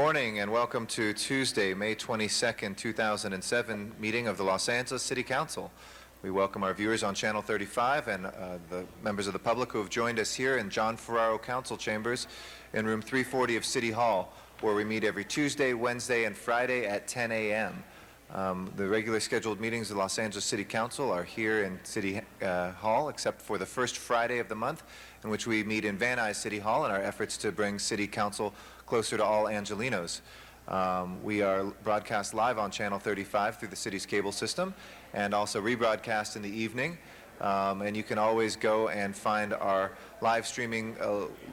morning and welcome to Tuesday, May 22nd, 2007 meeting of the Los Angeles City Council. We welcome our viewers on Channel 35 and the members of the public who have joined us here in John Ferraro Council Chambers in room 340 of City Hall, where we meet every Tuesday, Wednesday, and Friday at 10 a.m. The regularly scheduled meetings of the Los Angeles City Council are here in City Hall, except for the first Friday of the month, in which we meet in Van Nuys City Hall in our efforts to bring City Council closer to all Angelenos. We are broadcast live on Channel 35 through the city's cable system and also rebroadcast in the evening. And you can always go and find our live streaming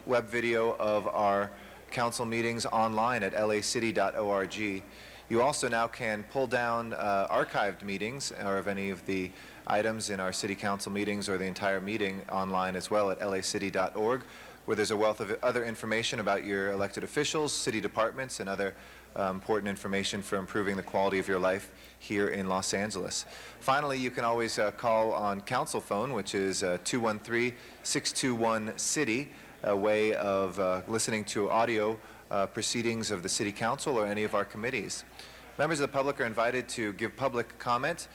web video of our council meetings online at lacity.org. You also now can pull down archived meetings or of any of the items in our city council meetings or the entire meeting online as well at lacity.org, where there's a wealth of other information about your elected officials, city departments, and other important information for improving the quality of your life here in Los Angeles. Finally, you can always call on council phone, which is 213-621-CITY, a way of listening to audio proceedings of the City Council or any of our committees. Members of the public are invited to give public comment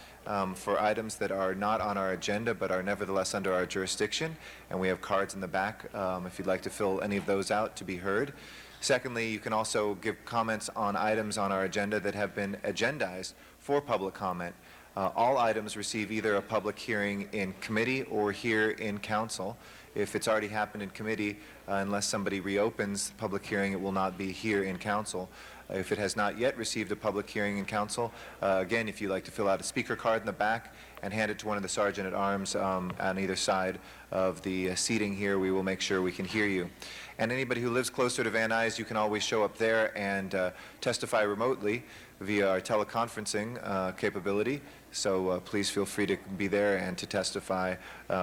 for items that are not on our agenda but are nevertheless under our jurisdiction, and we have cards in the back if you'd like to fill any of those out to be heard. Secondly, you can also give comments on items on our agenda that have been agendized for public comment. All items receive either a public hearing in committee or here in council. If it's already happened in committee, unless somebody reopens the public hearing, it will not be here in council. If it has not yet received a public hearing in council, again, if you'd like to fill out a speaker card in the back and hand it to one of the sergeant-at-arms on either side of the seating here, we will make sure we can hear you. And anybody who lives closer to Van Nuys, you can always show up there and testify remotely via our teleconferencing capability. So please feel free to be there and to testify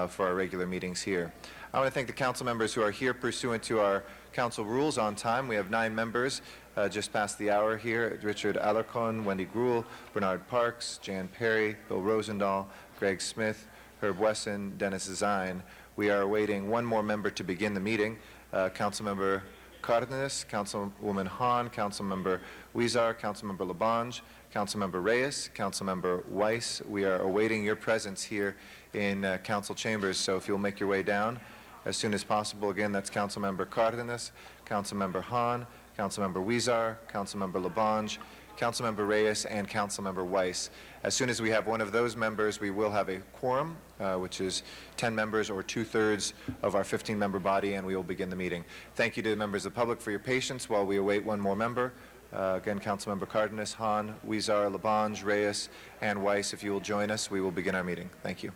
for our regular meetings here. I want to thank the council members who are here pursuant to our council rules on time. We have 9 members just past the hour here: Richard Alarcon, Wendy Gruhl, Bernard Parks, Jan Perry, Bill Rosendahl, Greg Smith, Herb Wesson, Dennis Zine. We are awaiting one more member to begin the meeting. Councilmember Cardenas, Councilwoman Hahn, Councilmember Huizar, Councilmember Labange, Councilmember Reyes, Councilmember Weiss. We are awaiting your presence here in council chambers, so if you'll make your way down as soon as possible. Again, that's Councilmember Cardenas, Councilmember Hahn, Councilmember Huizar, Councilmember Labange, Councilmember Reyes, and Councilmember Weiss. As soon as we have one of those members, we will have a quorum, which is 10 members or 2/3 of our 15-member body, and we will begin the meeting. Thank you to the members of the public for your patience while we await one more member. Again, Councilmember Cardenas, Hahn, Huizar, Labange, Reyes, and Weiss. If you will join us, we will begin our meeting. Thank you.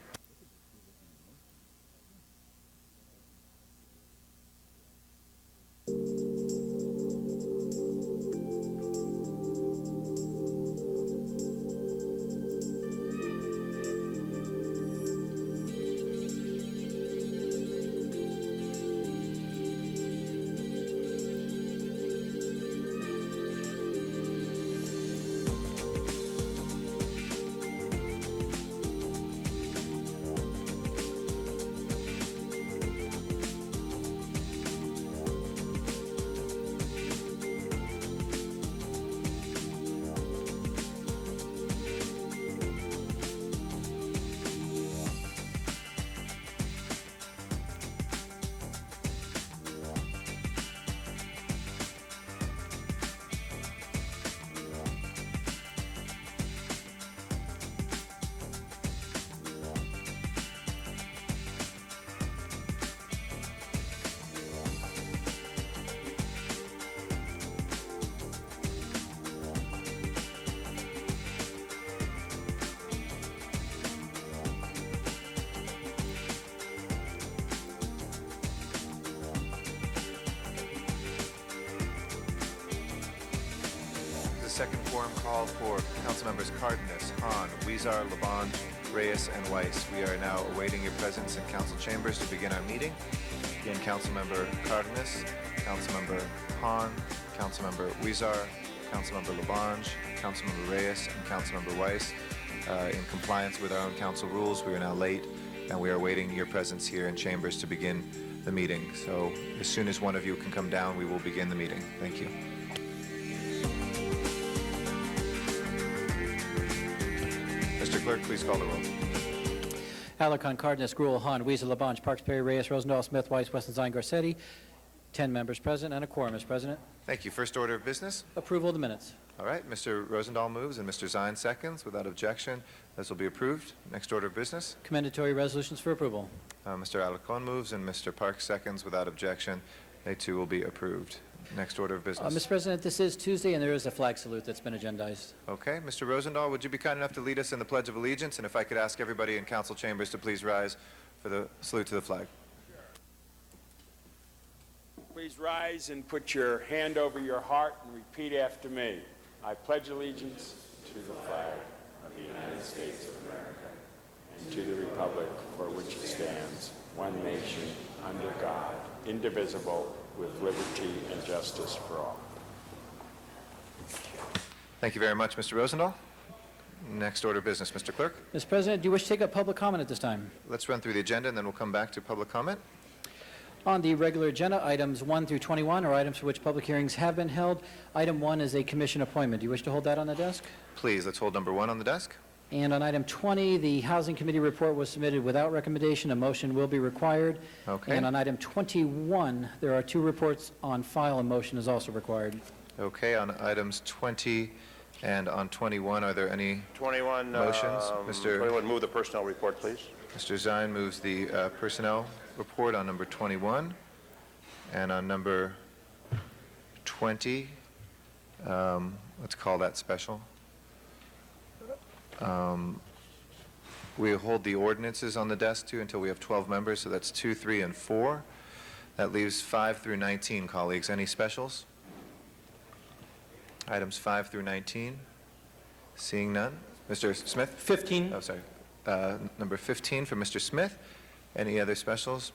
Second quorum call for Councilmembers Cardenas, Hahn, Huizar, Labange, Reyes, and Weiss. We are now awaiting your presence in council chambers to begin our meeting. Again, Councilmember Cardenas, Councilmember Hahn, Councilmember Huizar, Councilmember Labange, Councilmember Reyes, and Councilmember Weiss. In compliance with our own council rules, we are now late, and we are awaiting your presence here in chambers to begin the meeting. So as soon as one of you can come down, we will begin the meeting. Thank you. Clerk, please call the roll. Alarcon, Cardenas, Gruel, Han, Weezer, Labange, Parks, Perry, Reyes, Rosendahl, Smith, Weiss, Westenstein, Garcetti. 10 members present and a quorum, Mr. President. Thank you. First order of business. Approval of the minutes. All right, Mr. Rosendahl moves and Mr. Zine seconds. Without objection, this will be approved. Next order of business. Commendatory resolutions for approval. Mr. Alarcon moves and Mr. Parks seconds. Without objection, they too will be approved. Next order of business. Mr. President, this is Tuesday, and there is a flag salute that's been agendized. Okay, Mr. Rosendahl, would you be kind enough to lead us in the Pledge of Allegiance? And if I could ask everybody in council chambers to please rise for the salute to the flag. Please rise and put your hand over your heart and repeat after me. I pledge allegiance to the flag of the United States of America and to the republic for which it stands, one nation, under God, indivisible, with liberty and justice for all. Thank you very much, Mr. Rosendahl. Next order of business, Mr. Clerk. Mr. President, do you wish to take up public comment at this time? Let's run through the agenda, and then we'll come back to public comment. On the regular agenda, items 1 through 21 are items for which public hearings have been held. Item 1 is a commission appointment. Do you wish to hold that on the desk? Please, let's hold number 1 on the desk. And on item 20, the Housing Committee report was submitted without recommendation. A motion will be required. Okay. And on item 21, there are 2 reports on file. A motion is also required. Okay, on items 20 and on 21, are there any 21. motions? Mr. 21, move the personnel report, please. Mr. Zine moves the personnel report on number 21. And on number 20, let's call that special. We hold the ordinances on the desk, too, until we have 12 members, so that's 2, 3, and 4. That leaves 5 through 19, colleagues. Any specials? Items 5 through 19? Seeing none. Mr. Smith? 15. Oh, sorry. Number 15 for Mr. Smith. Any other specials?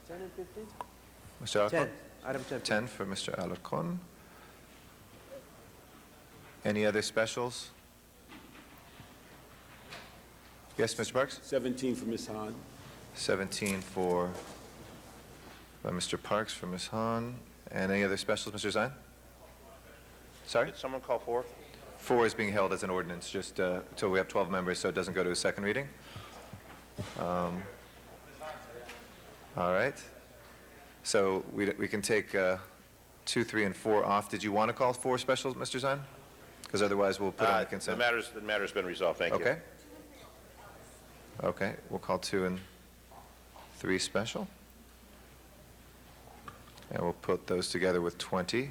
10 and 15? Mr. Alarcon? 10. Item 10. 10 for Mr. Alarcon. Any other specials? Yes, Mr. Parks? 17 for Ms. Hahn. 17 by Mr. Parks for Ms. Hahn. And any other specials, Mr. Zine? Sorry? Did someone call for? 4 is being held as an ordinance, just until we have 12 members, so it doesn't go to a second reading. All right. So we can take 2, 3, and 4 off. Did you want to call 4 specials, Mr. Zine? Because otherwise we'll put on the consent. The matter's been resolved, thank you. Okay. Okay, we'll call 2 and 3 special. And we'll put those together with 20.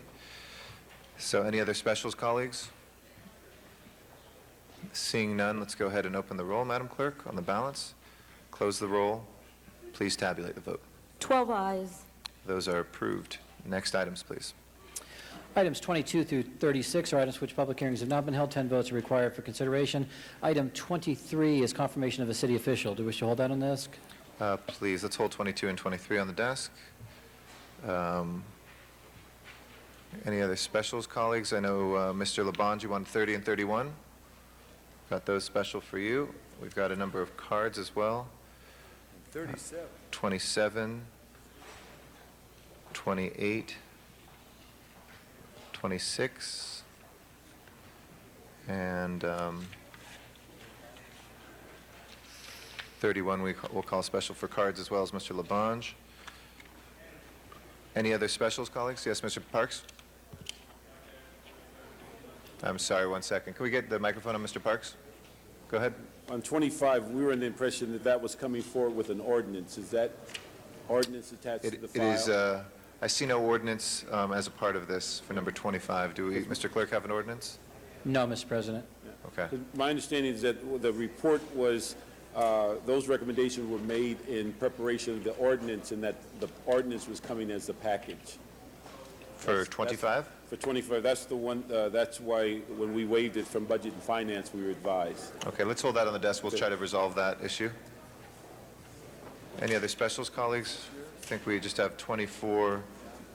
So any other specials, colleagues? Seeing none, let's go ahead and open the roll, Madam Clerk, on the balance. Close the roll. Please tabulate the vote. 12 ayes. Those are approved. Next items, please. Items 22 through 36 are items for which public hearings have not been held. 10 votes are required for consideration. Item 23 is confirmation of a city official. Do you wish to hold that on the desk? Please, let's hold 22 and 23 on the desk. Any other specials, colleagues? I know Mr. Labange, you wanted 30 and 31. Got those special for you. We've got a number of cards as well. 37. 27, 28, 26, and 31 we'll call special for cards as well as Mr. Labange. Any other specials, colleagues? Yes, Mr. Parks? I'm sorry, 1 second. Can we get the microphone on Mr. Parks? Go ahead. On 25, we were in the impression that that was coming forward with an ordinance. Is that ordinance attached to the It file? is, I see no ordinance as a part of this for number 25. Do we, Mr. Clerk, have an ordinance? No, Mr. President. Okay. My understanding is that the report was, those recommendations were made in preparation of the ordinance, and that the ordinance was coming as a package. For 25? For 25, that's the one, that's why when we waived it from Budget and Finance, we were advised. Okay, let's hold that on the desk. We'll try to resolve that issue. Any other specials, colleagues? I think we just have 24,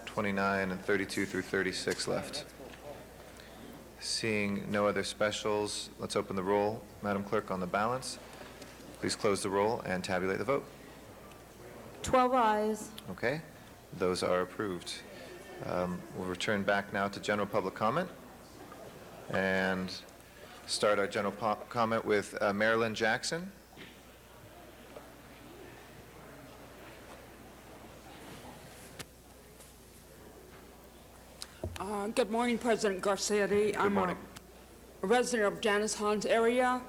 29, and 32 through 36 left. Seeing no other specials, let's open the roll, Madam Clerk, on the balance. Please close the roll and tabulate the vote. 12 ayes. Okay, those are approved. We'll return back now to general public comment. And start our general comment with Marilyn Jackson. Good morning, President Garcetti. I'm morning. a resident of Janice Hans area.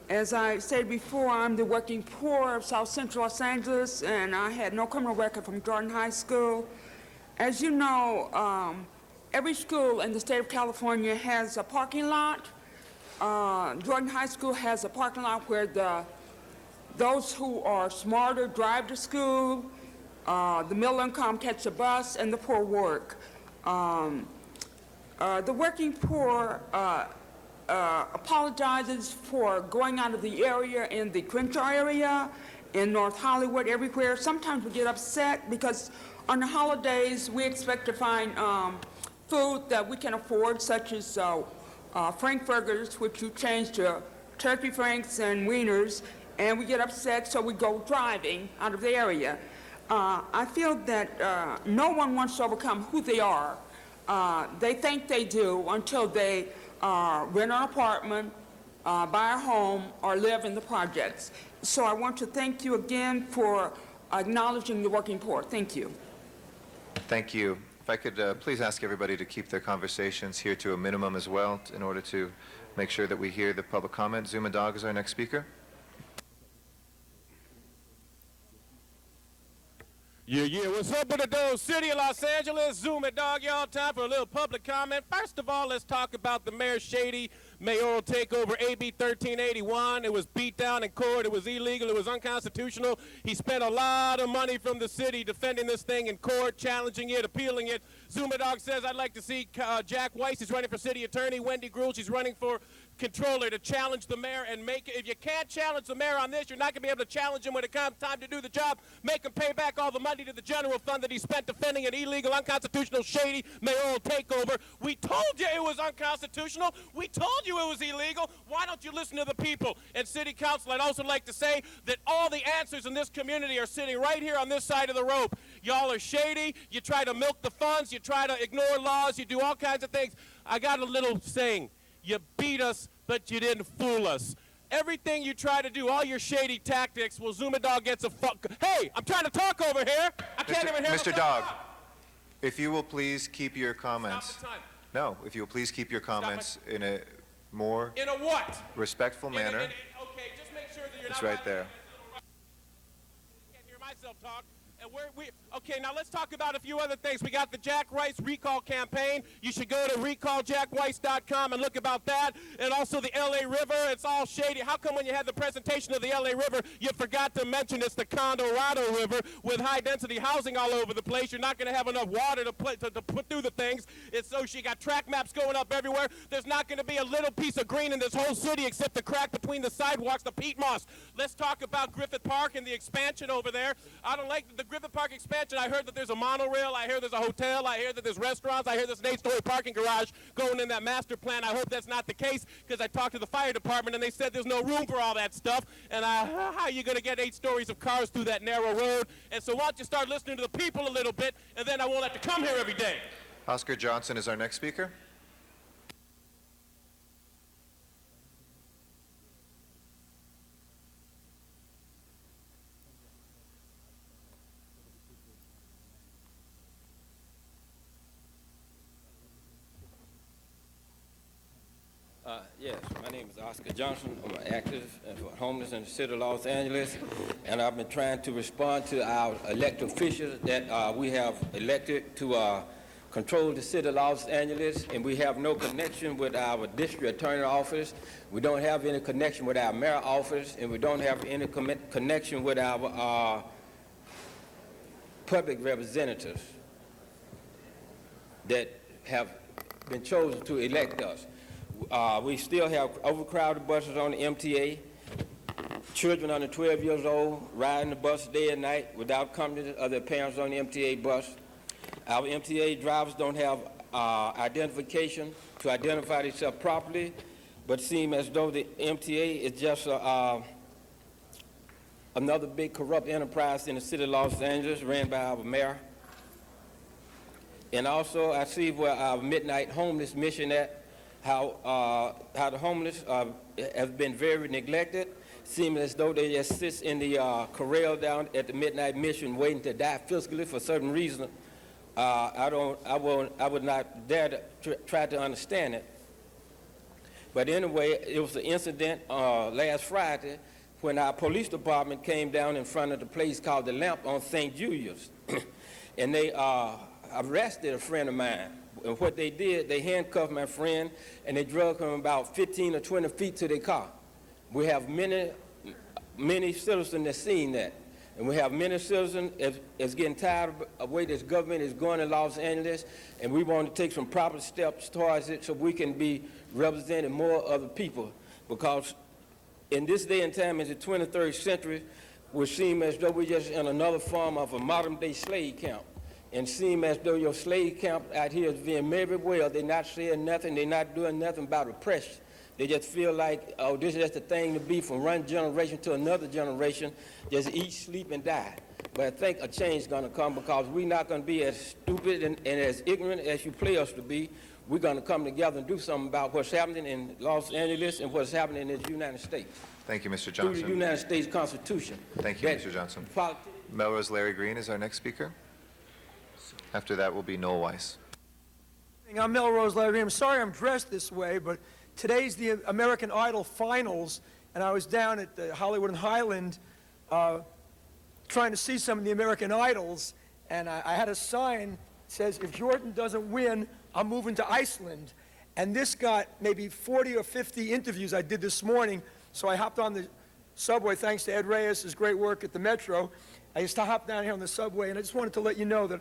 As I said before, I'm the working poor of South Central Los Angeles, and I had no criminal record from Jordan High School. As you know, every school in the state of California has a parking lot. Jordan High School has a parking lot where those who are smarter drive to school, the middle income catch a bus, and the poor work. The working poor apologizes for going out of the area in the Crenshaw area, in North Hollywood, everywhere. Sometimes we get upset because on the holidays we expect to find food that we can afford, such as Frankfurters, which you change to turkey franks and wieners, and we get upset, so we go driving out of the area. I feel that no one wants to overcome who they are. They think they do until they rent an apartment, buy a home, or live in the projects. So I want to thank you again for acknowledging the working poor. Thank you. Thank you. If I could please ask everybody to keep their conversations here to a minimum as well in order to make sure that we hear the public comment. Zuma Dog is our next speaker. Yeah, what's up with the Dome City of Los Angeles? Zuma Dog, y'all. Time for a little public comment. First of all, let's talk about the Mayor Shady mayoral takeover, AB 1381. It was beat down in court. It was illegal. It was unconstitutional. He spent a lot of money from the city defending this thing in court, challenging it, appealing it. Zuma Dog says, I'd like to see Jack Weiss. He's running for city attorney. Wendy Gruhl, she's running for controller, to challenge the mayor and make it. If you can't challenge the mayor on this, you're not going to be able to challenge him when it comes time to do the job. Make him pay back all the money to the general fund that he spent defending an illegal, unconstitutional, shady mayoral takeover. We told you it was unconstitutional. We told you it was illegal. Why don't you listen to the people? And City Council, I'd also like to say that all the answers in this community are sitting right here on this side of the rope. Y'all are shady. You try to milk the funds. You try to ignore laws. You do all kinds of things. I got a little saying. You beat us, but you didn't fool us. Everything you try to do, all your shady tactics, well, Zuma Dog gets a fuck. Hey, I'm trying to talk over here. I can't even hear Mr. Dog, if you will please keep your comments. Stop the time. No, if you will please keep your comments in a more In a what? respectful manner. Okay, just make sure that you're It's not right there. I can't hear myself talk. And okay, now let's talk about a few other things. We got the Jack Weiss recall campaign. You should go to recalljackweiss.com and look about that. And also the LA River. It's all shady. How come when you had the presentation of the LA River, you forgot to mention it's the Colorado River with high-density housing all over the place? You're not going to have enough water to put through the things. It's so you got track maps going up everywhere. There's not going to be a little piece of green in this whole city except the crack between the sidewalks, the peat moss. Let's talk about Griffith Park and the expansion over there. I don't like the Griffith Park expansion. I heard that there's a monorail. I hear there's a hotel. I hear that there's restaurants. I hear there's an 8-story parking garage going in that master plan. I hope that's not the case because I talked to the fire department and they said there's no room for all that stuff. And how are you going to get 8 stories of cars through that narrow road? And so why don't you start listening to the people a little bit, and then I won't have to come here every day. Oscar Johnson is our next speaker. Yes, my name is Oscar Johnson. I'm an activist for homeless in the city of Los Angeles, and I've been trying to respond to our elected officials that we have elected to control the city of Los Angeles, and we have no connection with our district attorney office. We don't have any connection with our mayor office, and we don't have any connection with our public representatives that have been chosen to elect us. We still have overcrowded buses on the MTA, children under 12 years old riding the bus day and night without company of their parents on the MTA bus. Our MTA drivers don't have identification to identify themselves properly, but seem as though the MTA is just another big corrupt enterprise in the city of Los Angeles ran by our mayor. And also, I see where our midnight homeless mission at. how the homeless have been very neglected. Seems as though they just sit in the corral down at the Midnight Mission waiting to die physically for certain reason. I would not dare to try to understand it. But anyway, it was an incident last Friday when our police department came down in front of the place called The Lamp on St. Julius. And they arrested a friend of mine. And what they did, they handcuffed my friend and they drug him about 15 or 20 feet to their car. We have many citizens that seen that. And we have many citizens that's getting tired of the way this government is going in Los Angeles, and we want to take some proper steps towards it so we can be representing more other people. Because in this day and time, in the 23rd century, we seem as though we're just in another form of a modern-day slave camp. And seem as though your slave camp out here is being very well. They're not saying nothing. They're not doing nothing about oppression. They just feel like, oh, this is just the thing to be from one generation to another generation, just eat, sleep, and die. But I think a change is going to come because we're not going to be as stupid and as ignorant as you play us to be. We're going to come together and do something about what's happening in Los Angeles and what's happening in the United States. Thank you, Mr. Through Johnson. the United States Constitution. Thank you, Mr. Johnson. Melrose Larry Green is our next speaker. After that will be Noel Weiss. I'm Melrose Larry Green. I'm sorry I'm dressed this way, but today's the American Idol finals, and I was down at the Hollywood and Highland trying to see some of the American Idols, and I had a sign that says, if Jordan doesn't win, I'm moving to Iceland. And this got maybe 40 or 50 interviews I did this morning, so I hopped on the subway, thanks to Ed Reyes' great work at the Metro. I just hopped down here on the subway, and I just wanted to let you know that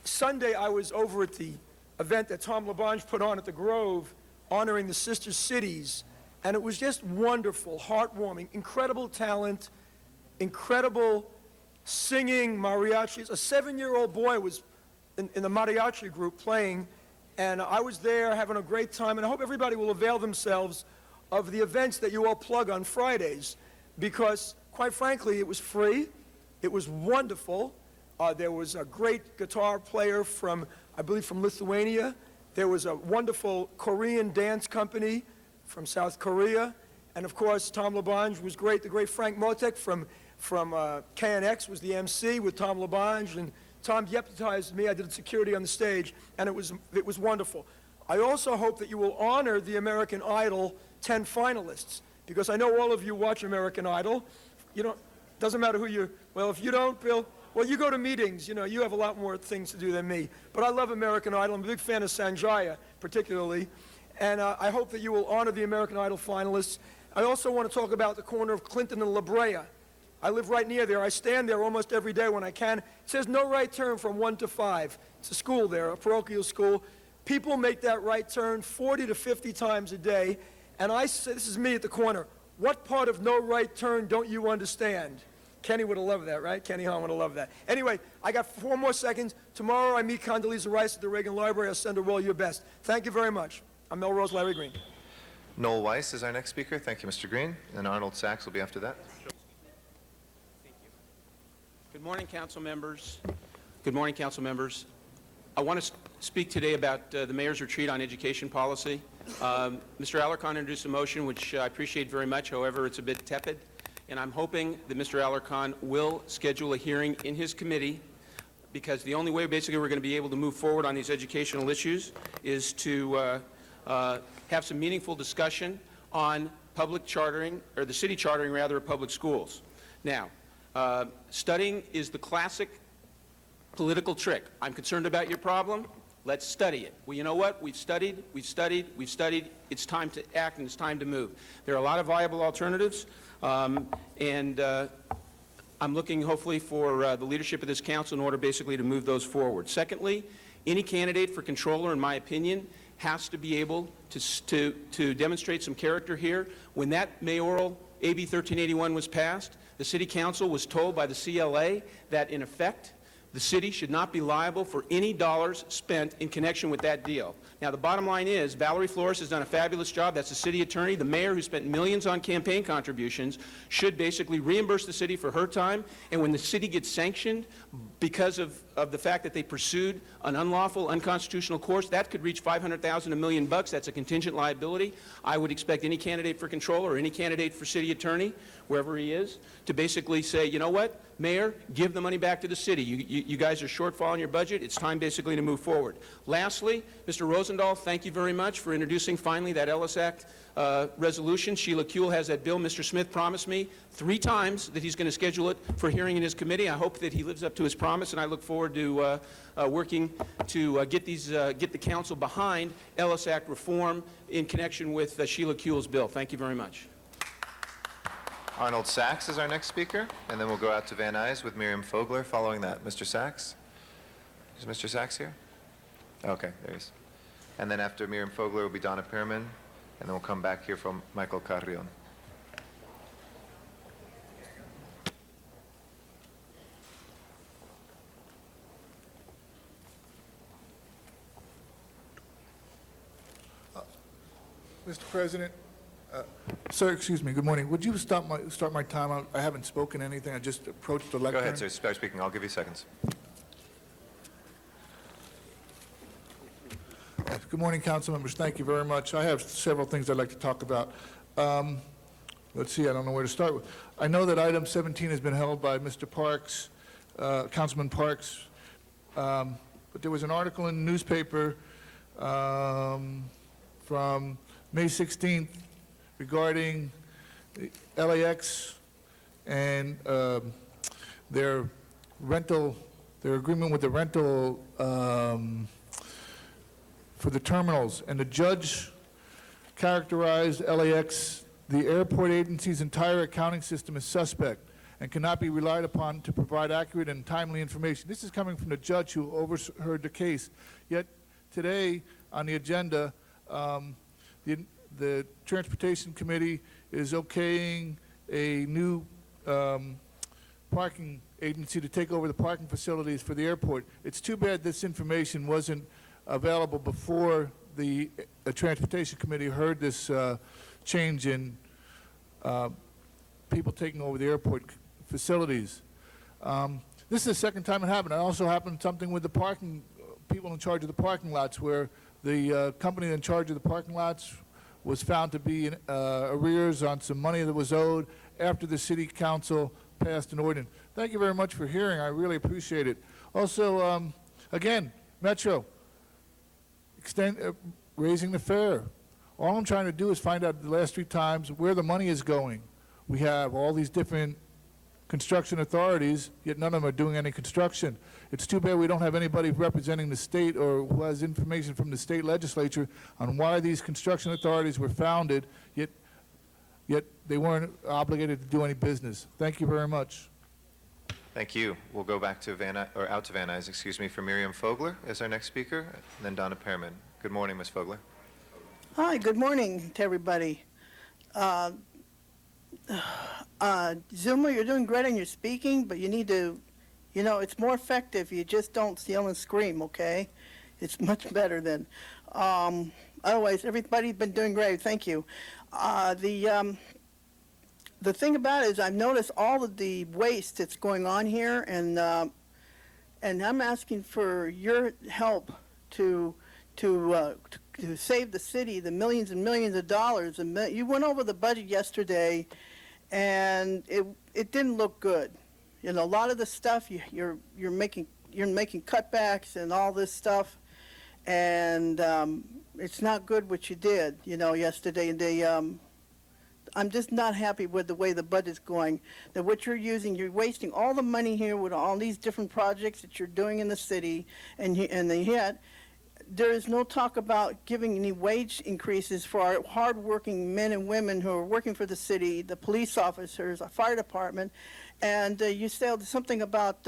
Sunday I was over at the event that Tom LaBonge put on at the Grove, honoring the sister cities, and it was just wonderful, heartwarming, incredible talent, incredible singing, mariachis. A 7-year-old boy was in the mariachi group playing, and I was there having a great time, and I hope everybody will avail themselves of the events that you all plug on Fridays, because, quite frankly, it was free, it was wonderful. There was a great guitar player from, I believe, from Lithuania. There was a wonderful Korean dance company from South Korea. And, of course, Tom LaBonge was great. The great Frank Motek from KNX was the MC with Tom LaBonge. And Tom deputized me. I did security on the stage, and it was wonderful. I also hope that you will honor the American Idol 10 finalists, because I know all of you watch American Idol. Doesn't matter who you, well, if you don't, Bill, well, you go to meetings, you have a lot more things to do than me. But I love American Idol. I'm a big fan of Sanjaya, particularly. And I hope that you will honor the American Idol finalists. I also want to talk about the corner of Clinton and La Brea. I live right near there. I stand there almost every day when I can. It says no right turn from 1 to 5. It's a school there, a parochial school. People make that right turn 40 to 50 times a day. And I say, this is me at the corner, what part of no right turn don't you understand? Kenny would have loved that, right? Kenny Hahn would have loved that. Anyway, I got 4 more seconds. Tomorrow I meet Condoleezza Rice at the Reagan Library. I'll send her all your best. Thank you very much. I'm Melrose Larry Green. Noel Weiss is our next speaker. Thank you, Mr. Green. And Arnold Sachs will be after that. Thank you. Good morning, council members. Good morning, council members. I want to speak today about the mayor's retreat on education policy. Mr. Alarcon introduced a motion, which I appreciate very much. However, it's a bit tepid. And I'm hoping that Mr. Alarcon will schedule a hearing in his committee, because the only way basically we're going to be able to move forward on these educational issues is to have some meaningful discussion on public chartering, or the city chartering rather, of public schools. Now, studying is the classic political trick. I'm concerned about your problem. Let's study it. Well, you know what? We've studied. It's time to act, and it's time to move. There are a lot of viable alternatives. And I'm looking hopefully for the leadership of this council in order basically to move those forward. Secondly, any candidate for controller, in my opinion, has to be able to demonstrate some character here. When that mayoral AB 1381 was passed, the city council was told by the CLA that, in effect, the city should not be liable for any dollars spent in connection with that deal. Now, the bottom line is, Valerie Flores has done a fabulous job. That's the city attorney. The mayor, who spent millions on campaign contributions, should basically reimburse the city for her time. And when the city gets sanctioned because of of the fact that they pursued an unlawful, unconstitutional course. That could reach $500,000, $1 million. That's a contingent liability. I would expect any candidate for controller or any candidate for city attorney, wherever he is, to basically say, you know what, Mayor, give the money back to the city. You guys are shortfall in your budget. It's time basically to move forward. Lastly, Mr. Rosendahl, thank you very much for introducing finally that Ellis Act resolution. Sheila Kuehl has that bill. Mr. Smith promised me 3 times that he's going to schedule it for hearing in his committee. I hope that he lives up to his promise, and I look forward to working to get the council behind Ellis Act reform in connection with Sheila Kuehl's bill. Thank you very much. Arnold Sachs is our next speaker, and then we'll go out to Van Nuys with Miriam Fogler following that. Mr. Sachs? Is Mr. Sachs here? Okay, there he is. And then after Miriam Fogler will be Donna Pearman, and then we'll come back here from Michael Carrion. Mr. President, sir, excuse me, good morning. Would you start my time? I haven't spoken anything. I just approached the lectern. Go ahead, sir. Start speaking. I'll give you seconds. Good morning, council members. Thank you very much. I have several things I'd like to talk about. Let's see, I don't know where to start with. I know that item 17 has been held by Mr. Parks, Councilman Parks, but there was an article in the newspaper from May 16th regarding LAX and their agreement with the rental for the terminals. And the judge characterized LAX, the airport agency's entire accounting system, as suspect and cannot be relied upon to provide accurate and timely information. This is coming from the judge who overheard the case. Yet today on the agenda, the Transportation Committee is okaying a new parking agency to take over the parking facilities for the airport. It's too bad this information wasn't available before the Transportation Committee heard this change in people taking over the airport facilities. This is the second time it happened. It also happened something with the parking, people in charge of the parking lots, where the company in charge of the parking lots was found to be in arrears on some money that was owed after the city council passed an ordinance. Thank you very much for hearing. I really appreciate it. Also, again, Metro, raising the fare. All I'm trying to do is find out the last 3 times where the money is going. We have all these different construction authorities, yet none of them are doing any construction. It's too bad we don't have anybody representing the state or who has information from the state legislature on why these construction authorities were founded, yet they weren't obligated to do any business. Thank you very much. Thank you. We'll go back to out to Van Nuys, excuse me, for Miriam Fogler as our next speaker, and then Donna Pearman. Good morning, Ms. Fogler. Hi, good morning to everybody. Zuma, you're doing great on your speaking, but you need to, it's more effective. You just don't yell and scream, okay? It's much better than. Otherwise, everybody's been doing great. Thank you. The thing about it is I've noticed all of the waste that's going on here, and I'm asking for your help to save the city the millions and millions of dollars. You went over the budget yesterday, and it didn't look good. A lot of the stuff you're making cutbacks and all this stuff, and it's not good what you did. Yesterday. I'm just not happy with the way the budget's going. That what you're wasting all the money here with all these different projects that you're doing in the city, and yet there is no talk about giving any wage increases for our hardworking men and women who are working for the city, the police officers, our fire department. And you said something about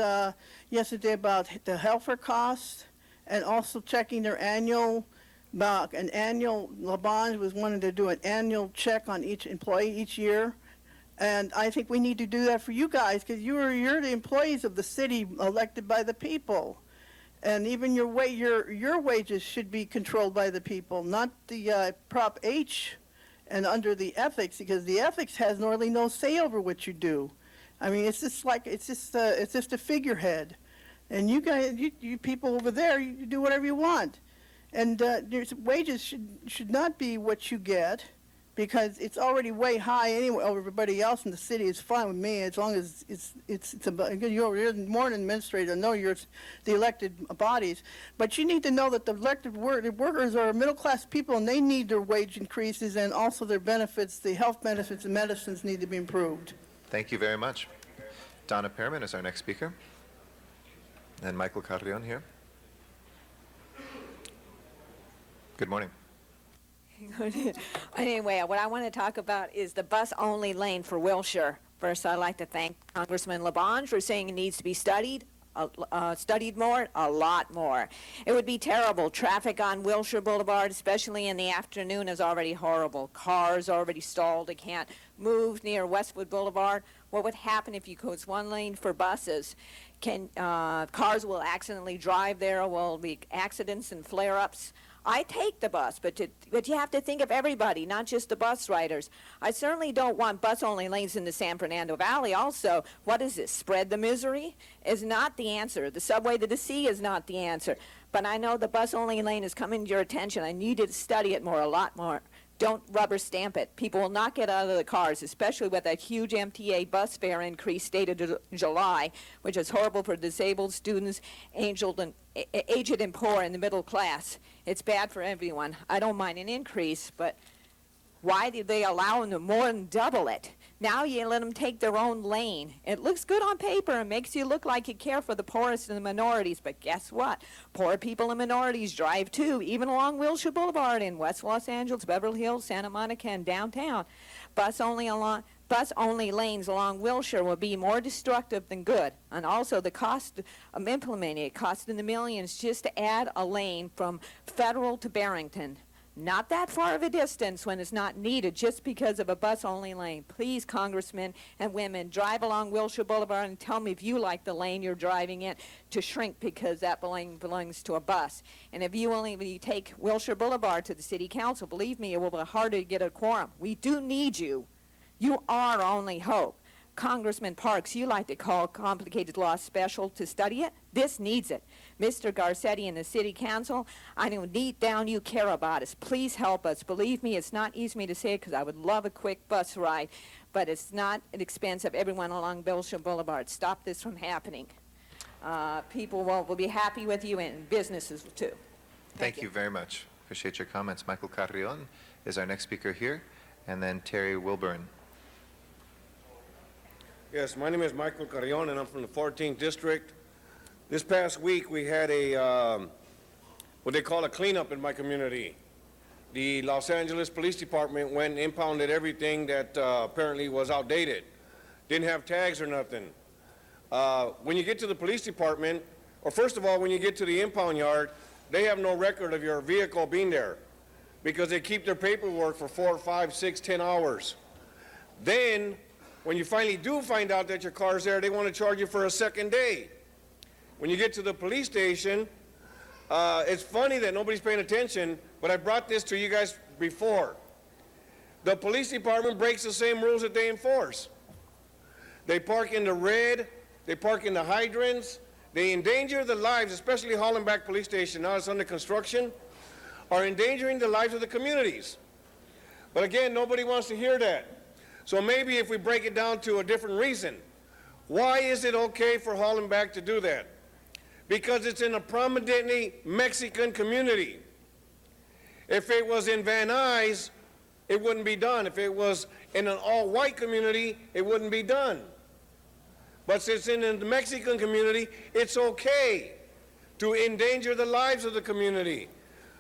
yesterday about the healthcare costs, and also checking their annual. LaBonge was wanting to do an annual check on each employee each year, and I think we need to do that for you guys, because you're the employees of the city elected by the people, and even your wages should be controlled by the people, not the Prop H and under the ethics, because the ethics has no say over what you do. I mean, it's just a figurehead. And you guys, you people over there, you do whatever you want. And wages should not be what you get, because it's already way high anyway. Everybody else in the city is fine with me as long as it's about, you're more an administrator. I know you're the elected bodies, but you need to know that the elected workers are middle-class people, and they need their wage increases, and also their benefits, the health benefits and medicines need to be improved. Thank you very much. Donna Pearman is our next speaker. And Michael Carrion here. Good morning. Anyway, what I want to talk about is the bus-only lane for Wilshire. First, I'd like to thank Congressman LaBonge for saying it needs to be studied more, a lot more. It would be terrible. Traffic on Wilshire Boulevard, especially in the afternoon, is already horrible. Cars already stalled. They can't move near Westwood Boulevard. What would happen if you close one lane for buses? Cars will accidentally drive there. Will be accidents and flare-ups. I take the bus, but you have to think of everybody, not just the bus riders. I certainly don't want bus-only lanes in the San Fernando Valley. Also, what is this? Spread the misery is not the answer. The subway to the sea is not the answer. But I know the bus-only lane is coming to your attention. I need to study it more, a lot more. Don't rubber stamp it. People will not get out of the cars, especially with that huge MTA bus fare increase dated in July, which is horrible for disabled students, aged and poor, and the middle class. It's bad for everyone. I don't mind an increase, but why did they allow them to more than double it? Now you let them take their own lane. It looks good on paper and makes you look like you care for the poorest and the minorities, but guess what? Poor people and minorities drive too, even along Wilshire Boulevard in West Los Angeles, Beverly Hills, Santa Monica, and downtown. Bus-only lanes along Wilshire will be more destructive than good. And also the cost of implementing it cost in the millions just to add a lane from Federal to Barrington. Not that far of a distance when it's not needed just because of a bus-only lane. Please, congressmen and women, drive along Wilshire Boulevard and tell me if you like the lane you're driving in to shrink because that belongs to a bus. And if you take Wilshire Boulevard to the city council, believe me, it will be harder to get a quorum. We do need you. You are our only hope. Congressman Parks, you like to call complicated law special to study it. This needs it. Mr. Garcetti and the City Council, I know deep down you care about us. Please help us. Believe me, it's not easy for me to say it because I would love a quick bus ride, but it's not at the expense of everyone along Wilshire Boulevard. Stop this from happening. People will be happy with you and businesses too. Thank you very much. Appreciate your comments. Michael Carrion is our next speaker here, and then Terry Wilburn. Yes, my name is Michael Carrion, and I'm from the 14th District. This past week, we had a, what they call a cleanup in my community. The Los Angeles Police Department went and impounded everything that apparently was outdated. Didn't have tags or nothing. When you get to the police department, or first of all, when you get to the impound yard, they have no record of your vehicle being there because they keep their paperwork for 4, 5, 6, 10 hours. Then, when you finally do find out that your car's there, they want to charge you for a second day. When you get to the police station, it's funny that nobody's paying attention, but I brought this to you guys before. The police department breaks the same rules that they enforce. They park in the red, they park in the hydrants, they endanger the lives, especially Hollenbach Police Station, now it's under construction, are endangering the lives of the communities. But again, nobody wants to hear that. So maybe if we break it down to a different reason, why is it okay for Hollenbach to do that? Because it's in a prominently Mexican community. If it was in Van Nuys, it wouldn't be done. If it was in an all-white community, it wouldn't be done. But since it's in the Mexican community, it's okay to endanger the lives of the community.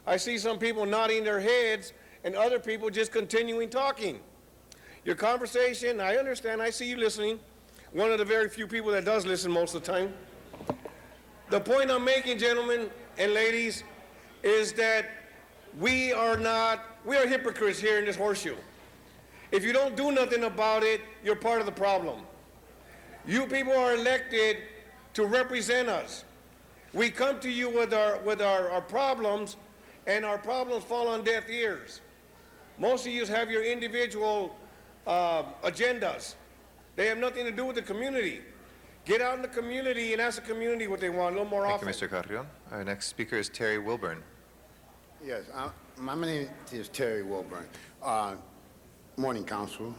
I see some people nodding their heads and other people just continuing talking. Your conversation, I understand, I see you listening. One of the very few people that does listen most of the time. The point I'm making, gentlemen and ladies, is that we are hypocrites here in this horseshoe. If you don't do nothing about it, you're part of the problem. You people are elected to represent us. We come to you with our problems, and our problems fall on deaf ears. Most of you have your individual agendas. They have nothing to do with the community. Get out in the community and ask the community what they want a little more Thank you, often. Mr. Carrion. Our next speaker is Terry Wilburn. Yes, my name is Terry Wilburn. Morning, Council,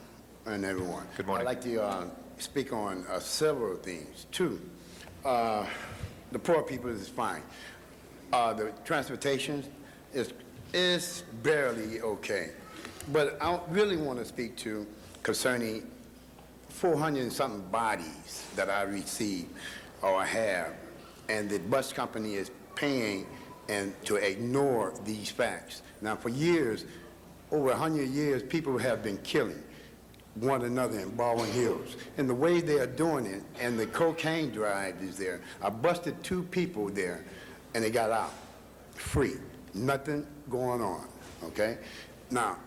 and everyone. Good morning. I'd like to speak on several things. Two, the poor people is fine. The transportation is barely okay. But I really want to speak to concerning 400 and something bodies that I received or have, and the bus company is paying and to ignore these facts. Now, for years, over 100 years, people have been killing one another in Baldwin Hills. And the way they are doing it, and the cocaine drive is there. I busted 2 people there, and they got out free. Nothing going on, okay? Now,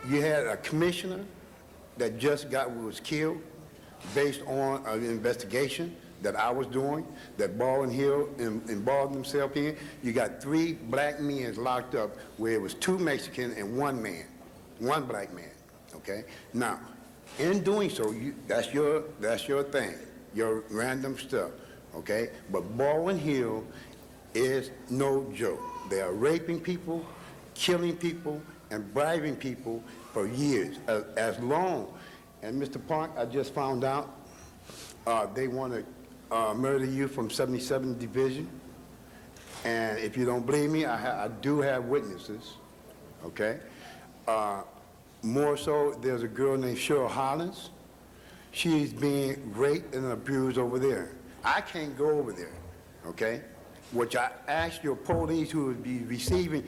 you had a commissioner that just was killed based on an investigation that I was doing, that Baldwin Hill involved himself in. You got 3 black men locked up where it was 2 Mexican and 1 man, 1 black man, okay? Now, in doing so, that's your thing, your random stuff, okay? But Baldwin Hill is no joke. They are raping people, killing people, and bribing people for years, as long. And Mr. Park, I just found out they want to murder you from 77th Division. And if you don't believe me, I do have witnesses, okay? More so, there's a girl named Cheryl Hollins. She's being raped and abused over there. I can't go over there, okay? Which I asked your police who would be receiving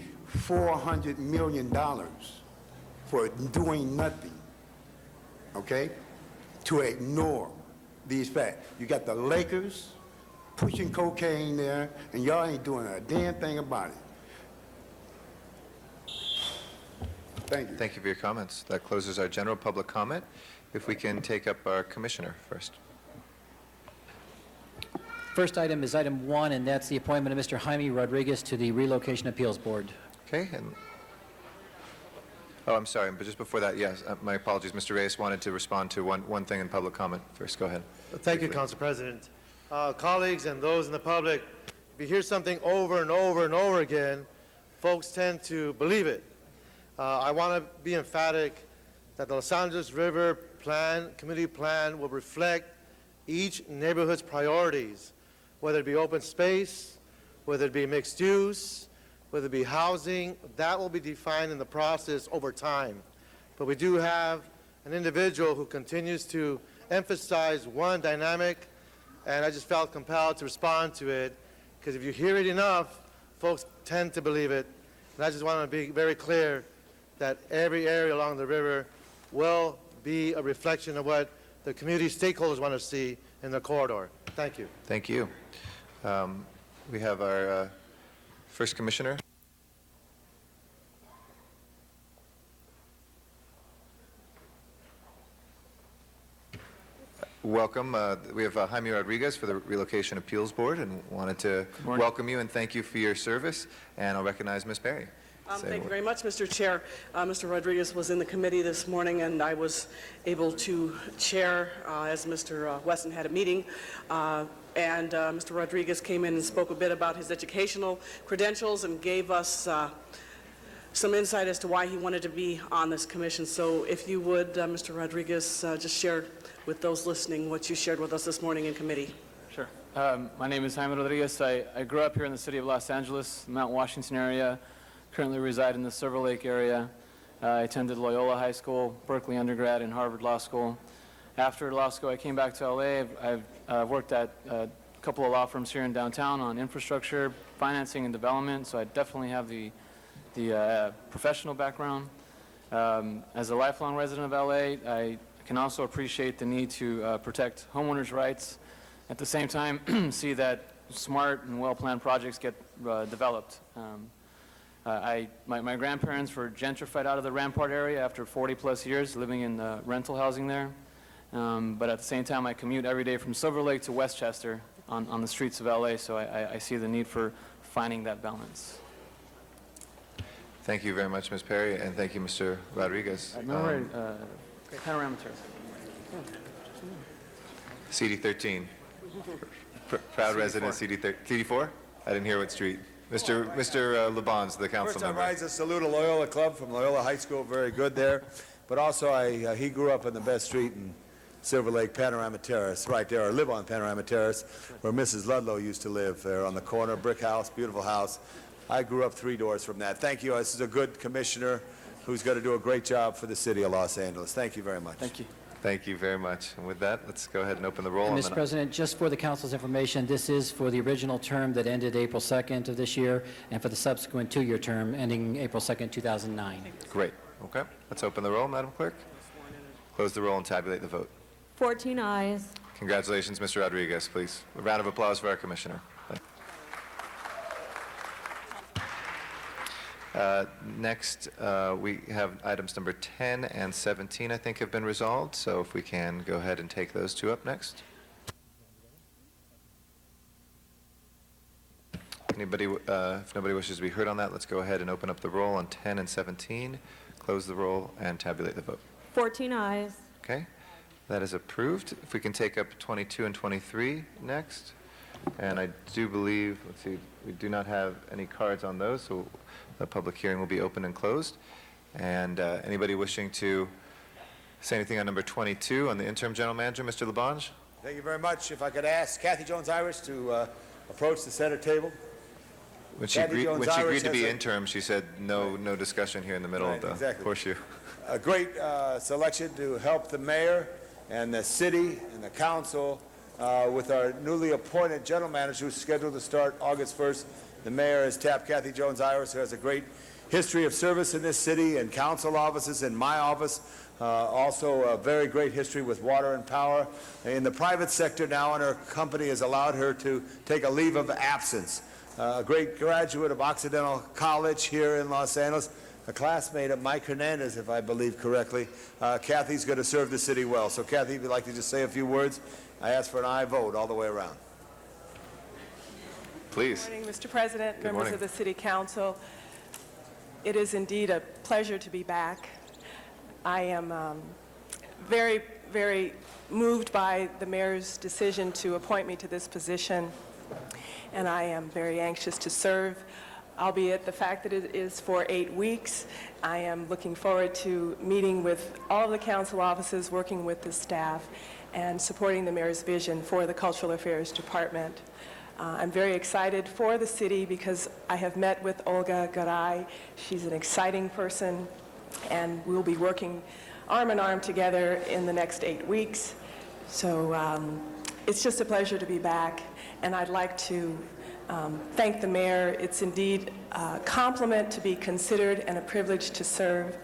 $400 million for doing nothing, okay, to ignore these facts. You got the Lakers pushing cocaine there, and y'all ain't doing a damn thing about it. Thank you. Thank you for your comments. That closes our general public comment. If we can take up our commissioner first. First item is item 1, and that's the appointment of Mr. Jaime Rodriguez to the Relocation Appeals Board. Okay, and oh, I'm sorry, but just before that, yes, my apologies. Mr. Reyes wanted to respond to one thing in public comment first. Go ahead. Thank you, Council President. Colleagues and those in the public, if you hear something over and over and over again, folks tend to believe it. I want to be emphatic that the Los Angeles River Plan, community plan, will reflect each neighborhood's priorities, whether it be open space, whether it be mixed use, whether it be housing. That will be defined in the process over time. But we do have an individual who continues to emphasize one dynamic, and I just felt compelled to respond to it, because if you hear it enough, folks tend to believe it. And I just want to be very clear that every area along the river will be a reflection of what the community stakeholders want to see in the corridor. Thank you. Thank you. We have our first commissioner. Welcome. We have Jaime Rodriguez for the Relocation Appeals Board, and wanted to welcome you and thank you for your service. And I'll recognize Ms. Berry. Thank you very much, Mr. Chair. Mr. Rodriguez was in the committee this morning, and I was able to chair as Mr. Wesson had a meeting. Mr. Rodriguez came in and spoke a bit about his educational credentials and gave us some insight as to why he wanted to be on this commission. So if you would, Mr. Rodriguez, just share with those listening what you shared with us this morning in committee. Sure. My name is Jaime Rodriguez. I grew up here in the city of Los Angeles, Mount Washington area. Currently reside in the Silver Lake area. I attended Loyola High School, Berkeley undergrad, and Harvard Law School. After law school, I came back to LA. I've worked at a couple of law firms here in downtown on infrastructure, financing, and development, so I definitely have the professional background. As a lifelong resident of LA, I can also appreciate the need to protect homeowners' rights. At the same time, see that smart and well-planned projects get developed. My grandparents were gentrified out of the Rampart area after 40-plus years living in rental housing there. But at the same time, I commute every day from Silver Lake to Westchester on the streets of LA, so I see the need for finding that balance. Thank you very much, Ms. Perry, and thank you, Mr. Rodriguez. Panorama CD13. Proud resident, CD4? I didn't hear what street. Mr. Labange, the council First, I member. rise to salute a Loyola club from Loyola High School, very good there. But also, he grew up in the best street in Silver Lake, Panorama Terrace, right there, or live on Panorama Terrace, where Mrs. Ludlow used to live there on the corner, brick house, beautiful house. I grew up 3 doors from that. Thank you. This is a good commissioner who's going to do a great job for the city of Los Angeles. Thank you very much. Thank you. Thank you very much. And with that, let's go ahead and open the roll. And on Mr. the- President, just for the council's information, this is for the original term that ended April 2nd of this year, and for the subsequent 2-year term ending April 2nd, 2009. Great. Okay. Let's open the roll, Madam Clerk. Close the roll and tabulate the vote. 14 ayes. Congratulations, Mr. Rodriguez, please. A round of applause for our commissioner. Next, we have items number 10 and 17, I think, have been resolved. So if we can go ahead and take those 2 up next. Anybody, if nobody wishes to be heard on that, let's go ahead and open up the roll on 10 and 17, close the roll, and tabulate the vote. 14 ayes. Okay, that is approved. If we can take up 22 and 23 next. And I do believe, let's see, we do not have any cards on those, so the public hearing will be open and closed. And anybody wishing to say anything on number 22 on the interim general manager, Mr. Labange? Thank you very much. If I could ask Kathy Jones-Irish to approach the center table. When she Kathy agreed Jones-Irish to be has a- interim, she said no discussion here in the middle Right, of the exactly. horseshoe. A great selection to help the mayor and the city and the council with our newly appointed general manager who's scheduled to start August 1st. The mayor has tapped Kathy Jones-Irish, who has a great history of service in this city and council offices and my office. Also a very great history with water and power in the private sector now, and her company has allowed her to take a leave of absence. A great graduate of Occidental College here in Los Angeles, a classmate of Mike Hernandez, if I believe correctly. Kathy's going to serve the city well. So Kathy, if you'd like to just say a few words, I ask for an aye vote all the way around. Please. Good morning, Mr. President, Good members morning. of the City Council. It is indeed a pleasure to be back. I am very, very moved by the mayor's decision to appoint me to this position, and I am very anxious to serve, albeit the fact that it is for 8 weeks. I am looking forward to meeting with all of the council offices, working with the staff, and supporting the mayor's vision for the Cultural Affairs Department. I'm very excited for the city because I have met with Olga Garay. She's an exciting person, and we'll be working arm in arm together in the next 8 weeks. So it's just a pleasure to be back, and I'd like to thank the mayor. It's indeed a compliment to be considered and a privilege to serve.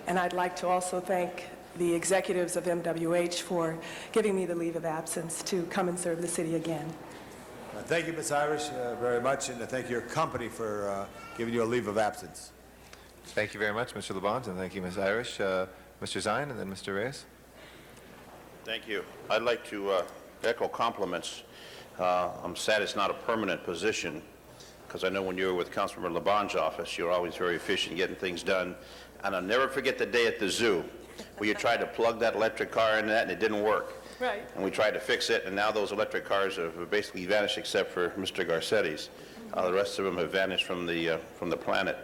And I'd like to also thank the executives of MWH for giving me the leave of absence to come and serve the city again. Thank you, Ms. Irish, very much, and thank your company for giving you a leave of absence. Thank you very much, Mr. Labange, and thank you, Ms. Irish. Mr. Zine, and then Mr. Reyes. Thank you. I'd like to echo compliments. I'm sad it's not a permanent position, because I know when you were with Councilmember Labange's office, you're always very efficient getting things done. And I'll never forget the day at the zoo where you tried to plug that electric car in that and it didn't work. Right. And we tried to fix it, and now those electric cars have basically vanished except for Mr. Garcetti's. The rest of them have vanished from the planet.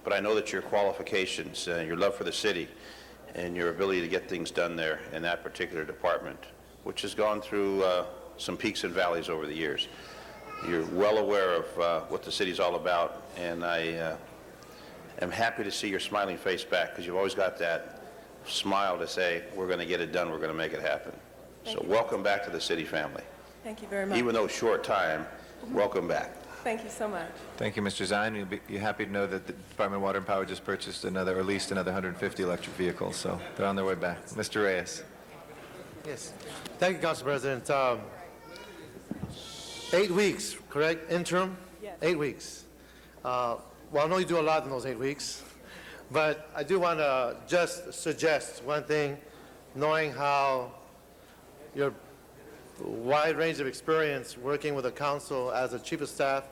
But I know that your qualifications, your love for the city, and your ability to get things done there in that particular department, which has gone through some peaks and valleys over the years. You're well aware of what the city's all about, and I am happy to see your smiling face back, because you've always got that smile to say, we're going to get it done, we're going to make it happen. So welcome back to the city family. Thank you very much. Even though short time, welcome back. Thank you so much. Thank you, Mr. Zine. You're happy to know that the Department of Water and Power just purchased another, or leased another 150 electric vehicles, so they're on their way back. Mr. Reyes. Yes. Thank you, Council President. 8 weeks, correct? Interim? Yes. 8 weeks. Well, I know you do a lot in those 8 weeks, but I do want to just suggest one thing, knowing how your wide range of experience working with the council as a chief of staff,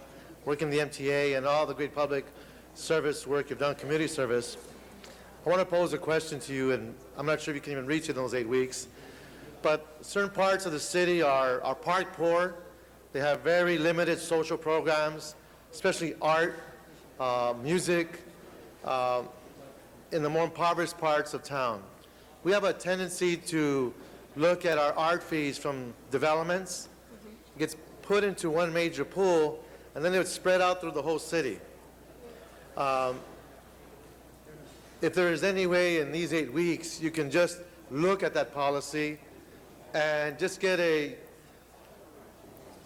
working in the MTA, and all the great public service work you've done, community service. I want to pose a question to you, and I'm not sure if you can even reach it in those 8 weeks. but certain parts of the city are park poor. They have very limited social programs, especially art, music, in the more impoverished parts of town. We have a tendency to look at our art fees from developments. It gets put into one major pool, and then it would spread out through the whole city. If there is any way in these 8 weeks, you can just look at that policy and just get a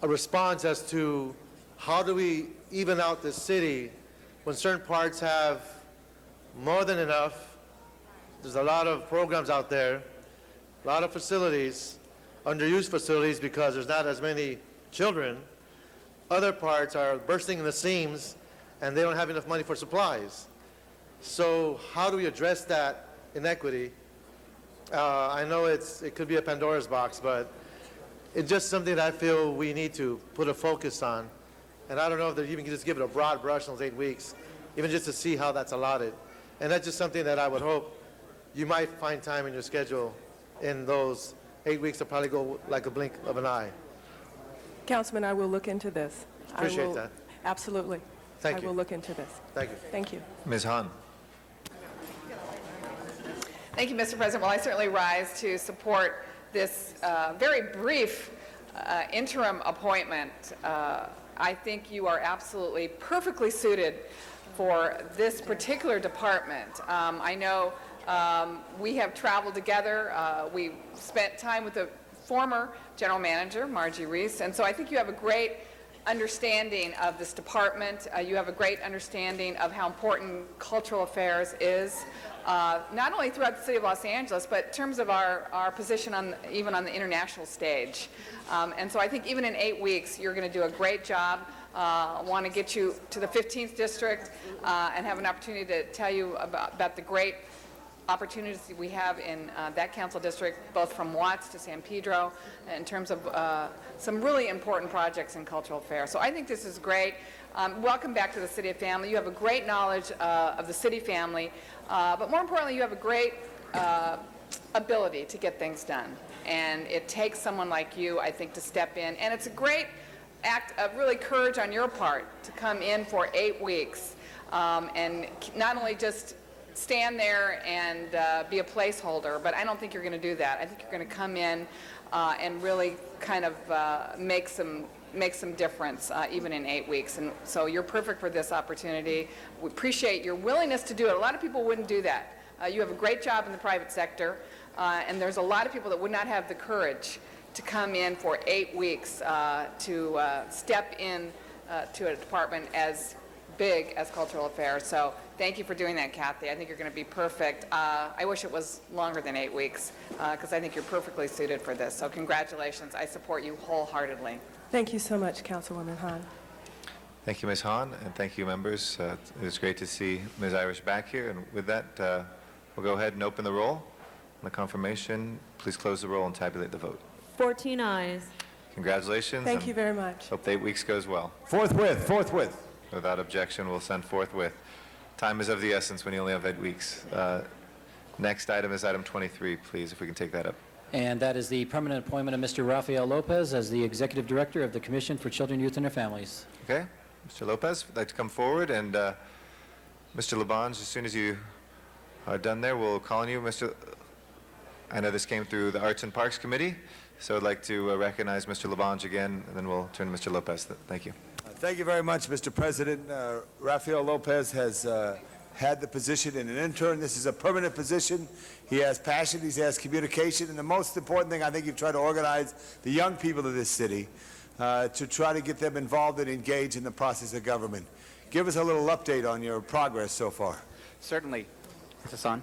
response as to how do we even out this city when certain parts have more than enough. There's a lot of programs out there, a lot of facilities, underused facilities because there's not as many children. Other parts are bursting in the seams and they don't have enough money for supplies. So how do we address that inequity? I know it could be a Pandora's box, but it's just something that I feel we need to put a focus on. And I don't know if they even can just give it a broad brush in those 8 weeks, even just to see how that's allotted. And that's just something that I would hope you might find time in your schedule in those 8 weeks to probably go like a blink of an eye. Councilman, I will look into this. Appreciate that. Absolutely. Thank you. I will look into this. Thank you. Thank you. Ms. Han. Thank you, Mr. President. Well, I certainly rise to support this very brief interim appointment. I think you are absolutely perfectly suited for this particular department. I know we have traveled together. We spent time with the former general manager, Margie Reese, and so I think you have a great understanding of this department. You have a great understanding of how important cultural affairs is, not only throughout the city of Los Angeles, but in terms of our position even on the international stage. And so I think even in 8 weeks, you're going to do a great job. I want to get you to the 15th district and have an opportunity to tell you about the great opportunities we have in that council district, both from Watts to San Pedro, in terms of some really important projects in cultural affairs. So I think this is great. Welcome back to the City family. You have a great knowledge of the City family, but more importantly, you have a great ability to get things done. And it takes someone like you, I think, to step in. And it's a great act of really courage on your part to come in for 8 weeks and not only just stand there and be a placeholder, but I don't think you're going to do that. I think you're going to come in and really kind of make some difference even in 8 weeks. And so you're perfect for this opportunity. We appreciate your willingness to do it. A lot of people wouldn't do that. You have a great job in the private sector, and there's a lot of people that would not have the courage to come in for 8 weeks to step in to a department as big as cultural affairs. So thank you for doing that, Kathy. I think you're going to be perfect. I wish it was longer than 8 weeks because I think you're perfectly suited for this. So congratulations. I support you wholeheartedly. Thank you so much, Councilwoman Han. Thank you, Ms. Han, and thank you, members. It was great to see Ms. Irish back here. And with that, we'll go ahead and open the roll. On the confirmation, please close the roll and tabulate the vote. 14 ayes. Congratulations. Thank you very much. Hope the 8 weeks goes well. Forthwith. Without objection, we'll send forthwith. Time is of the essence when you only have 8 weeks. Next item is item 23, please, if we can take that up. And that is the permanent appointment of Mr. Rafael Lopez as the Executive Director of the Commission for Children, Youth, and Their Families. Okay. Mr. Lopez, would like to come forward, and Mr. Labange, as soon as you are done there, we'll call on you. I know this came through the Arts and Parks Committee, so I'd like to recognize Mr. Labange again, and then we'll turn to Mr. Lopez. Thank you. Thank you very much, Mr. President. Rafael Lopez has had the position in an intern. This is a permanent position. He has passion, he has communication, and the most important thing, I think you've tried to organize the young people of this city to try to get them involved and engaged in the process of government. Give us a little update on your progress so far. Certainly. Is this on?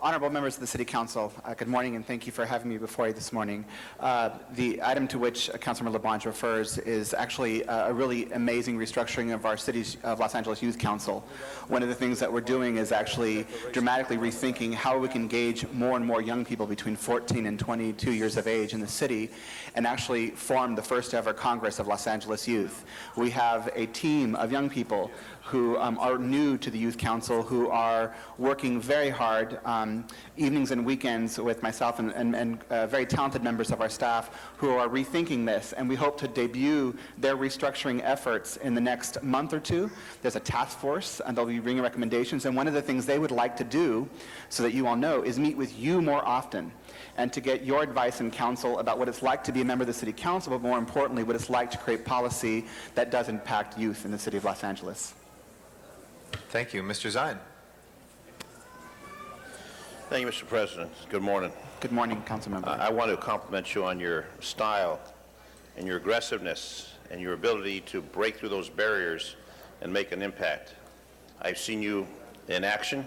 Honorable members of the City Council, good morning, and thank you for having me before you this morning. The item to which Councilmember Labange refers is actually a really amazing restructuring of our City's Los Angeles Youth Council. One of the things that we're doing is actually dramatically rethinking how we can engage more and more young people between 14 and 22 years of age in the city and actually form the first ever Congress of Los Angeles Youth. We have a team of young people who are new to the Youth Council, who are working very hard hard evenings and weekends with myself and very talented members of our staff who are rethinking this, and we hope to debut their restructuring efforts in the next month or two. There's a task force, and they'll be bringing recommendations, and one of the things they would like to do, so that you all know, is meet with you more often and to get your advice and counsel about what it's like to be a member of the City Council, but more importantly, what it's like to create policy that does impact youth in the City of Los Angeles. Thank you. Mr. Zine. Thank you, Mr. President. Good morning. Good morning, Council Member. I want to compliment you on your style and your aggressiveness and your ability to break through those barriers and make an impact. I've seen you in action.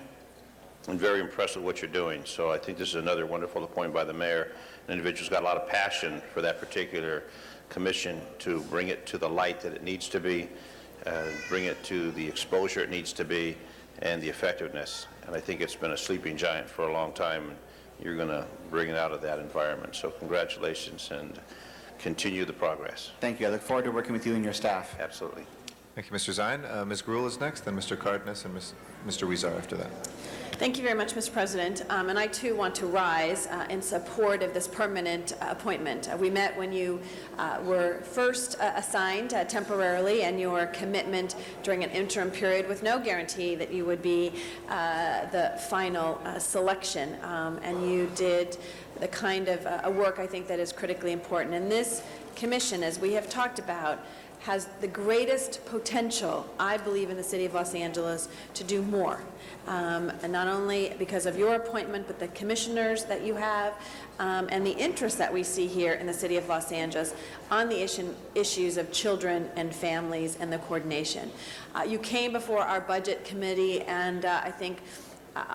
I'm very impressed with what you're doing. So I think this is another wonderful appointment by the mayor. An individual who's got a lot of passion for that particular commission to bring it to the light that it needs to be, bring it to the exposure it needs to be, and the effectiveness. And I think it's been a sleeping giant for a long time. And you're going to bring it out of that environment. So congratulations and continue the progress. Thank you. I look forward to working with you and your staff. Absolutely. Thank you, Mr. Zine. Ms. Gruhl is next, then Mr. Cardenas, and Mr. Weezer after that. Thank you very much, Mr. President. And I, too, want to rise in support of this permanent appointment. We met when you were first assigned temporarily, and your commitment during an interim period with no guarantee that you would be the final selection. And you did the kind of work, I think, that is critically important. And this commission, as we have talked about, has the greatest potential, I believe, in the City of Los Angeles to do more. And not only because of your appointment, but the commissioners that you have, and the interest that we see here in the City of Los Angeles on the issues of children and families and the coordination. You came before our budget committee, and I think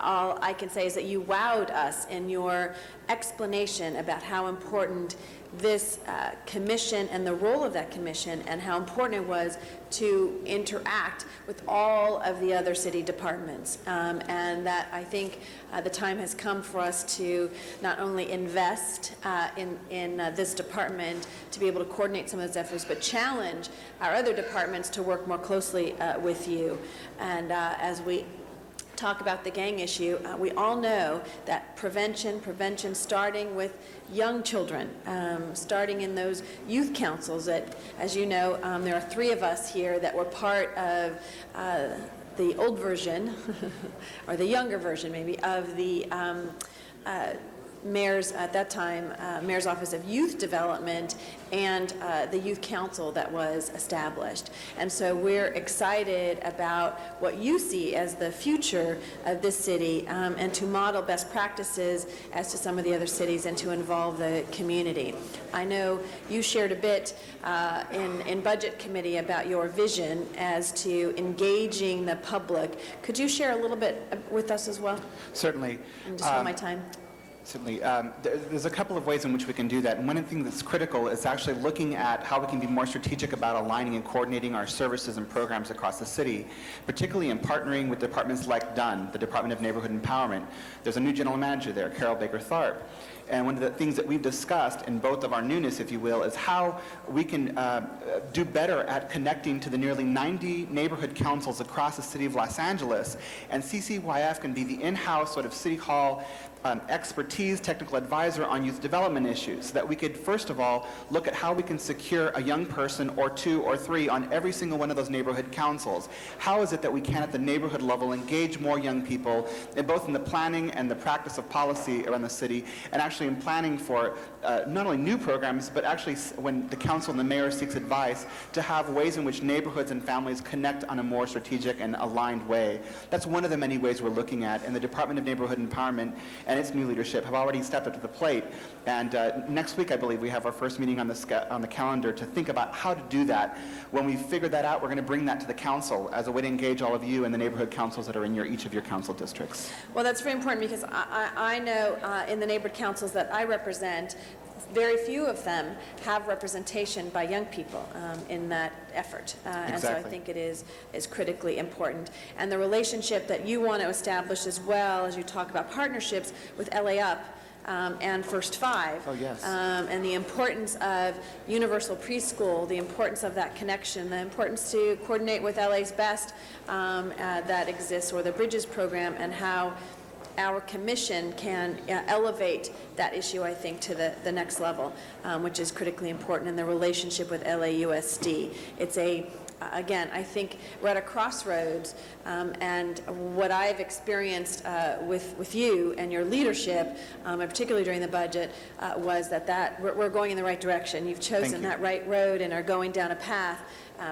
all I can say is that you wowed us in your explanation about how important this commission and the role of that commission, and how important it was to interact with all of the other city departments. And that I think the time has come for us to not only invest in this department to be able to coordinate some of those efforts, but challenge our other departments to work more closely with you. And as we talk about the gang issue, we all know that prevention starting with young children, starting in those youth councils that, as you know, there are 3 of us here that were part of the old version, or the younger version maybe, of the mayor's, at that time, Mayor's Office of Youth Development and the Youth Council that was established. And so we're excited about what you see as the future of this city, and to model best practices as to some of the other cities and to involve the community. I know you shared a bit in Budget Committee about your vision as to engaging the public. Could you share a little bit with us as well? Certainly. And just hold my time. Certainly. There's a couple of ways in which we can do that. And one of the things that's critical is actually looking at how we can be more strategic about aligning and coordinating our services and programs across the city, particularly in partnering with departments like DUN, the Department of Neighborhood Empowerment. There's a new general manager there, Carol Baker-Tharp. And one of the things that we've discussed in both of our newness, if you will, is how we can do better at connecting to the nearly 90 neighborhood councils across the city of Los Angeles. And CCYF can be the in-house sort of city hall expertise, technical advisor on youth development issues, so that we could, first of all, look at how we can secure a young person or 2 or 3 on every single one of those neighborhood councils. How is it that we can, at the neighborhood level, engage more young people, both in the planning and the practice of policy around the city, and actually in planning for not only new programs, but actually when the council and the mayor seeks advice, to have ways in which neighborhoods and families connect on a more strategic and aligned way. That's one of the many ways we're looking at, and the Department of Neighborhood Empowerment and its new leadership have already stepped up to the plate. And next week, I believe, we have our first meeting on the calendar to think about how to do that. When we figure that out, we're going to bring that to the council as a way to engage all of you and the neighborhood councils that are in each of your council districts. Well, that's very important, because I know in the neighborhood councils that I represent, very few of them have representation by young people in that effort. And so I think it is critically important. And the relationship that you want to establish as well, as you talk about partnerships with LA Up, and First Five, and the importance of universal preschool, the importance of that connection, the importance to coordinate with LA's Best that exists, or the Bridges program, and how our commission can elevate that issue, I think, to the next level, which is critically important in the relationship with LAUSD. It's again, I think we're at a crossroads, and what I've experienced with you and your leadership, and particularly during the budget, was that we're going in the right direction. You've chosen that right road and are going down a path.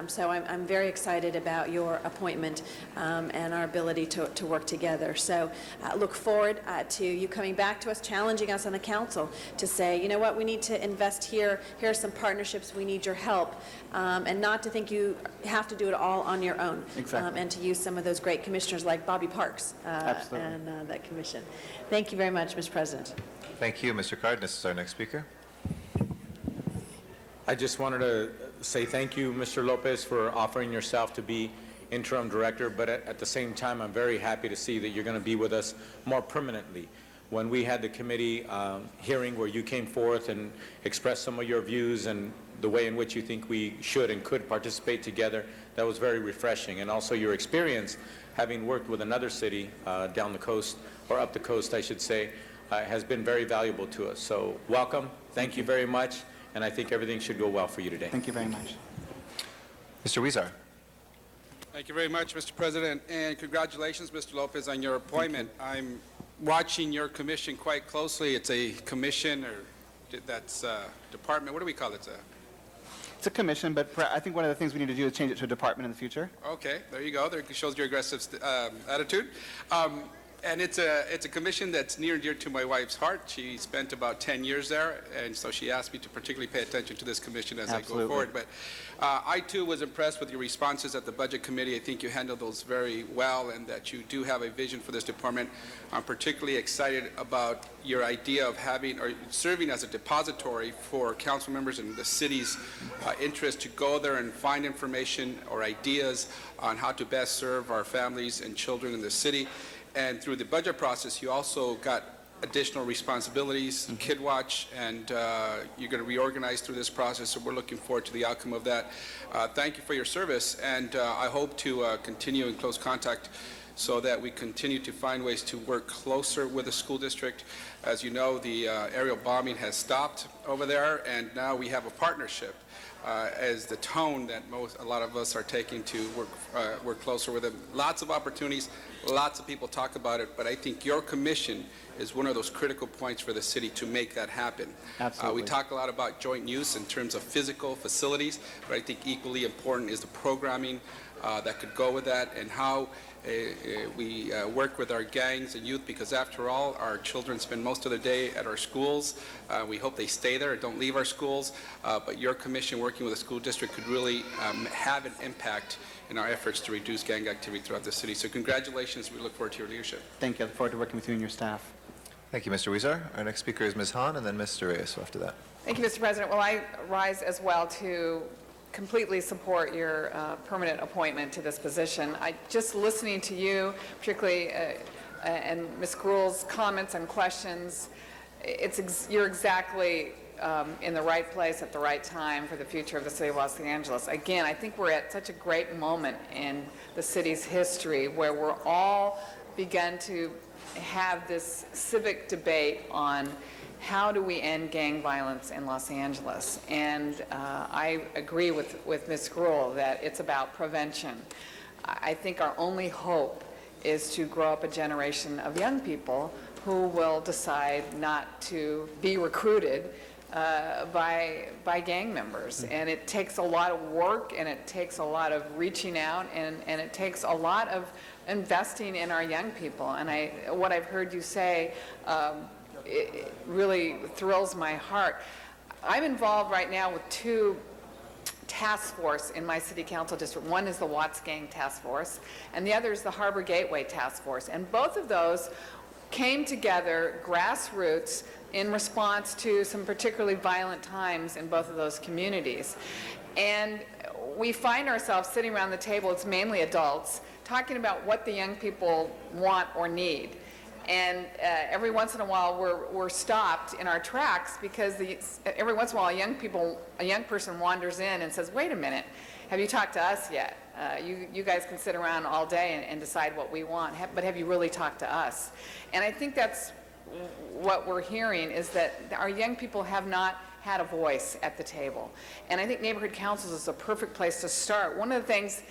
So I'm very excited about your appointment and our ability to work together. So look forward to you coming back to us, challenging us on the council to say, you know what, we need to invest here. Here are some partnerships. We need your help. And not to think you have to do it all on your own. Exactly. And to use some of those great commissioners like Bobby Parks and that commission. Thank you very much, Mr. President. Thank you, Mr. Cardenas is our next speaker. I just wanted to say thank you, Mr. Lopez, for offering yourself to be interim director, but at the same time, I'm very happy to see that you're going to be with us more permanently. When we had the committee hearing where you came forth and expressed some of your views and the way in which you think we should and could participate together, that was very refreshing. And also your experience, having worked with another city down the coast, or up the coast, I should say, has been very valuable to us. So welcome. Thank you very much. And I think everything should go well for you today. Thank you very much. Mr. Huizar. Thank you very much, Mr. President, and congratulations, Mr. Lopez, on your appointment. I'm watching your commission quite closely. It's a commission, or that's department. What do we call it? It's a commission, but I think one of the things we need to do is change it to a department in the future. Okay, there you go. There shows your aggressive attitude. And it's a commission that's near and dear to my wife's heart. She spent about 10 years there, and so she asked me to particularly pay attention to this commission as I go forward. But I, too, was impressed with your responses at the Budget Committee. I think you handled those very well, and that you do have a vision for this department. I'm particularly excited about your idea of having or serving as a depository for council members and the city's interest to go there and find information or ideas on how to best serve our families and children in the city. And through the budget process, you also got additional responsibilities, Kid Watch, and you're going to reorganize through this process, so we're looking forward to the outcome of that. Thank you for your service, and I hope to continue in close contact so that we continue to find ways to work closer with the school district. As you know, the aerial bombing has stopped over there, and now we have a partnership as the tone that a lot of us are taking to work closer with them. Lots of opportunities, lots of people talk about it, but I think your commission is one of those critical points for the city to make that happen. Absolutely. We talk a lot about joint use in terms of physical facilities, but I think equally important is the programming that could go with that, and how we work with our gangs and youth, because after all, our children spend most of their day at our schools. We hope they stay there and don't leave our schools, but your commission working with the school district could really have an impact in our efforts to reduce gang activity throughout the city. So congratulations. We look forward to your leadership. Thank you. I look forward to working with you and your staff. Thank you, Mr. Huizar. Our next speaker is Ms. Hahn, and then Mr. Reyes after that. Thank you, Mr. President. Well, I rise as well to completely support your permanent appointment to this position. Just listening to you, particularly and Ms. Gruhl's comments and questions, you're exactly in the right place at the right time for the future of the city of Los Angeles. Again, I think we're at such a great moment in the city's history where we're all begun to have this civic debate on how do we end gang violence in Los Angeles. And I agree with Ms. Gruhl that it's about prevention. I think our only hope is to grow up a generation of young people who will decide not to be recruited by gang members. And it takes a lot of work, and it takes a lot of reaching out, and it takes a lot of investing in our young people. And what I've heard you say it really thrills my heart. I'm involved right now with two task force in my city council district. One is the Watts Gang Task Force, and the other is the Harbor Gateway Task Force. And both of those came together grassroots in response to some particularly violent times in both of those communities. And we find ourselves sitting around the table, it's mainly adults, talking about what the young people want or need. And every once in a while, we're stopped in our tracks because every once in a while, a young person wanders in and says, "Wait a minute, Have you talked to us yet? You guys can sit around all day and decide what we want, but have you really talked to us? And I think that's what we're hearing, is that our young people have not had a voice at the table. And I think neighborhood councils is a perfect place to start. One of the things,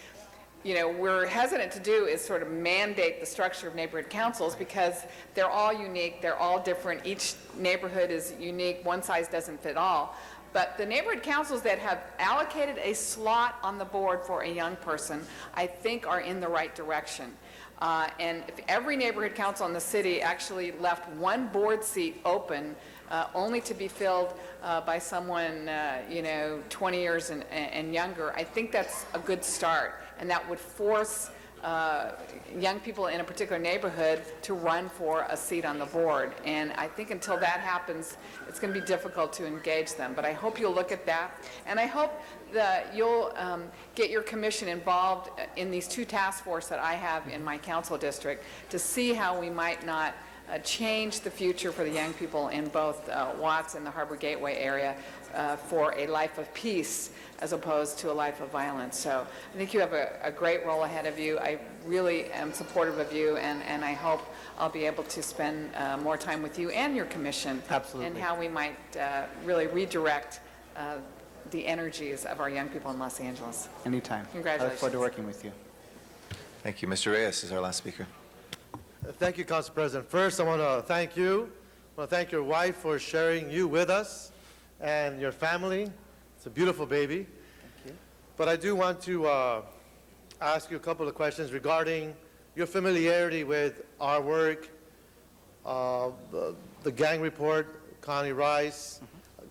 you know, we're hesitant to do is sort of mandate the structure of neighborhood councils, because they're all unique, they're all different, each neighborhood is unique, one size doesn't fit all. But the neighborhood councils that have allocated a slot on the board for a young person, I think are in the right direction. And if every neighborhood council in the city actually left one board seat open, only to be filled by someone, you know, 20 years and younger, I think that's a good start. And that would force young people in a particular neighborhood to run for a seat on the board. And I think until that happens, it's going to be difficult to engage them. But I hope you'll look at that. And I hope that you'll get your commission involved in these two task forces that I have in my council district to see how we might not change the future for the young people in both Watts and the Harbor Gateway area for a life of peace as opposed to a life of violence. So I think you have a great role ahead of you. I really am supportive of you, and I hope I'll be able to spend more time with you and your commission. Absolutely. And how we might really redirect the energies of our young people in Los Angeles. Anytime. Congratulations. I look forward to working with you. Thank you. Mr. Reyes is our last speaker. Thank you, Council President. First, I want to thank you. I want to thank your wife for sharing you with us and your family. It's a beautiful baby. Thank you. But I do want to ask you a couple of questions regarding your familiarity with our work, the gang report, Connie Rice.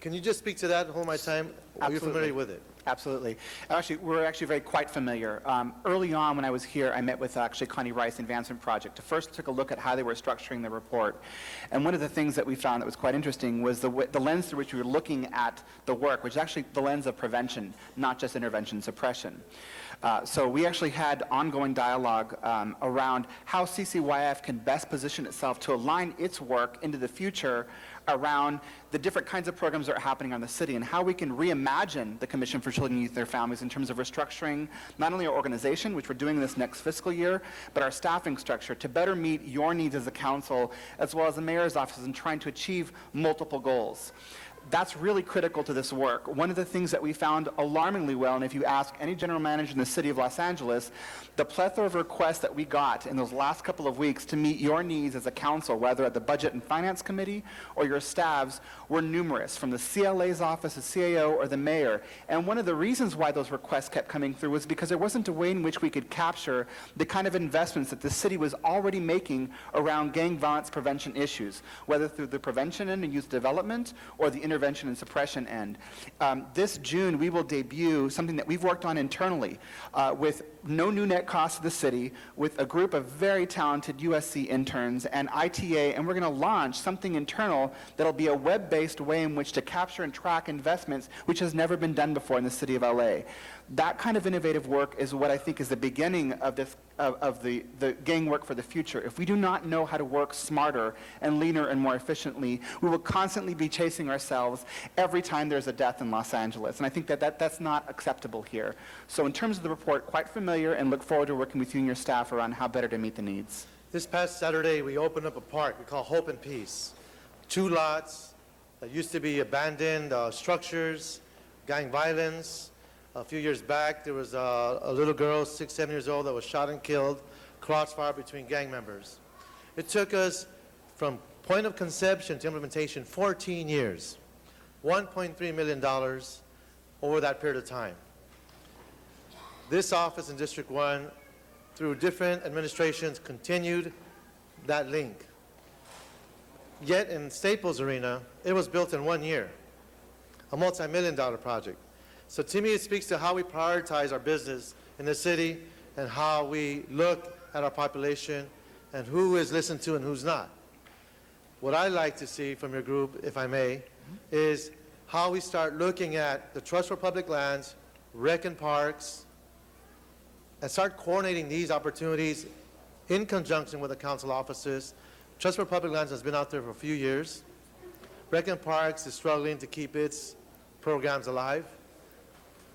Can you just speak to that and hold my time? Are you familiar with it? Absolutely. Actually, we're very quite familiar. Early on when I was here, I met with Connie Rice Advancement Project to first take a look at how they were structuring the report. And one of the things that we found that was quite interesting was the lens through which we were looking at the work, which is actually the lens of prevention, not just intervention suppression. So we actually had ongoing dialogue around how CCYF can best position itself to align its work into the future around the different kinds of programs that are happening on the city and how we can reimagine the Commission for Children, Youth, and Their Families in terms of restructuring not only our organization, which we're doing this next fiscal year, but our staffing structure to better meet your needs as a council as well as the mayor's office in trying to achieve multiple goals. That's really critical to this work. One of the things that we found alarmingly well, and if you ask any general manager in the city of Los Angeles, the plethora of requests that we got in those last couple of weeks to meet your needs as a council, whether at the Budget and Finance Committee or your staffs, were numerous, from the CLA's office, the CAO, or the mayor. And one of the reasons why those requests kept coming through was because there wasn't a way in which we could capture the kind of investments that the city was already making around gang violence prevention issues, whether through the prevention and youth development or the intervention and suppression end. This June, we will debut something that we've worked on internally with no new net cost to the city, with a group of very talented USC interns and ITA, and we're going to launch something internal that'll be a web-based way in which to capture and track investments, which has never been done before in the city of LA. That kind of innovative work is what I think is the beginning of this of the gang work for the future. If we do not know how to work smarter and leaner and more efficiently, we will constantly be chasing ourselves every time there's a death in Los Angeles. And I think that's not acceptable here. So in terms of the report, quite familiar, and look forward to working with you and your staff around how better to meet the needs. This past Saturday, we opened up a park we call Hope and Peace. 2 lots that used to be abandoned structures, gang violence. A few years back, there was a little girl, 6, 7 years old, that was shot and killed, crossfire between gang members. It took us from point of conception to implementation 14 years, $1.3 million over that period of time. This office in District 1, through different administrations, continued that link. Yet in Staples Arena, it was built in 1 year, a multi-million-dollar project. So to me, it speaks to how we prioritize our business in the city and how we look at our population and who is listened to and who's not. What I'd like to see from your group, if I may, is how we start looking at the Trust for Public Lands, rec and parks, and start coordinating these opportunities in conjunction with the council offices. Trust for Public Lands has been out there for a few years. Rec and Parks is struggling to keep its programs alive.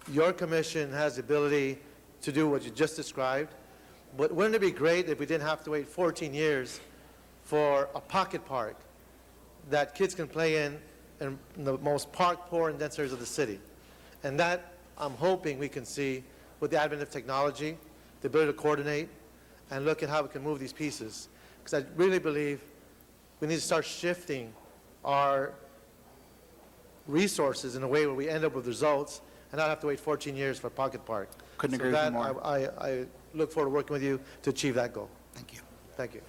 your commission has the ability to do what you just described, but wouldn't it be great if we didn't have to wait 14 years for a pocket park that kids can play in the most park-poor and dense areas of the city? And that, I'm hoping we can see with the advent of technology, the ability to coordinate and look at how we can move these pieces. Because I really believe we need to start shifting our resources in a way where we end up with results and not have to wait 14 years for a pocket park. Couldn't So agree with you that, more. I look forward to working with you to achieve that goal. Thank you. Thank you.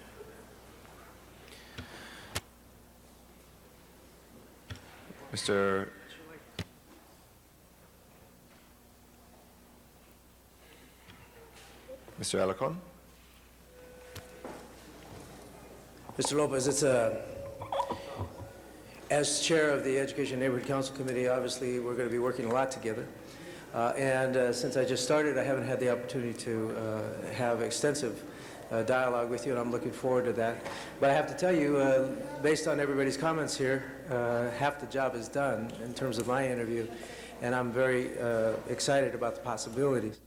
Mr. Alarcon? Mr. Lopez, as chair of the Education Neighborhood Council Committee, obviously we're going to be working a lot together. Since I just started, I haven't had the opportunity to have extensive dialogue with you, and I'm looking forward to that. But I have to tell you, based on everybody's comments here, half the job is done in terms of my interview, and I'm very excited about the possibilities.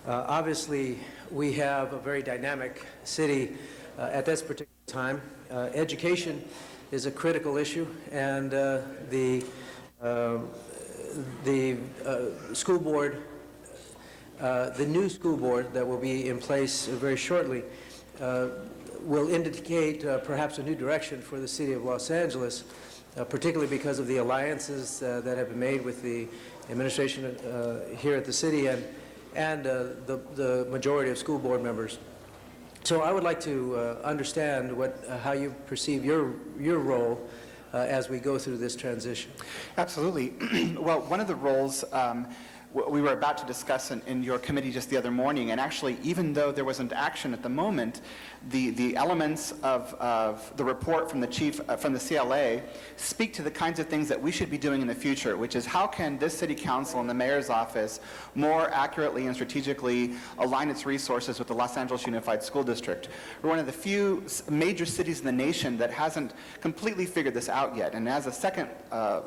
Obviously, we have a very dynamic city at this particular time. Education is a critical issue, and the school board, the new school board that will be in place very shortly, will indicate perhaps a new direction for the city of Los Angeles, particularly because of the alliances that have been made with the administration here at the city and the majority of school board members. So I would like to understand how you perceive your role as we go through this transition. Absolutely. Well, one of the roles we were about to discuss in your committee just the other morning, and actually, even though there wasn't action at the moment, the elements of the report from the chief, from the CLA, speak to the kinds of things that we should be doing in the future, which is how can this city council and the mayor's office more accurately and strategically align its resources with the Los Angeles Unified School District. We're one of the few major cities in the nation that hasn't completely figured this out yet, and as the second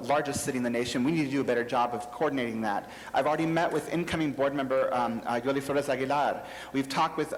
largest city in the nation, we need to do a better job of coordinating that. I've already met with incoming board member Yoli Flores Aguilar. We've talked with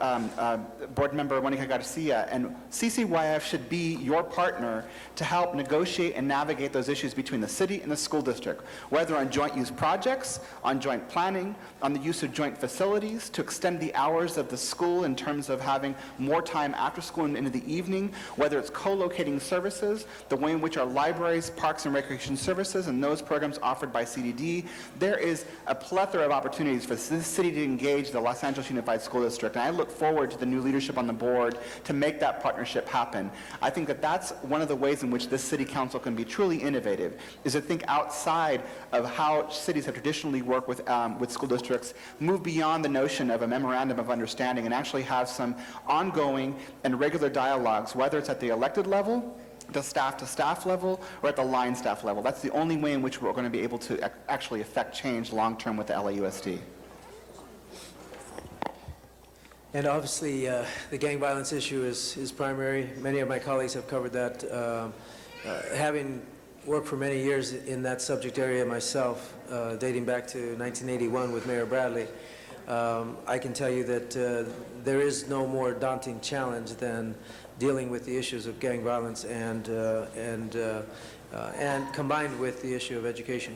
board member Monica Garcia, and CCYF should be your partner to help negotiate and navigate those issues between the city and the school district, whether on joint use projects, on joint planning, on the use of joint facilities, to extend the hours of the school in terms of having more time after school and into the evening, whether it's co-locating services, the way in which our libraries, parks, and recreation services and those programs offered by CDD. There is a plethora of opportunities for this city to engage the Los Angeles Unified School District, and I look forward to the new leadership on the board to make that partnership happen. I think that that's one of the ways in which this city council can be truly innovative, is to think outside of how cities have traditionally worked with school districts, move beyond the notion of a memorandum of understanding, and actually have some ongoing and regular dialogues, whether it's at the elected level, the staff-to-staff level, or at the line staff level. That's the only way in which we're going to be able to actually affect change long-term with the LAUSD. And obviously, the gang violence issue is primary. Many of my colleagues have covered that. Having worked for many years in that subject area myself, dating back to 1981 with Mayor Bradley, I can tell you that there is no more daunting challenge than dealing with the issues of gang violence and combined with the issue of education.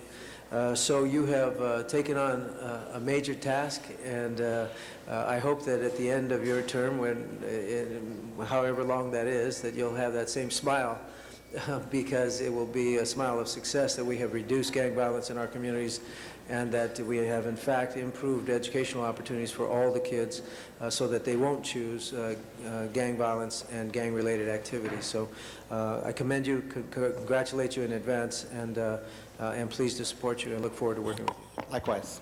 So you have taken on a major task, and I hope that at the end of your term, however long that is, that you'll have that same smile, because it will be a smile of success that we have reduced gang violence in our communities and that we have in fact improved educational opportunities for all the kids so that they won't choose gang violence and gang-related activities. So I commend you, congratulate you in advance, and pleased to support you and look forward to working with you. Likewise.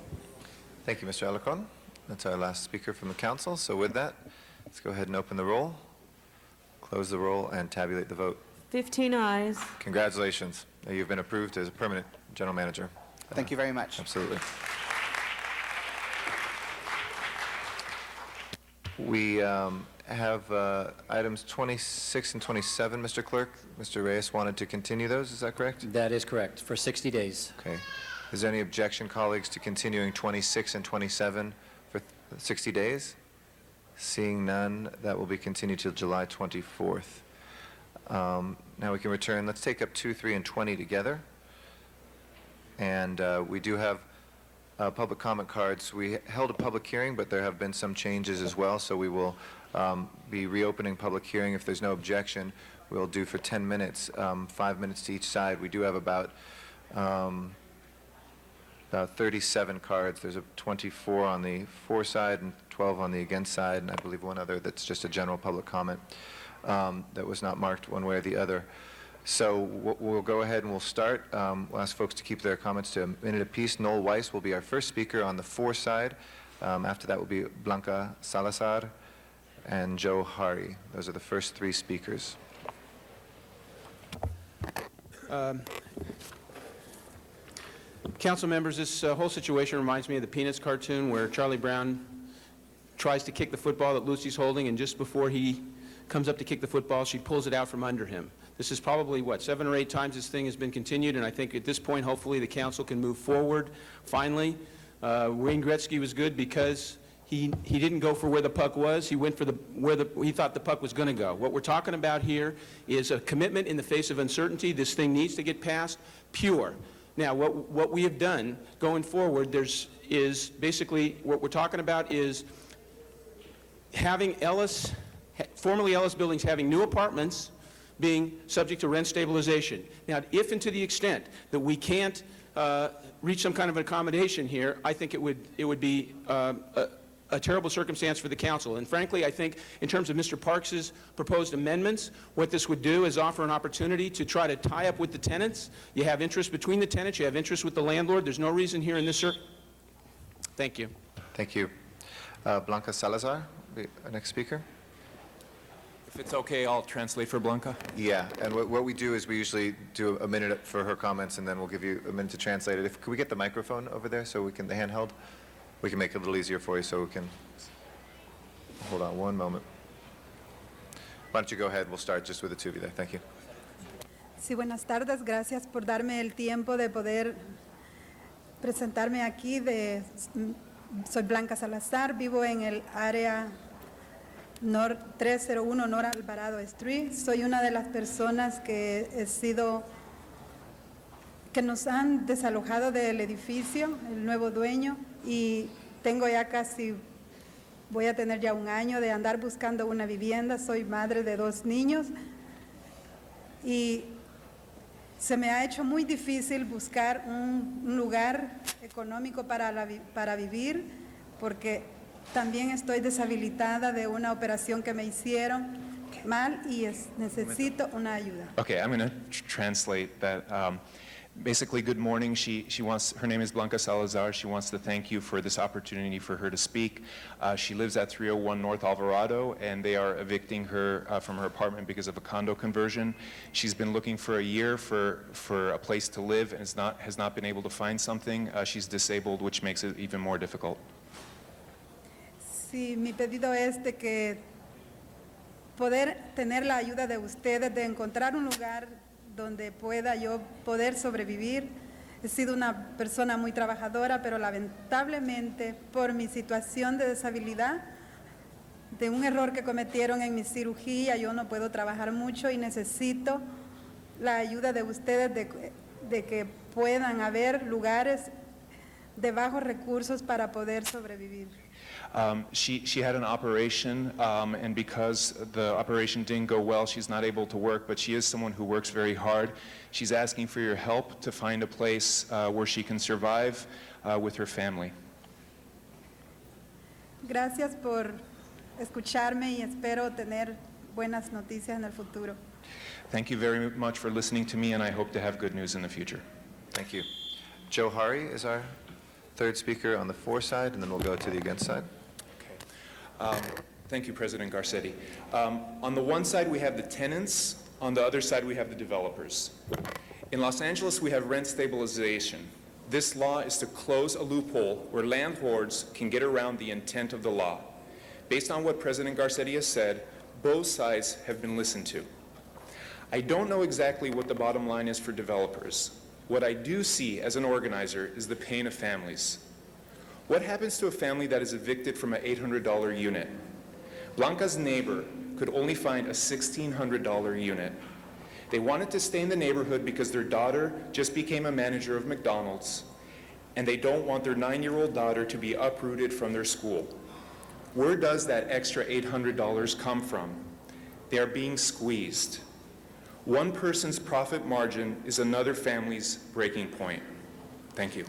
Thank you, Mr. Alarcon. That's our last speaker from the council. So with that, let's go ahead and open the roll, close the roll, and tabulate the vote. 15 ayes. Congratulations. You've been approved as a permanent general manager. Thank you very much. Absolutely. We have items 26 and 27, Mr. Clerk. Mr. Reyes wanted to continue those, is that correct? That is correct, for 60 days. Okay. Is there any objection, colleagues, to continuing 26 and 27 for 60 days? Seeing none, that will be continued till July 24th. Now we can return. Let's take up 2, 3, and 20 together. And we do have public comment cards. We held a public hearing, but there have been some changes as well, so we will be reopening public hearing. If there's no objection, we'll do for 10 minutes, 5 minutes to each side. We do have about 37 cards. There's 24 on the for side and 12 on the against side, and I believe one other that's just a general public comment that was not marked one way or the other. So we'll go ahead and we'll start. We'll ask folks to keep their comments to a minute apiece. Noel Weiss will be our first speaker on the for side. After that will be Blanca Salazar and Joe Hari. Those are the first 3 speakers. Council members, this whole situation reminds me of the Peanuts cartoon where Charlie Brown tries to kick the football that Lucy's holding, and just before he comes up to kick the football, she pulls it out from under him. This is probably, 7 or 8 times this thing has been continued, and I think at this point, hopefully, the council can move forward. Finally, Wayne Gretzky was good because he didn't go for where the puck was. He went for where he thought the puck was going to go. What we're talking about here is a commitment in the face of uncertainty. This thing needs to get passed pure. Now, what we have done going forward, is basically what we're talking about is having formerly Ellis Buildings having new apartments being subject to rent stabilization. Now, if and to the extent that we can't reach some kind of accommodation here, I think it would be a terrible circumstance for the council. And frankly, I think in terms of Mr. Parks's proposed amendments, what this would do is offer an opportunity to try to tie up with the tenants. You have interest between the tenants, you have interest with the landlord. There's no reason here in this Thank you. Thank you. Blanca Salazar, the next speaker. If it's okay, I'll translate for Blanca. Yeah, and what we do is we usually do a minute for her comments, and then we'll give you a minute to translate it. Could we get the microphone over there so we can, the handheld? We can make it a little easier for you so we can, hold on one moment. Why don't you go ahead, we'll start just with the 2 of you there. Thank you. Sí, buenas tardes. Gracias por darme el tiempo de poder presentarme aquí. Soy Blanca Salazar, vivo en el área 301 Nora Alvarado Street. Soy una de las personas que nos han desalojado del edificio, el nuevo dueño, y tengo ya voy a tener ya 1 año de andar buscando una vivienda. Soy madre de 2 niños y se me ha hecho muy difícil buscar un lugar económico para vivir, porque también estoy deshabilitada de una operación que me hicieron mal y necesito una ayuda. Okay, I'm going to translate that. Basically, good morning. Her name is Blanca Salazar. She wants to thank you for this opportunity for her to speak. She lives at 301 North Alvarado, and they are evicting her from her apartment because of a condo conversion. She's been looking for a year for a place to live and has not been able to find something. She's disabled, which makes it even more difficult. Sí, mi pedido es de que poder tener la ayuda de ustedes, de encontrar un lugar donde pueda yo poder sobrevivir. He sido una persona muy trabajadora, pero lamentablemente por mi situación de deshabilidad, de un error que cometieron en mi cirugía, yo no puedo trabajar mucho y necesito la ayuda de ustedes de que puedan haber lugares de bajos recursos para poder sobrevivir. She had an operation, and because the operation didn't go well, she's not able to work, but she is someone who works very hard. She's asking for your help to find a place where she can survive with her family. Gracias por escucharme y espero tener buenas noticias en el futuro. Thank you very much for listening to me, and I hope to have good news in the future. Thank you. Joe Hari is our 3rd speaker on the for side, and then we'll go to the against side. Thank you, President Garcetti. On the one side, we have the tenants. On the other side, we have the developers. In Los Angeles, we have rent stabilization. This law is to close a loophole where landlords can get around the intent of the law. Based on what President Garcetti has said, both sides have been listened to. I don't know exactly what the bottom line is for developers, What I do see as an organizer is the pain of families. What happens to a family that is evicted from an $800 unit? Blanca's neighbor could only find a $1,600 unit. They wanted to stay in the neighborhood because their daughter just became a manager of McDonald's, and they don't want their 9-year-old daughter to be uprooted from their school. Where does that extra $800 come from? They are being squeezed. One person's profit margin is another family's breaking point. Thank you.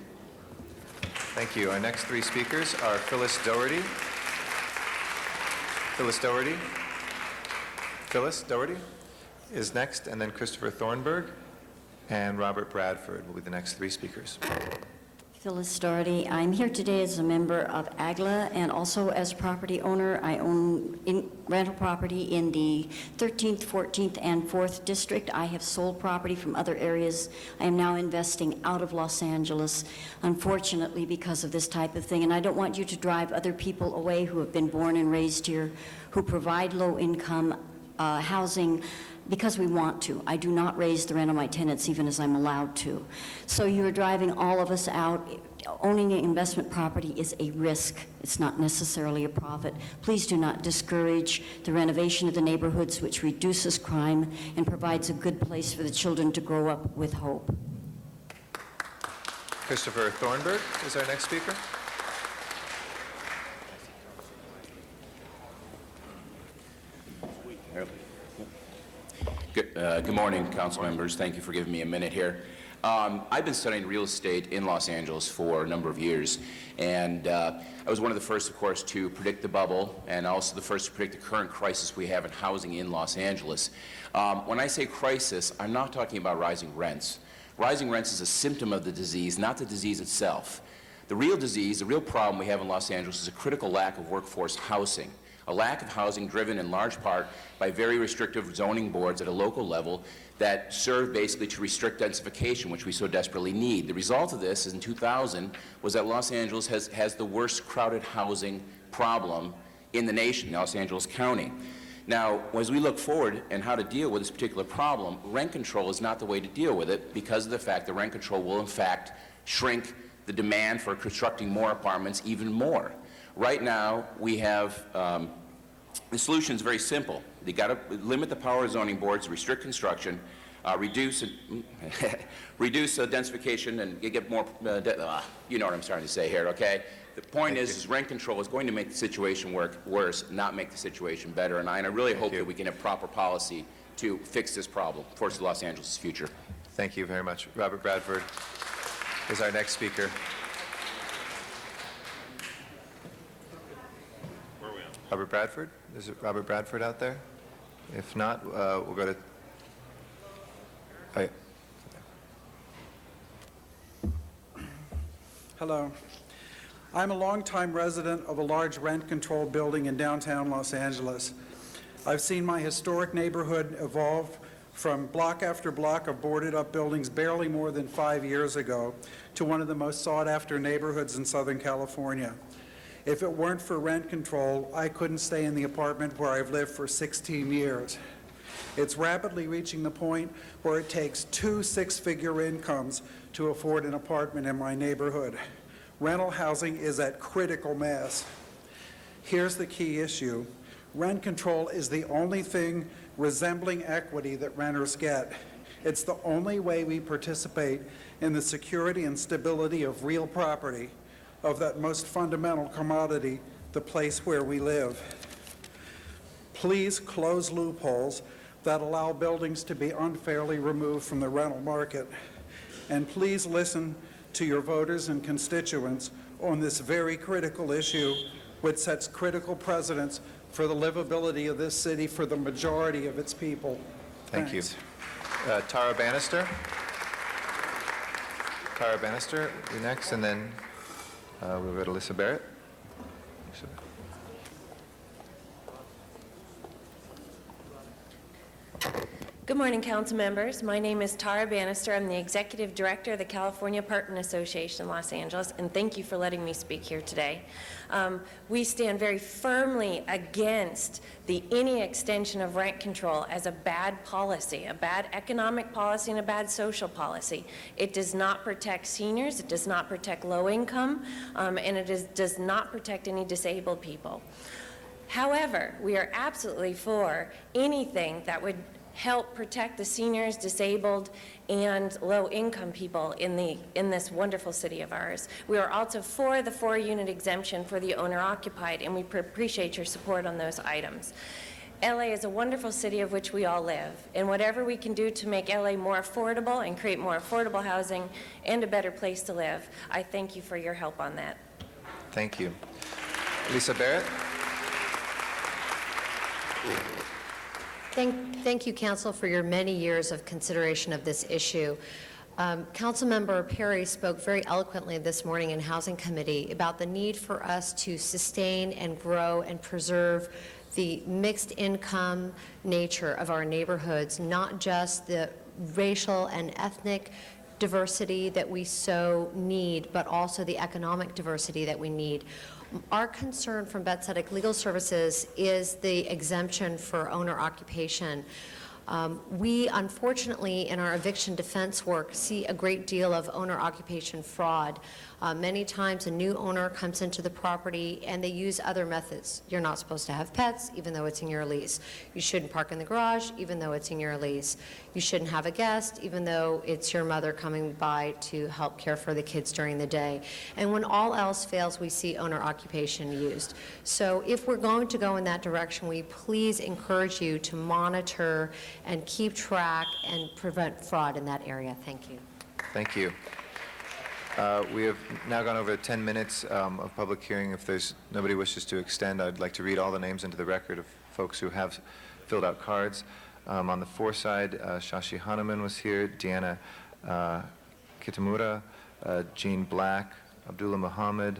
Thank you. Our next three speakers are Phyllis Doherty. Phyllis Doherty. Phyllis Doherty is next, and then Christopher Thornburg and Robert Bradford will be the next three speakers. Phyllis Doherty. I'm here today as a member of AGLA and also as a property owner. I own rental property in the 13th, 14th, and 4th District. I have sold property from other areas. I am now investing out of Los Angeles, unfortunately, because of this type of thing. And I don't want you to drive other people away who have been born and raised here, who provide low-income housing, because we want to. I do not raise the rent of my tenants even as I'm allowed to. So you're driving all of us out. Owning an investment property is a risk. It's not necessarily a profit. Please do not discourage the renovation of the neighborhoods, which reduces crime and provides a good place for the children to grow up with hope. Christopher Thornburg is our next speaker. Good morning, council members. Thank you for giving me a minute here. I've been studying real estate in Los Angeles for a number of years, and I was one of the first, of course, to predict the bubble, and also the first to predict the current crisis we have in housing in Los Angeles. When I say crisis, I'm not talking about rising rents. Rising rents is a symptom of the disease, not the disease itself. The real disease, the real problem we have in Los Angeles is a critical lack of workforce housing. A lack of housing driven in large part by very restrictive zoning boards at a local level that serve basically to restrict densification, which we so desperately need. The result of this in 2000 was that Los Angeles has the worst crowded housing problem in the nation, Los Angeles County. Now, as we look forward and how to deal with this particular problem, rent control is not the way to deal with it because of the fact that rent control will in fact shrink the demand for constructing more apartments even more. Right now, we have the solution is very simple. They got to limit the power of zoning boards, restrict construction, reduce densification, and get more. You know what I'm starting to say here, okay? The point is rent control is going to make the situation worse, not make the situation better. And I really hope that we can have proper policy to fix this problem for Los Angeles' future. Thank you very much. Robert Bradford is our next speaker. Robert Bradford? Is it Robert Bradford out there? If not, we'll go to... Oh, yeah. Hello. I'm a longtime resident of a large rent-controlled building in downtown Los Angeles. I've seen my historic neighborhood evolve from block after block of boarded-up buildings barely more than 5 years ago to one of the most sought-after neighborhoods in Southern California. If it weren't for rent control, I couldn't stay in the apartment where I've lived for 16 years. It's rapidly reaching the point where it takes 2 six-figure incomes to afford an apartment in my neighborhood. Rental housing is at critical mass. Here's the key issue. Rent control is the only thing resembling equity that renters get. It's the only way we participate in the security and stability of real property, of that most fundamental commodity, the place where we live. Please close loopholes that allow buildings to be unfairly removed from the rental market. And please listen to your voters and constituents on this very critical issue, which sets critical precedents for the livability of this city for the majority of its people. Thank you. Thanks. Tara Bannister. Tara Bannister, you next, and then we'll go to Lisa Barrett. Good morning, council members. My name is Tara Bannister. I'm the Executive Director of the California Apartment Association in Los Angeles, and thank you for letting me speak here today. We stand very firmly against any extension of rent control as a bad policy, a bad economic policy and a bad social policy. It does not protect seniors, it does not protect low income, and it does not protect any disabled people. However, we are absolutely for anything that would help protect the seniors, disabled, and low-income people in this wonderful city of ours. We are also for the 4-unit exemption for the owner-occupied, and we appreciate your support on those items. LA is a wonderful city of which we all live, and whatever we can do to make LA more affordable and create more affordable housing and a better place to live, I thank you for your help on that. Thank you. Lisa Barrett? Thank you, Council, for your many years of consideration of this issue. Councilmember Perry spoke very eloquently this morning in Housing Committee about the need for us to sustain and grow and preserve the mixed income nature of our neighborhoods, not just the racial and ethnic diversity that we so need, but also the economic diversity that we need. Our concern from Bethesda Legal Services is the exemption for owner occupation. We, unfortunately, in our eviction defense work, see a great deal of owner occupation fraud. Many times a new owner comes into the property and they use other methods. You're not supposed to have pets, even though it's in your lease. You shouldn't park in the garage, even though it's in your lease. You shouldn't have a guest, even though it's your mother coming by to help care for the kids during the day. And when all else fails, we see owner occupation used. So if we're going to go in that direction, we please encourage you to monitor and keep track and prevent fraud in that area. Thank you. Thank you. We have now gone over 10 minutes of public hearing. If there's nobody wishes to extend, I'd like to read all the names into the record of folks who have filled out cards. On the for side, Shashi Hanuman was here, Deanna Kitamura, Jean Black, Abdullah Muhammad,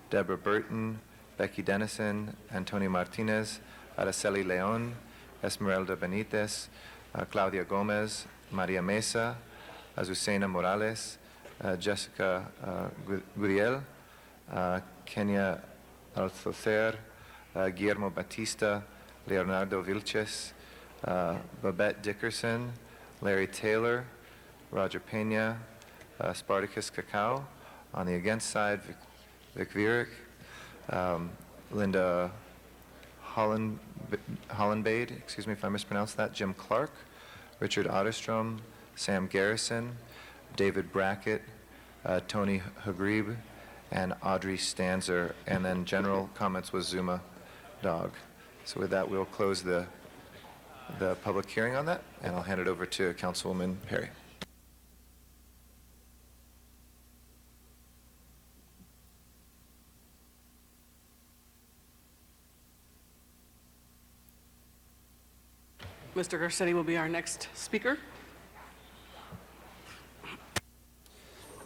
Deborah Burton, Becky Dennison, Antonio Martinez, Araceli Leon, Esmeralda Benitez, Claudia Gomez, Maria Mesa, Azucena Morales, Jessica Guriel, Kenya Althocer, Guillermo Batista, Leonardo Vilches, Babette Dickerson, Larry Taylor, Roger Pena, Spartacus Cacao. On the against side, Vic Vierik, Linda Hollenbade, excuse me if I mispronounced that, Jim Clark, Richard Otterstrom, Sam Garrison, David Brackett, Tony Hagrib, and Audrey Stanzer. And then general comments was Zuma Dog. So with that, we'll close the public hearing on that, and I'll hand it over to Councilwoman Perry. Mr. Garcetti will be our next speaker.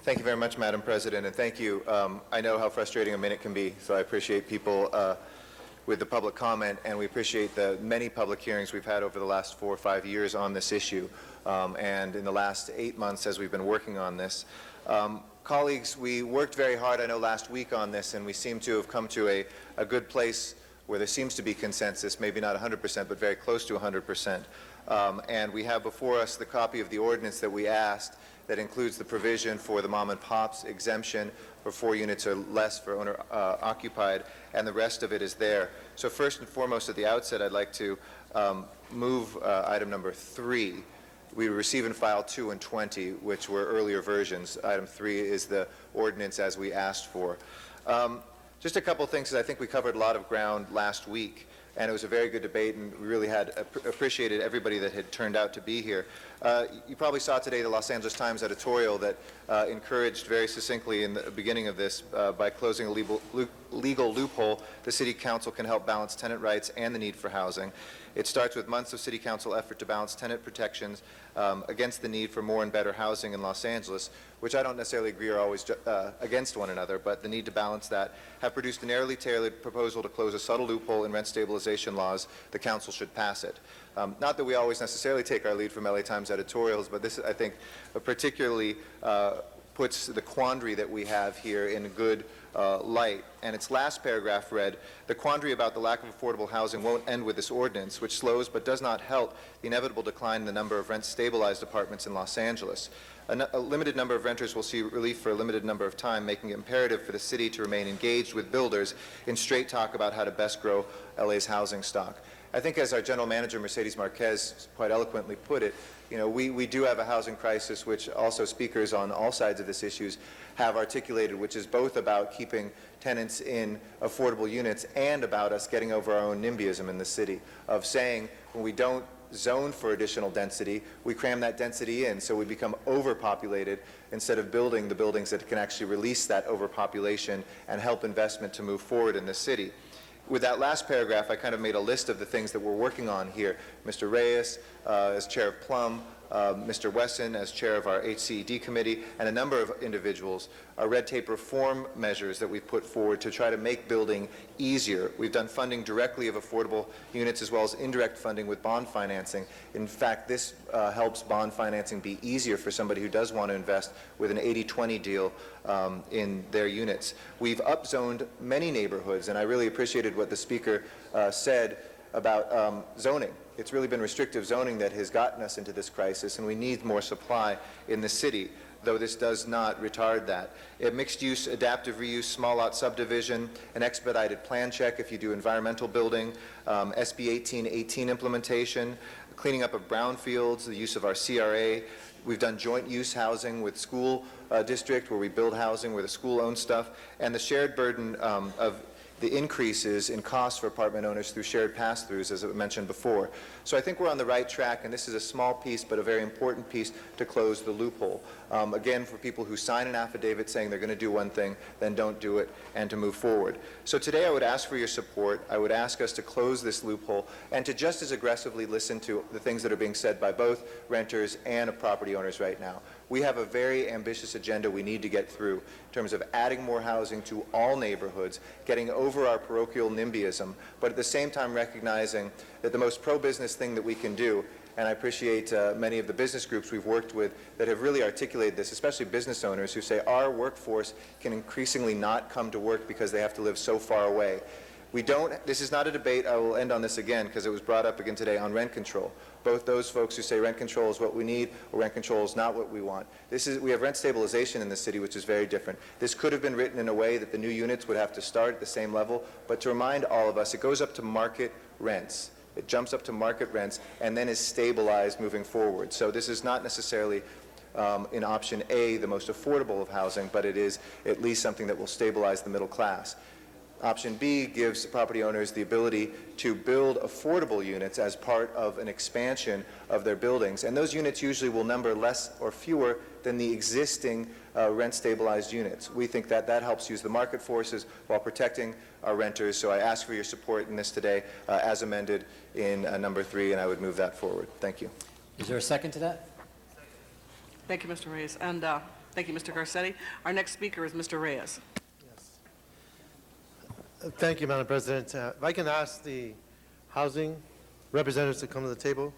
Thank you very much, Madam President, and thank you. I know how frustrating a minute can be, so I appreciate people with the public comment, and we appreciate the many public hearings we've had over the last 4 or 5 years on this issue, and in the last 8 months as we've been working on this. Colleagues, we worked very hard, I know, last week on this, and we seem to have come to a good place where there seems to be consensus, maybe not 100%, but very close to 100%. And we have before us the copy of the ordinance that we asked that includes the provision for the mom and pops exemption for 4 units or less for owner occupied, and the rest of it is there. So first and foremost at the outset, I'd like to move item number 3. We receive and file 2 and 20, which were earlier versions. Item 3 is the ordinance as we asked for. Just a couple things, because I think we covered a lot of ground last week, and it was a very good debate, and we really had appreciated everybody that had turned out to be here. You probably saw today the Los Angeles Times editorial that encouraged very succinctly in the beginning of this, by closing a legal loophole, the City Council can help balance tenant rights and the need for housing. It starts with months of City Council effort to balance tenant protections against the need for more and better housing in Los Angeles, which I don't necessarily agree are always against one another, but the need to balance that, have produced a narrowly tailored proposal to close a subtle loophole in rent stabilization laws. The Council should pass it. Not that we always necessarily take our lead from LA Times editorials, but this, I think, particularly puts the quandary that we have here in good light. And its last paragraph read, "The quandary about the lack of affordable housing won't end with this ordinance, which slows but does not help the inevitable decline in the number of rent-stabilized apartments in Los Angeles. A limited number of renters will see relief for a limited number of time, making it imperative for the city to remain engaged with builders in straight talk about how to best grow LA's housing stock." I think, as our general manager, Mercedes Marquez, quite eloquently put it, you know, we do have a housing crisis, which also speakers on all sides of this issues have articulated, which is both about keeping tenants in affordable units and about us getting over our own NIMBYism in the city, of saying when we don't zone for additional density, we cram that density in, so we become overpopulated instead of building the buildings that can actually release that overpopulation and help investment to move forward in the city. With that last paragraph, I kind of made a list of the things that we're working on here. Mr. Reyes, as chair of Plum, Mr. Wesson as chair of our HCED committee, and a number of individuals are red tape reform measures that we've put forward to try to make building easier. We've done funding directly of affordable units as well as indirect funding with bond financing. In fact, this helps bond financing be easier for somebody who does want to invest with an 80-20 deal in their units. We've upzoned many neighborhoods, and I really appreciated what the speaker said about zoning. It's really been restrictive zoning that has gotten us into this crisis, and we need more supply in the city, though this does not retard that. A mixed-use, adaptive reuse, small lot subdivision, an expedited plan check if you do environmental building, SB 1818 implementation, cleaning up of brownfields, the use of our CRA. We've done joint use housing with school district where we build housing where the school owns stuff, and the shared burden of the increases in costs for apartment owners through shared pass-throughs, as I mentioned before. So I think we're on the right track, and this is a small piece, but a very important piece to close the loophole. Again, for people who sign an affidavit saying they're going to do one thing, then don't do it, and to move forward. So today I would ask for your support. I would ask us to close this loophole and to just as aggressively listen to the things that are being said by both renters and property owners right now. We have a very ambitious agenda we need to get through in terms of adding more housing to all neighborhoods, getting over our parochial NIMBYism, but at the same time recognizing that the most pro-business thing that we can do, and I appreciate many of the business groups we've worked with that have really articulated this, especially business owners who say our workforce can increasingly not come to work because they have to live so far away. This is not a debate, I will end on this again because it was brought up again today, on rent control. Both those folks who say rent control is what we need or rent control is not what we want. We have rent stabilization in the city, which is very different. This could have been written in a way that the new units would have to start at the same level, but to remind all of us, it goes up to market rents. It jumps up to market rents and then is stabilized moving forward. So this is not necessarily in option A, the most affordable of housing, but it is at least something that will stabilize the middle class. Option B gives property owners the ability to build affordable units as part of an expansion of their buildings. And those units usually will number less or fewer than the existing rent-stabilized units. We think that that helps use the market forces while protecting our renters. So I ask for your support in this today as amended in number 3, and I would move that forward. Thank you. Is there a second to that? Thank you, Mr. Reyes. And thank you, Mr. Garcetti. Our next speaker is Mr. Reyes. Thank you, Madam President. If I can ask the housing representatives to come to the table.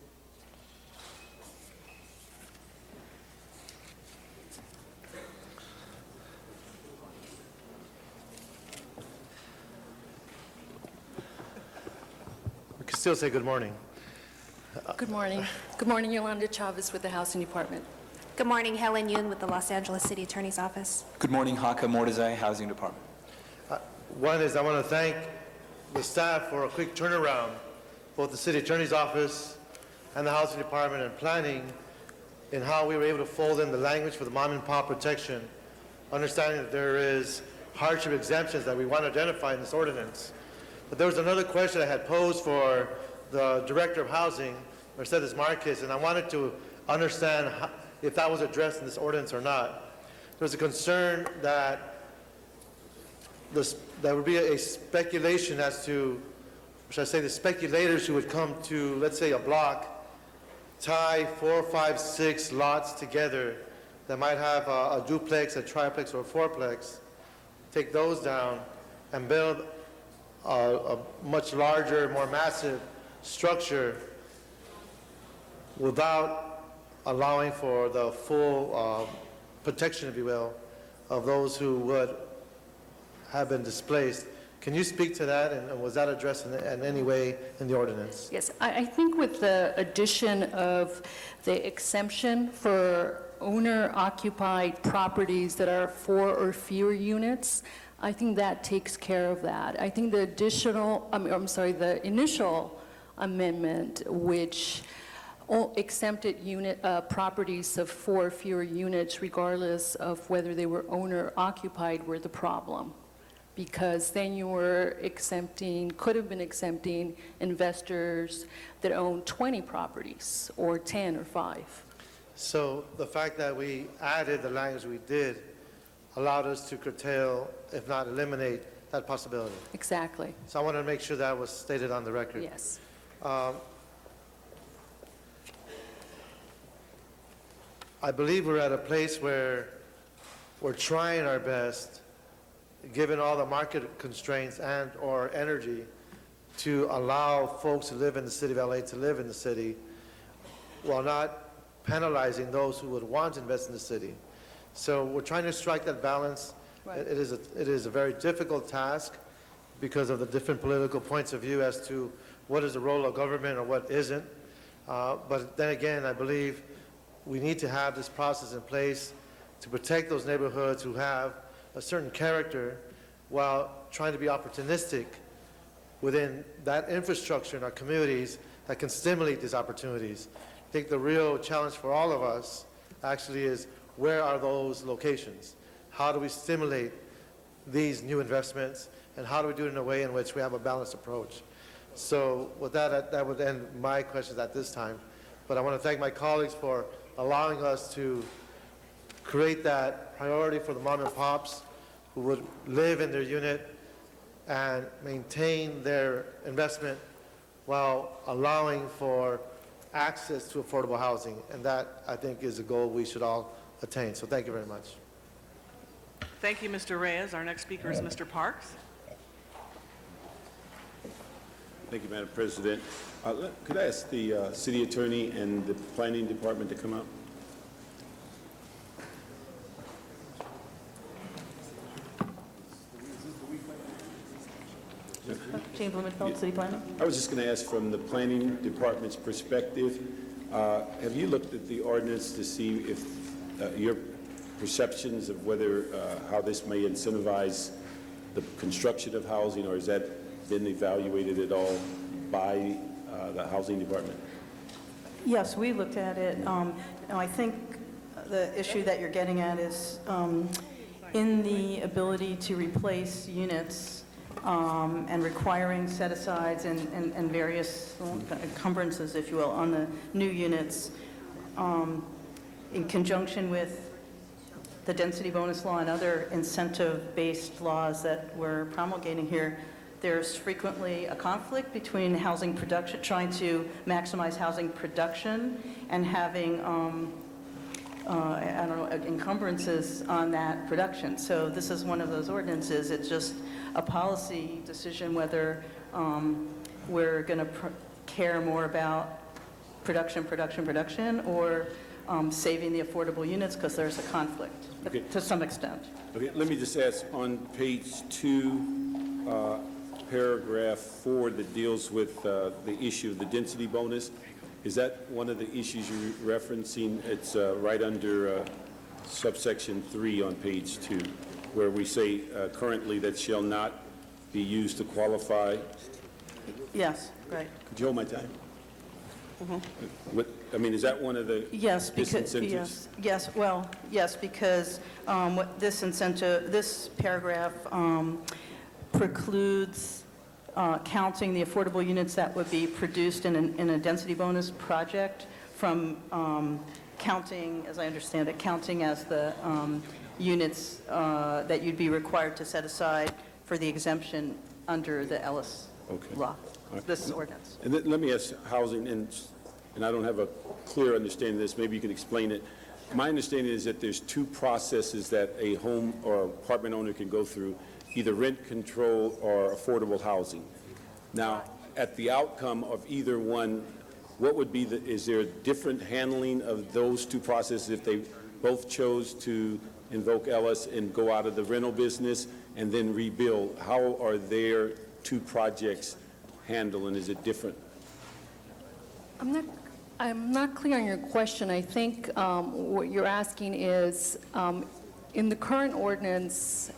We can still say good morning. Good morning. Good morning, Yolanda Chavez with the Housing Department. Good morning, Helen Yoon with the Los Angeles City Attorney's Office. Good morning, Haka Mordezai, Housing Department. One is I want to thank the staff for a quick turnaround, both the City Attorney's Office and the Housing Department and Planning, in how we were able to fold in the language for the mom and pop protection, understanding that there is hardship exemptions that we want to identify in this ordinance. But there was another question I had posed for the Director of Housing, Mercedes Marquez, and I wanted to understand if that was addressed in this ordinance or not. There was a concern that there would be a speculation as to should I say, the speculators who would come to, let's say, a block, tie 4, 5, 6 lots together that might have a duplex, a triplex, or a fourplex, take those down and build a much larger, more massive structure without allowing for the full protection, if you will, of those who would have been displaced. Can you speak to that, and was that addressed in any way in the ordinance? Yes, I think with the addition of the exemption for owner-occupied properties that are 4 or fewer units, I think that takes care of that. I think the the initial amendment, which exempted properties of 4 or fewer units, regardless of whether they were owner-occupied, were the problem. Because then you were could have been exempting investors that own 20 properties, or 10 or 5. So the fact that we added the language we did allowed us to curtail, if not eliminate, that possibility. Exactly. So I want to make sure that was stated on the record. Yes. I believe we're at a place where we're trying our best, given all the market constraints and or energy, to allow folks who live in the city of LA to live in the city while not penalizing those who would want to invest in the city. So we're trying to strike that balance. Right. It is a very difficult task because of the different political points of view as to what is the role of government or what isn't. But then again, I believe we need to have this process in place to protect those neighborhoods who have a certain character while trying to be opportunistic within that infrastructure in our communities that can stimulate these opportunities. I think the real challenge for all of us actually is, where are those locations? How do we stimulate these new investments, and how do we do it in a way in which we have a balanced approach? So with that, that would end my questions at this time. But I want to thank my colleagues for allowing us to create that priority for the mom and pops who would live in their unit and maintain their investment while allowing for access to affordable housing. And that, I think, is a goal we should all attain. So thank you very much. Thank you, Mr. Reyes. Our next speaker is Mr. Parks. Thank you, Madam President. Could I ask the city attorney and the planning department to come up? James Blumenfeld, City Planning. I was just going to ask, from the planning department's perspective, have you looked at the ordinance to see if your perceptions of whether how this may incentivize the construction of housing, or has that been evaluated at all by the housing department? Yes, we looked at it. I think the issue that you're getting at is in the ability to replace units and requiring set-asides and various encumbrances, if you will, on the new units in conjunction with the density bonus law and other incentive-based laws that we're promulgating here. There's frequently a conflict between housing production, trying to maximize housing production, and having, encumbrances on that production. So this is one of those ordinances. It's just a policy decision whether we're going to care more about production, or saving the affordable units, because there's a conflict, okay, to some extent. Okay, let me just ask, on page 2, paragraph 4, that deals with the issue of the density bonus, is that one of the issues you're referencing? It's right under subsection 3 on page 2, where we say currently that shall not be used to qualify. Yes, right. Could you hold my time? Mm-hmm. I mean, is that one of the Yes, because disincentives? yes, because what this paragraph precludes counting the affordable units that would be produced in a density bonus project from counting, as I understand it, counting as the units that you'd be required to set aside for the exemption under the Ellis law. this ordinance. And let me ask housing, and I don't have a clear understanding of this, maybe you can explain it. My understanding is that there's two processes that a home or apartment owner can go through, either rent control or affordable housing. Now, at the outcome of either one, what would be is there a different handling of those two processes if they both chose to invoke Ellis and go out of the rental business and then rebuild? How are their two projects handled, and is it different? I'm not clear on your question. I think what you're asking is, in the current ordinance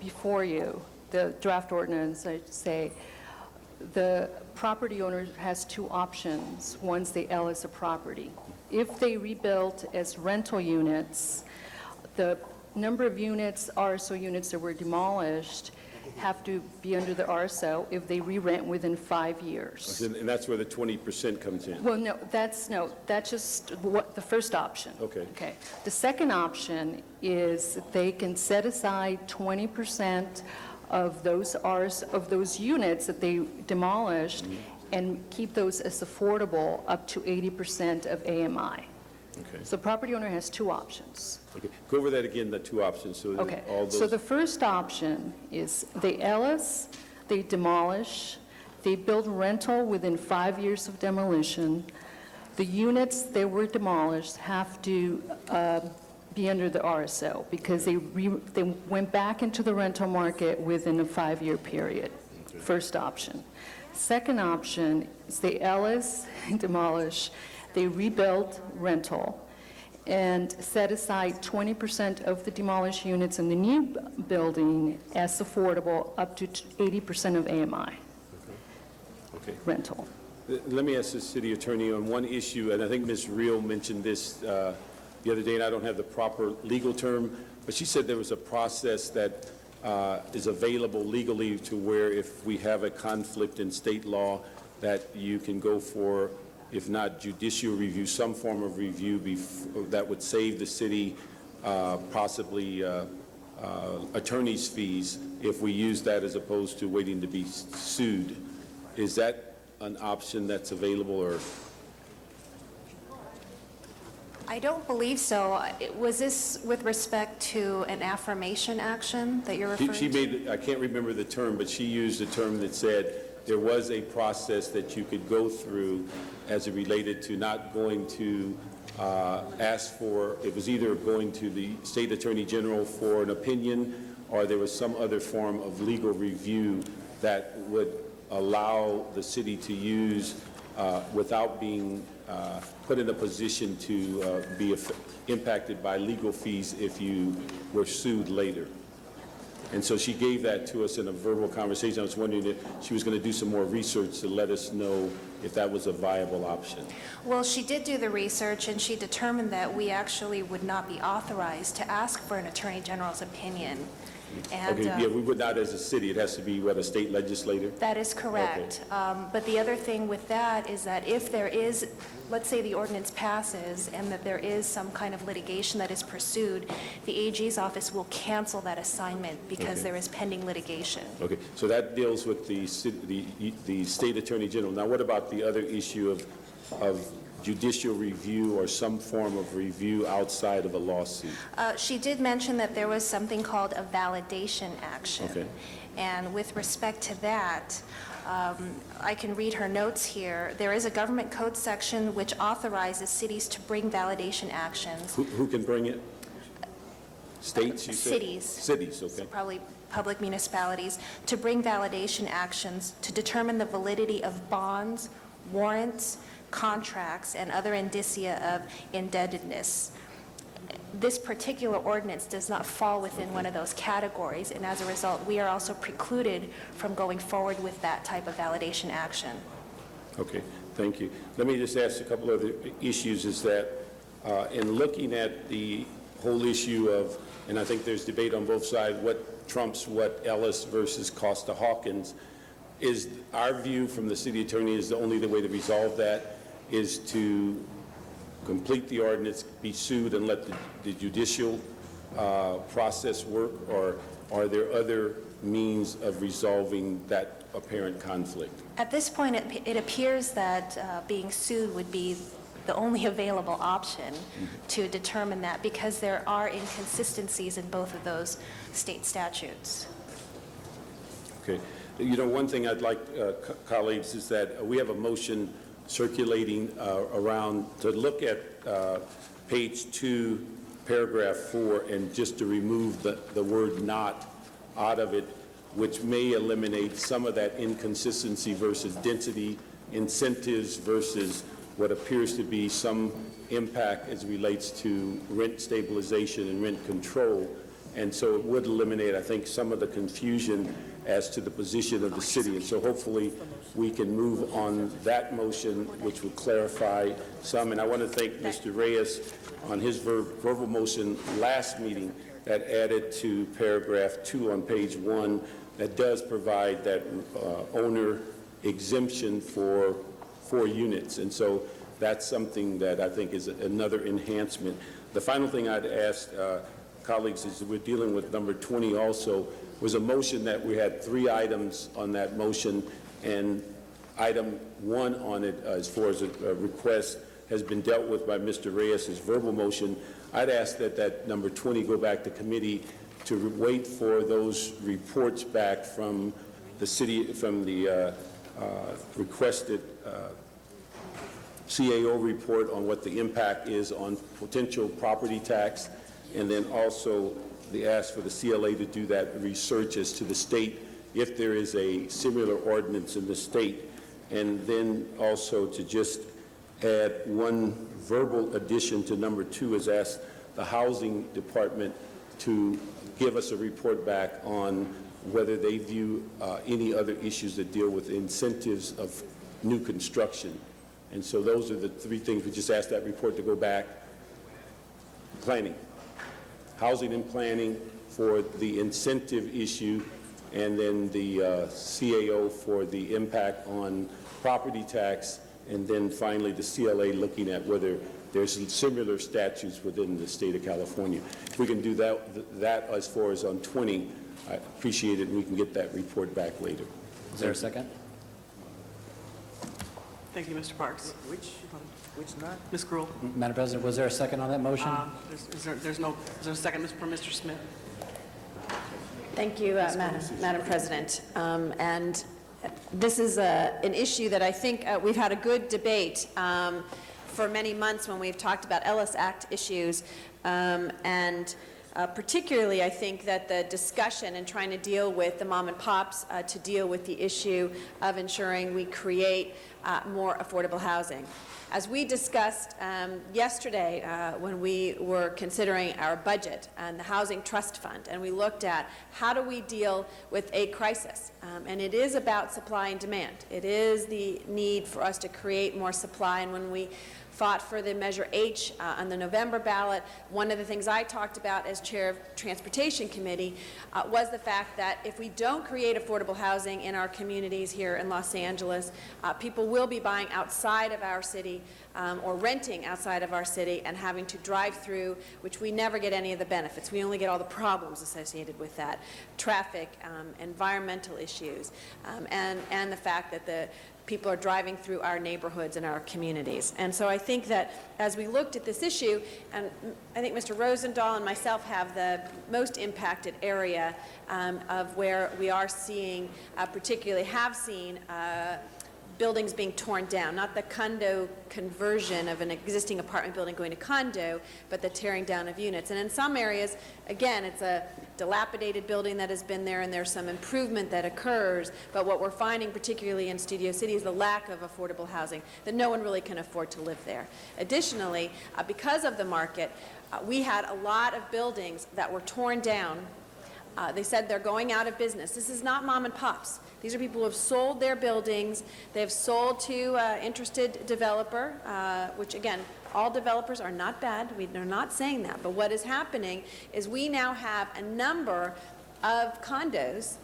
before you, the draft ordinance, I'd say, the property owner has two options once they Ellis a property. If they rebuilt as rental units, the number of units, RSO units that were demolished, have to be under the RSO if they re-rent within 5 years. And that's where the 20% comes in. Well, that's just what the first option. Okay. The second option is they can set aside 20% of those units that they demolished and keep those as affordable up to 80% of AMI. Okay. So the property owner has two options. Okay. Go over that again, the two options. So Okay, all those. so the first option is they Ellis, they demolish, they build rental within 5 years of demolition. The units that were demolished have to be under the RSO because they went back into the rental market within a 5-year period. First option. Second option is they Ellis, demolish, they rebuild rental, and set aside 20% of the demolished units in the new building as affordable up to 80% of AMI Okay. rental. Let me ask the city attorney on one issue, and I think Ms. Reel mentioned this the other day, and I don't have the proper legal term, but she said there was a process that is available legally to where if we have a conflict in state law that you can go for, if not judicial review, some form of review that would save the city possibly attorney's fees if we use that as opposed to waiting to be sued. Is that an option that's available, or? I don't believe so. Was this with respect to an affirmation action that you're referring She to? made, I can't remember the term, but she used a term that said there was a process that you could go through as it related to not going to ask for, it was either going to the state attorney general for an opinion, or there was some other form of legal review that would allow the city to use without being put in a position to be impacted by legal fees if you were sued later. And so she gave that to us in a verbal conversation. I was wondering if she was going to do some more research to let us know if that was a viable option. Well, she did do the research, and she determined that we actually would not be authorized to ask for an attorney general's opinion. And, Okay, yeah, we would not as a city. It has to be, what, a state legislator? That is correct. But the other thing with that is that if there is, let's say the ordinance passes and that there is some kind of litigation that is pursued, the AG's office will cancel that assignment because Okay. there is pending litigation. Okay, so that deals with the state attorney general. Now, what about the other issue of judicial review or some form of review outside of a lawsuit? She did mention that there was something called a validation action. Okay. And with respect to that, I can read her notes here. There is a government code section which authorizes cities to bring validation actions. Who can bring it? States, you said? Cities. Cities, okay. Probably public municipalities, to bring validation actions to determine the validity of bonds, warrants, contracts, and other indicia of indebtedness. This particular ordinance does not fall within one of those categories, and as a result, we are also precluded from going forward with that type of validation action. Okay, thank you. Let me just ask a couple other issues, is that in looking at the whole issue of, and I think there's debate on both sides, what trumps what, Ellis versus Costa-Hawkins, is our view from the city attorney is the only way to resolve that is to complete the ordinance, be sued, and let the judicial process work, or are there other means of resolving that apparent conflict? At this point, it appears that being sued would be the only available option to determine that, because there are inconsistencies in both of those state statutes. Okay. You know, one thing I'd like, colleagues, is that we have a motion circulating around to look at page 2, paragraph 4, and just to remove the word "not" out of it, which may eliminate some of that inconsistency versus density, incentives versus what appears to be some impact as relates to rent stabilization and rent control. And so it would eliminate, I think, some of the confusion as to the position of the city. And so hopefully we can move on that motion, which would clarify some. And I want to thank Mr. Reyes on his verbal motion last meeting that added to paragraph 2 on page 1 that does provide that owner exemption for 4 units. And so that's something that I think is another enhancement. The final thing I'd ask colleagues is that we're dealing with number 20 also, was a motion that we had 3 items on that motion, and item 1 on it, as far as a request, has been dealt with by Mr. Reyes' verbal motion. I'd ask that number 20 go back to committee to wait for those reports back from the city, from the requested CAO report on what the impact is on potential property tax, and then also the ask for the CLA to do that research as to the state, if there is a similar ordinance in the state, and then also to just add one verbal addition to number 2, is ask the housing department to give us a report back on whether they view any other issues that deal with incentives of new construction. And so those are the 3 things. We just asked that report to go back. Planning, housing and planning for the incentive issue, and then the CAO for the impact on property tax, and then finally the CLA looking at whether there's similar statutes within the state of California. If we can do that as far as on 20, I appreciate it, and we can get that report back later. Is there a second? Thank you, Mr. Parks. Which not? Ms. Gruhl? Madam President, was there a second on that motion? Is there a second from Mr. Smith? Thank you, Madam President. And this is an issue that I think we've had a good debate for many months when we've talked about Ellis Act issues, and particularly I think that the discussion and trying to deal with the mom and pops to deal with the issue of ensuring we create more affordable housing. As we discussed yesterday when we were considering our budget and the Housing Trust Fund, and we looked at how do we deal with a crisis, and it is about supply and demand. It is the need for us to create more supply, and when we fought for the Measure H on the November ballot, one of the things I talked about as chair of Transportation Committee was the fact that if we don't create affordable housing in our communities here in Los Angeles, people will be buying outside of our city or renting outside of our city and having to drive through, which we never get any of the benefits. We only get all the problems associated with that. Traffic, environmental issues, and the fact that the people are driving through our neighborhoods and our communities. And so I think that as we looked at this issue, and I think Mr. Rosendahl and myself have the most impacted area of where we are seeing, particularly have seen, buildings being torn down, not the condo conversion of an existing apartment building going to condo, but the tearing down of units. And in some areas, again, it's a dilapidated building that has been there and there's some improvement that occurs, but what we're finding, particularly in Studio City, is the lack of affordable housing, that no one really can afford to live there. Additionally, because of the market, we had a lot of buildings that were torn down. They said they're going out of business. This is not mom and pops. These are people who have sold their buildings. They have sold to interested developer, which again, all developers are not bad. They're not saying that. But what is happening is we now have a number of condos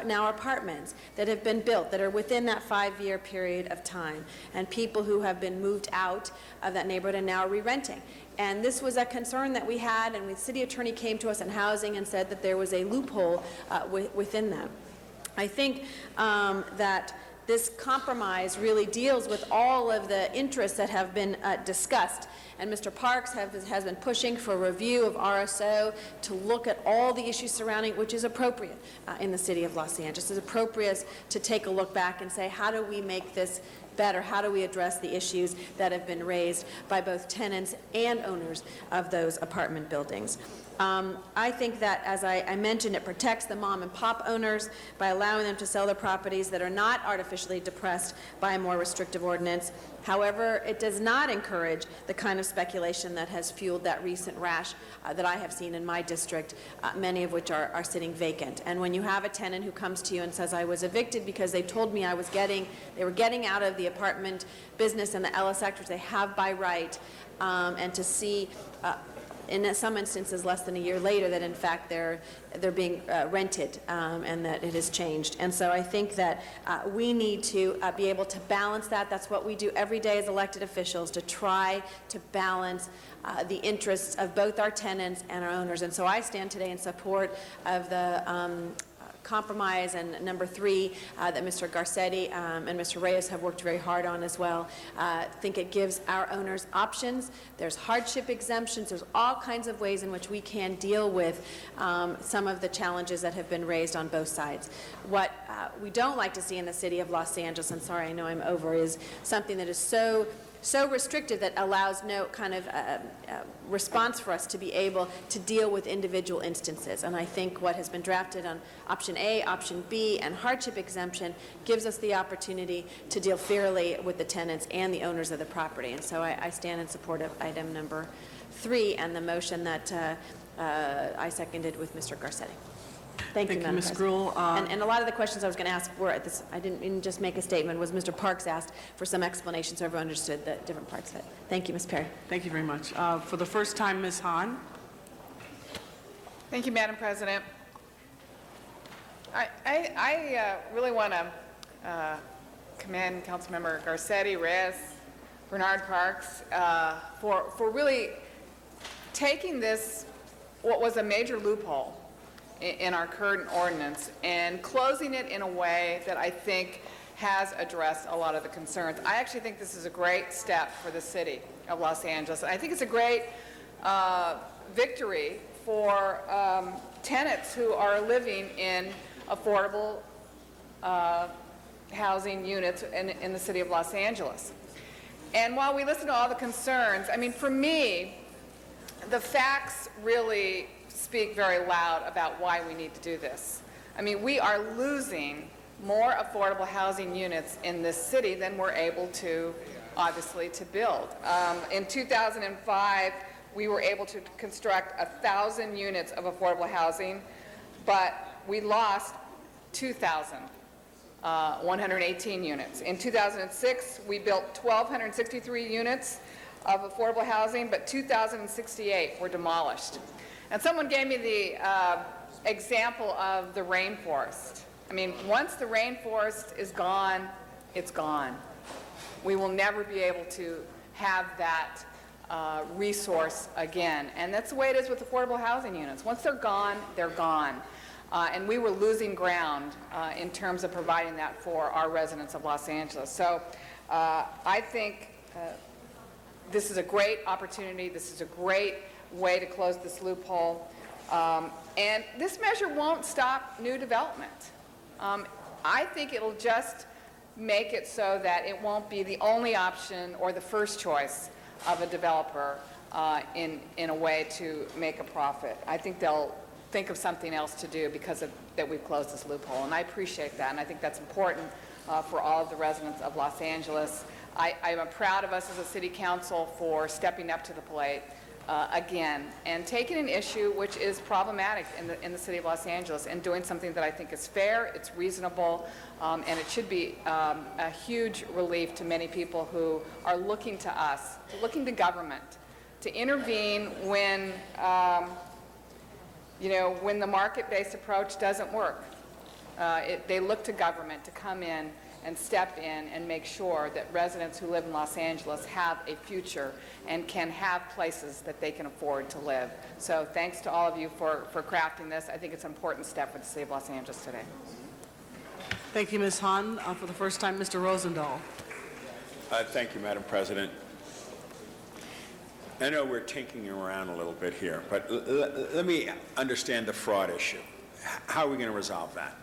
now apartments that have been built that are within that 5-year period of time, and people who have been moved out of that neighborhood and now are re-renting. And this was a concern that we had, and the city attorney came to us in housing and said that there was a loophole within them. I think that this compromise really deals with all of the interests that have been discussed. And Mr. Parks has been pushing for a review of RSO to look at all the issues surrounding, which is appropriate in the city of Los Angeles. It's appropriate to take a look back and say, how do we make this better? How do we address the issues that have been raised by both tenants and owners of those apartment buildings? I think that, as I mentioned, it protects the mom and pop owners by allowing them to sell their properties that are not artificially depressed by a more restrictive ordinance. However, it does not encourage the kind of speculation that has fueled that recent rash that I have seen in my district, many of which are sitting vacant. And when you have a tenant who comes to you and says, I was evicted because they told me they were getting out of the apartment business and the Ellis Act, which they have by right, and to see in some instances less than a year later that in fact they're being rented and that it has changed. And so I think that we need to be able to balance that. That's what we do every day as elected officials, to try to balance the interests of both our tenants and our owners. And so I stand today in support of the compromise and number 3 that Mr. Garcetti and Mr. Reyes have worked very hard on as well. I think it gives our owners options. There's hardship exemptions. There's all kinds of ways in which we can deal with some of the challenges that have been raised on both sides. What we don't like to see in the city of Los Angeles, and sorry, I know I'm over, is something that is so restrictive that allows no kind of response for us to be able to deal with individual instances. And I think what has been drafted on option A, option B, and hardship exemption gives us the opportunity to deal fairly with the tenants and the owners of the property. And so I stand in support of item number 3 and the motion that I seconded with Mr. Garcetti. Thank you, Madam Ms. President. Gruhl. And a lot of the questions I was going to ask were at this. I didn't just make a statement. Was Mr. Parks asked for some explanation so everyone understood the different parts of it. Thank you, Ms. Perry. Thank you very much. For the first time, Ms. Hahn. Thank you, Madam President. I really want to commend Councilmember Garcetti, Reyes, Bernard Parks for really taking this, what was a major loophole in our current ordinance, and closing it in a way that I think has addressed a lot of the concerns. I actually think this is a great step for the city of Los Angeles. I think it's a great victory for tenants who are living in affordable housing units in the city of Los Angeles. And while we listen to all the concerns, I mean, for me, the facts really speak very loud about why we need to do this. I mean, we are losing more affordable housing units in this city than we're able to, obviously, to build. In 2005, we were able to construct 1,000 units of affordable housing, but we lost 2,118 units. In 2006, we built 1,263 units of affordable housing, but 2,068 were demolished. And someone gave me the example of the rainforest. I mean, once the rainforest is gone, it's gone. We will never be able to have that resource again. And that's the way it is with affordable housing units. Once they're gone, they're gone. And we were losing ground in terms of providing that for our residents of Los Angeles. So I think this is a great opportunity. This is a great way to close this loophole. And this measure won't stop new development. I think it'll just make it so that it won't be the only option or the first choice of a developer in a way to make a profit. I think they'll think of something else to do because of that we've closed this loophole, and I appreciate that, and I think that's important for all of the residents of Los Angeles. I am proud of us as a city council for stepping up to the plate again and taking an issue which is problematic in the city of Los Angeles and doing something that I think is fair, it's reasonable, and it should be a huge relief to many people who are looking to us, looking to government to intervene when when the market-based approach doesn't work. They look to government to come in and step in and make sure that residents who live in Los Angeles have a future and can have places that they can afford to live. So thanks to all of you for crafting this. I think it's an important step for the city of Los Angeles today. Thank you, Ms. Han. For the first time, Mr. Rosendahl. Thank you, Madam President. I know we're tinkering around a little bit here, but let me understand the fraud issue. How are we going to resolve that?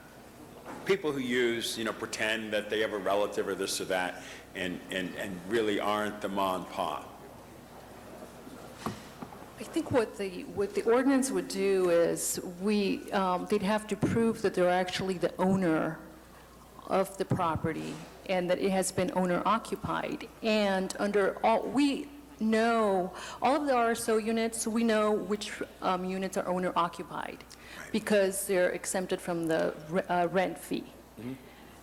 People who use, pretend that they have a relative or this or that and really aren't the ma and pa. I think what the ordinance would do is they'd have to prove that they're actually the owner of the property and that it has been owner occupied. And we know all of the RSO units, we know which units are owner occupied because they're exempted from the rent fee.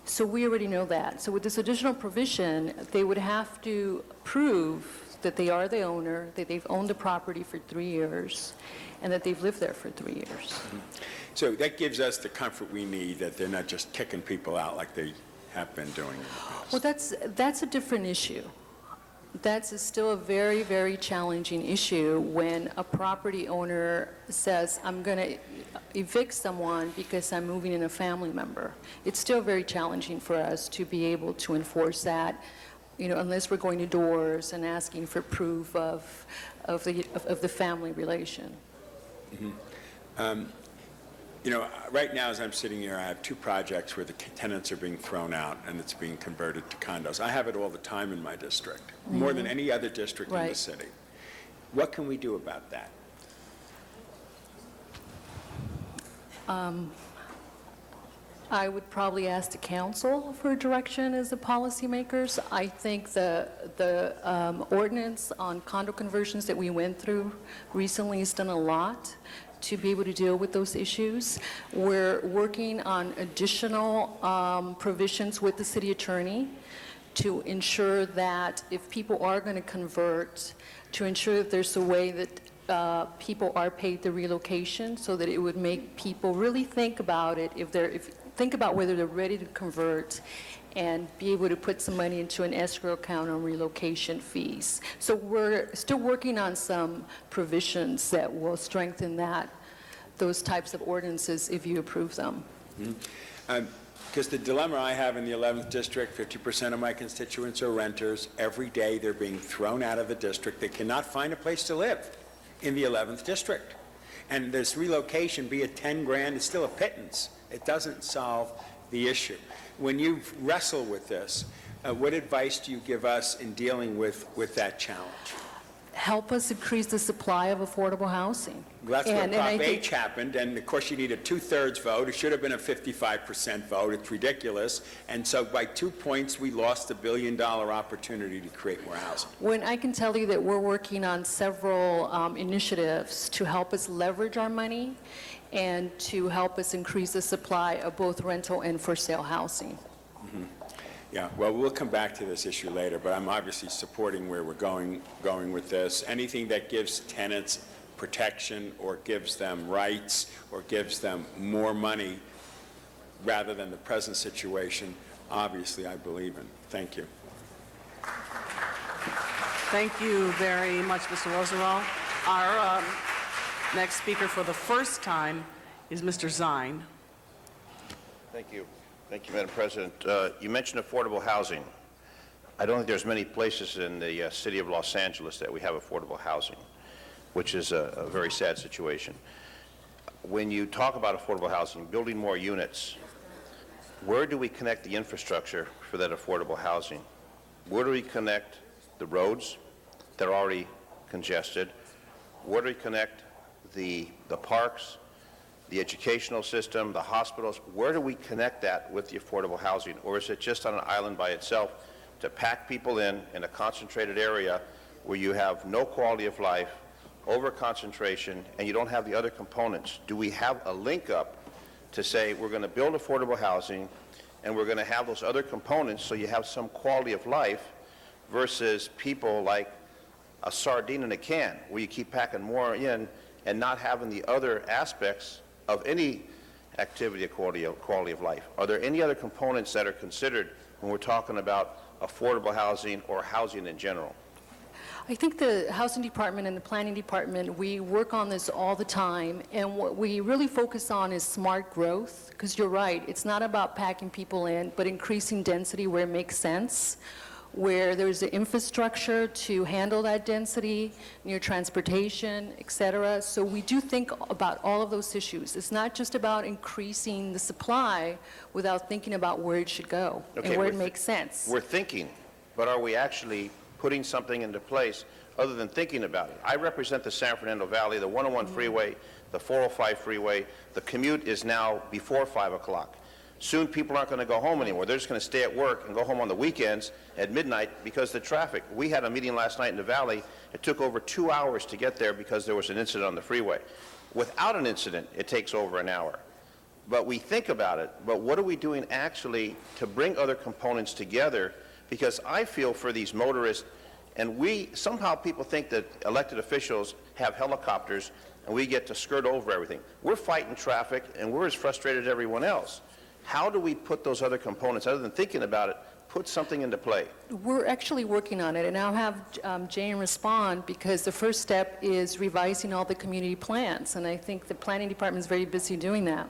So we already know that. So with this additional provision, they would have to prove that they are the owner, that they've owned the property for 3 years, and that they've lived there for 3 years. So that gives us the comfort we need that they're not just kicking people out like they have been doing in the past. Well, that's a different issue. That's still a very, very challenging issue when a property owner says, I'm going to evict someone because I'm moving in a family member. It's still very challenging for us to be able to enforce that, unless we're going to doors and asking for proof of the family relation. Right now as I'm sitting here, I have 2 projects where the tenants are being thrown out and it's being converted to condos. I have it all the time in my district, more than any other district in the city. What can we do about that? I would probably ask the council for direction as the policymakers. I think the ordinance on condo conversions that we went through recently has done a lot to be able to deal with those issues. We're working on additional provisions with the city attorney to ensure that if people are going to convert, to ensure that there's a way that people are paid the relocation so that it would make people really think about it, think about whether they're ready to convert and be able to put some money into an escrow account on relocation fees. So we're still working on some provisions that will strengthen those types of ordinances if you approve them. Because the dilemma I have in the 11th district, 50% of my constituents are renters. Every day they're being thrown out of the district. They cannot find a place to live in the 11th district. And this relocation, be it 10 grand, it's still a pittance. It doesn't solve the issue. When you wrestle with this, what advice do you give us in dealing with that challenge? Help us increase the supply of affordable housing. Well, that's what Prop H happened, and of course you need a 2/3 vote. It should have been a 55% vote. It's ridiculous. And so by 2 points, we lost $1 billion opportunity to create more housing. When I can tell you that we're working on several initiatives to help us leverage our money and to help us increase the supply of both rental and for sale housing. Yeah, well, we'll come back to this issue later, but I'm obviously supporting where we're going with this. Anything that gives tenants protection or gives them rights or gives them more money rather than the present situation, obviously I believe in. Thank you. Thank you very much, Mr. Rosendahl. Our next speaker for the first time is Mr. Zine. Thank you. Thank you, Madam President. You mentioned affordable housing. I don't think there's many places in the city of Los Angeles that we have affordable housing, which is a very sad situation. When you talk about affordable housing, building more units, where do we connect the infrastructure for that affordable housing? Where do we connect the roads that are already congested? Where do we connect the parks, the educational system, the hospitals? Where do we connect that with the affordable housing? Or is it just on an island by itself to pack people in a concentrated area where you have no quality of life, over-concentration, and you don't have the other components? Do we have a link up to say we're going to build affordable housing and we're going to have those other components so you have some quality of life versus people like a sardine in a can where you keep packing more in and not having the other aspects of any activity, quality of life. Are there any other components that are considered when we're talking about affordable housing or housing in general? I think the Housing Department and the Planning Department, we work on this all the time, and what we really focus on is smart growth, because you're right, it's not about packing people in, but increasing density where it makes sense, where there's the infrastructure to handle that density, near transportation, et cetera. So we do think about all of those issues. It's not just about increasing the supply without thinking about where it should go and where it makes sense. We're thinking, but are we actually putting something into place other than thinking about it? I represent the San Fernando Valley, the 101 freeway, the 405 freeway. The commute is now before 5 o'clock. Soon people aren't going to go home anymore. They're just going to stay at work and go home on the weekends at midnight because of the traffic. We had a meeting last night in the Valley. It took over 2 hours to get there because there was an incident on the freeway. Without an incident, it takes over an hour. But we think about it, but what are we doing actually to bring other components together? Because I feel for these motorists, and somehow people think that elected officials have helicopters and we get to skirt over everything. We're fighting traffic and we're as frustrated as everyone else. How do we put those other components, other than thinking about it, put something into play? We're actually working on it, and I'll have Jane respond, because the first step is revising all the community plans, and I think the Planning Department is very busy doing that.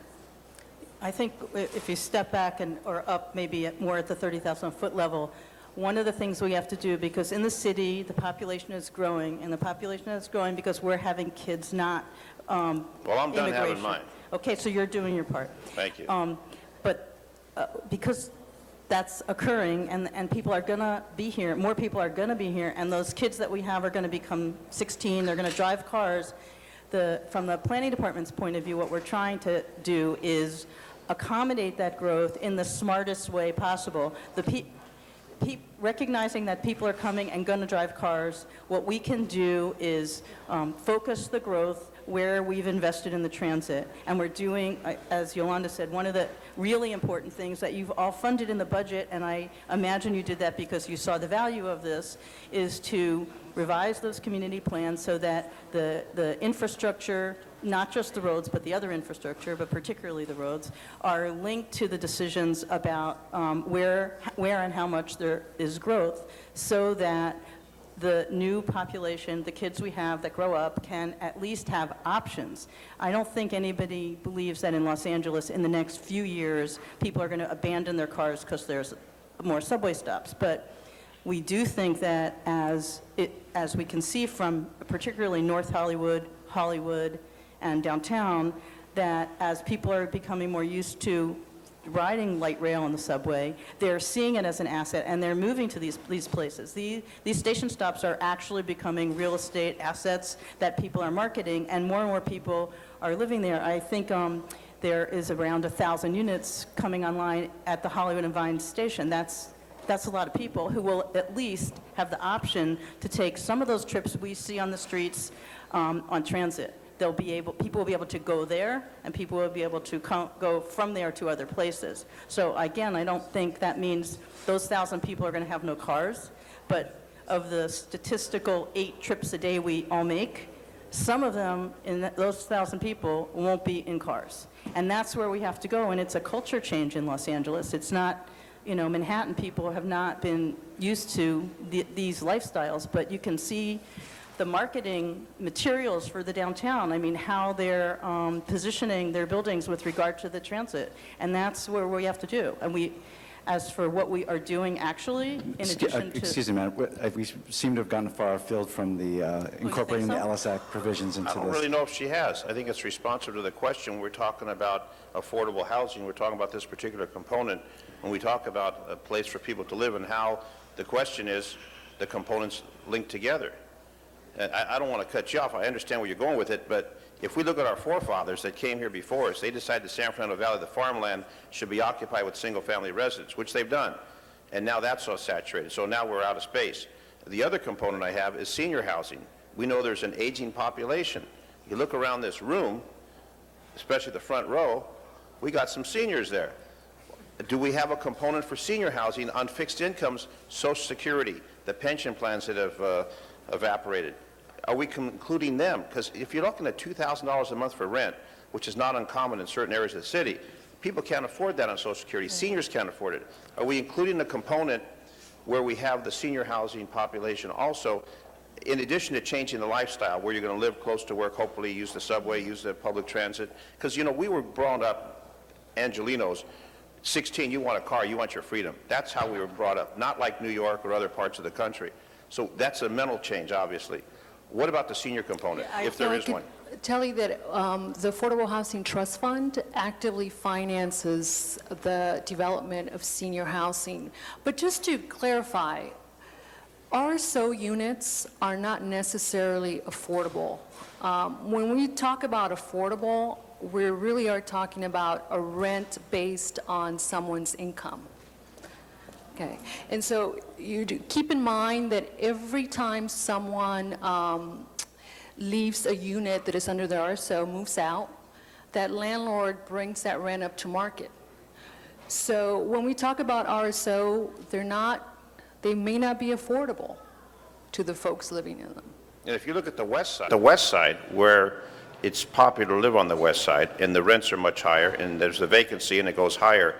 I think if you step back or up maybe more at the 30,000-foot level, one of the things we have to do, because in the city, the population is growing, and the population is growing because we're having kids, not Well, I'm done having immigration. mine. Okay, so you're doing your part. Thank you. But because that's occurring, and people are going to be here, more people are going to be here, and those kids that we have are going to become 16, they're going to drive cars. From the Planning Department's point of view, what we're trying to do is accommodate that growth in the smartest way possible. Recognizing that people are coming and going to drive cars, what we can do is focus the growth where we've invested in the transit. And we're doing, as Yolanda said, one of the really important things that you've all funded in the budget, and I imagine you did that because you saw the value of this, is to revise those community plans so that the infrastructure, not just the roads, but the other infrastructure, but particularly the roads, are linked to the decisions about where and how much there is growth, so that the new population, the kids we have that grow up, can at least have options. I don't think anybody believes that in Los Angeles in the next few years people are going to abandon their cars because there's more subway stops. But we do think that as we can see from particularly North Hollywood, and downtown, that as people are becoming more used to riding light rail on the subway, they're seeing it as an asset, and they're moving to these places. These station stops are actually becoming real estate assets that people are marketing, and more people are living there. I think there is around 1,000 units coming online at the Hollywood and Vine station. That's a lot of people who will at least have the option to take some of those trips we see on the streets on transit. People will be able to go there, and people will be able to go from there to other places. So again, I don't think that means those 1,000 people are going to have no cars, but of the statistical 8 trips a day we all make, some of them, those 1,000 people, won't be in cars. And that's where we have to go, and it's a culture change in Los Angeles. It's not, Manhattan people have not been used to these lifestyles, but you can see the marketing materials for the downtown, how they're positioning their buildings with regard to the transit. And that's where we have to do. And as for what we are doing actually, in addition to... Excuse me, Madam. We seem to have gotten far afield from the incorporating the Ellis Act provisions into this. I don't really know if she has. I think it's responsive to the question. We're talking about affordable housing. We're talking about this particular component. When we talk about a place for people to live, and how the question is the components linked together. I don't want to cut you off. I understand where you're going with it, but if we look at our forefathers that came here before us, they decided the San Fernando Valley, the farmland, should be occupied with single-family residents, which they've done. And now that's all saturated. So now we're out of space. The other component I have is senior housing. We know there's an aging population. You look around this room, especially the front row, we got some seniors there. Do we have a component for senior housing on fixed incomes, Social Security, the pension plans that have evaporated? Are we including them? Because if you're looking at $2,000 a month for rent, which is not uncommon in certain areas of the city. People can't afford that on Social Security. Seniors can't afford it. Are we including the component where we have the senior housing population also, in addition to changing the lifestyle, where you're going to live close to work, hopefully use the subway, use the public transit? Because, you know, we were brought up, Angelinos, 16, you want a car, you want your freedom. That's how we were brought up, not like New York or other parts of the country. So that's a mental change, obviously. What about the senior component, if there is one? Tell you that the Affordable Housing Trust Fund actively finances the development of senior housing. But just to clarify, RSO units are not necessarily affordable. When we talk about affordable, we really are talking about a rent based on someone's income. Okay, and so you do keep in mind that every time someone leaves a unit that is under the RSO, moves out, that landlord brings that rent up to market. So when we talk about RSO, they may not be affordable to the folks living in them. And if you look at the west side, where it's popular to live on the west side, and the rents are much higher, and there's a vacancy and it goes higher,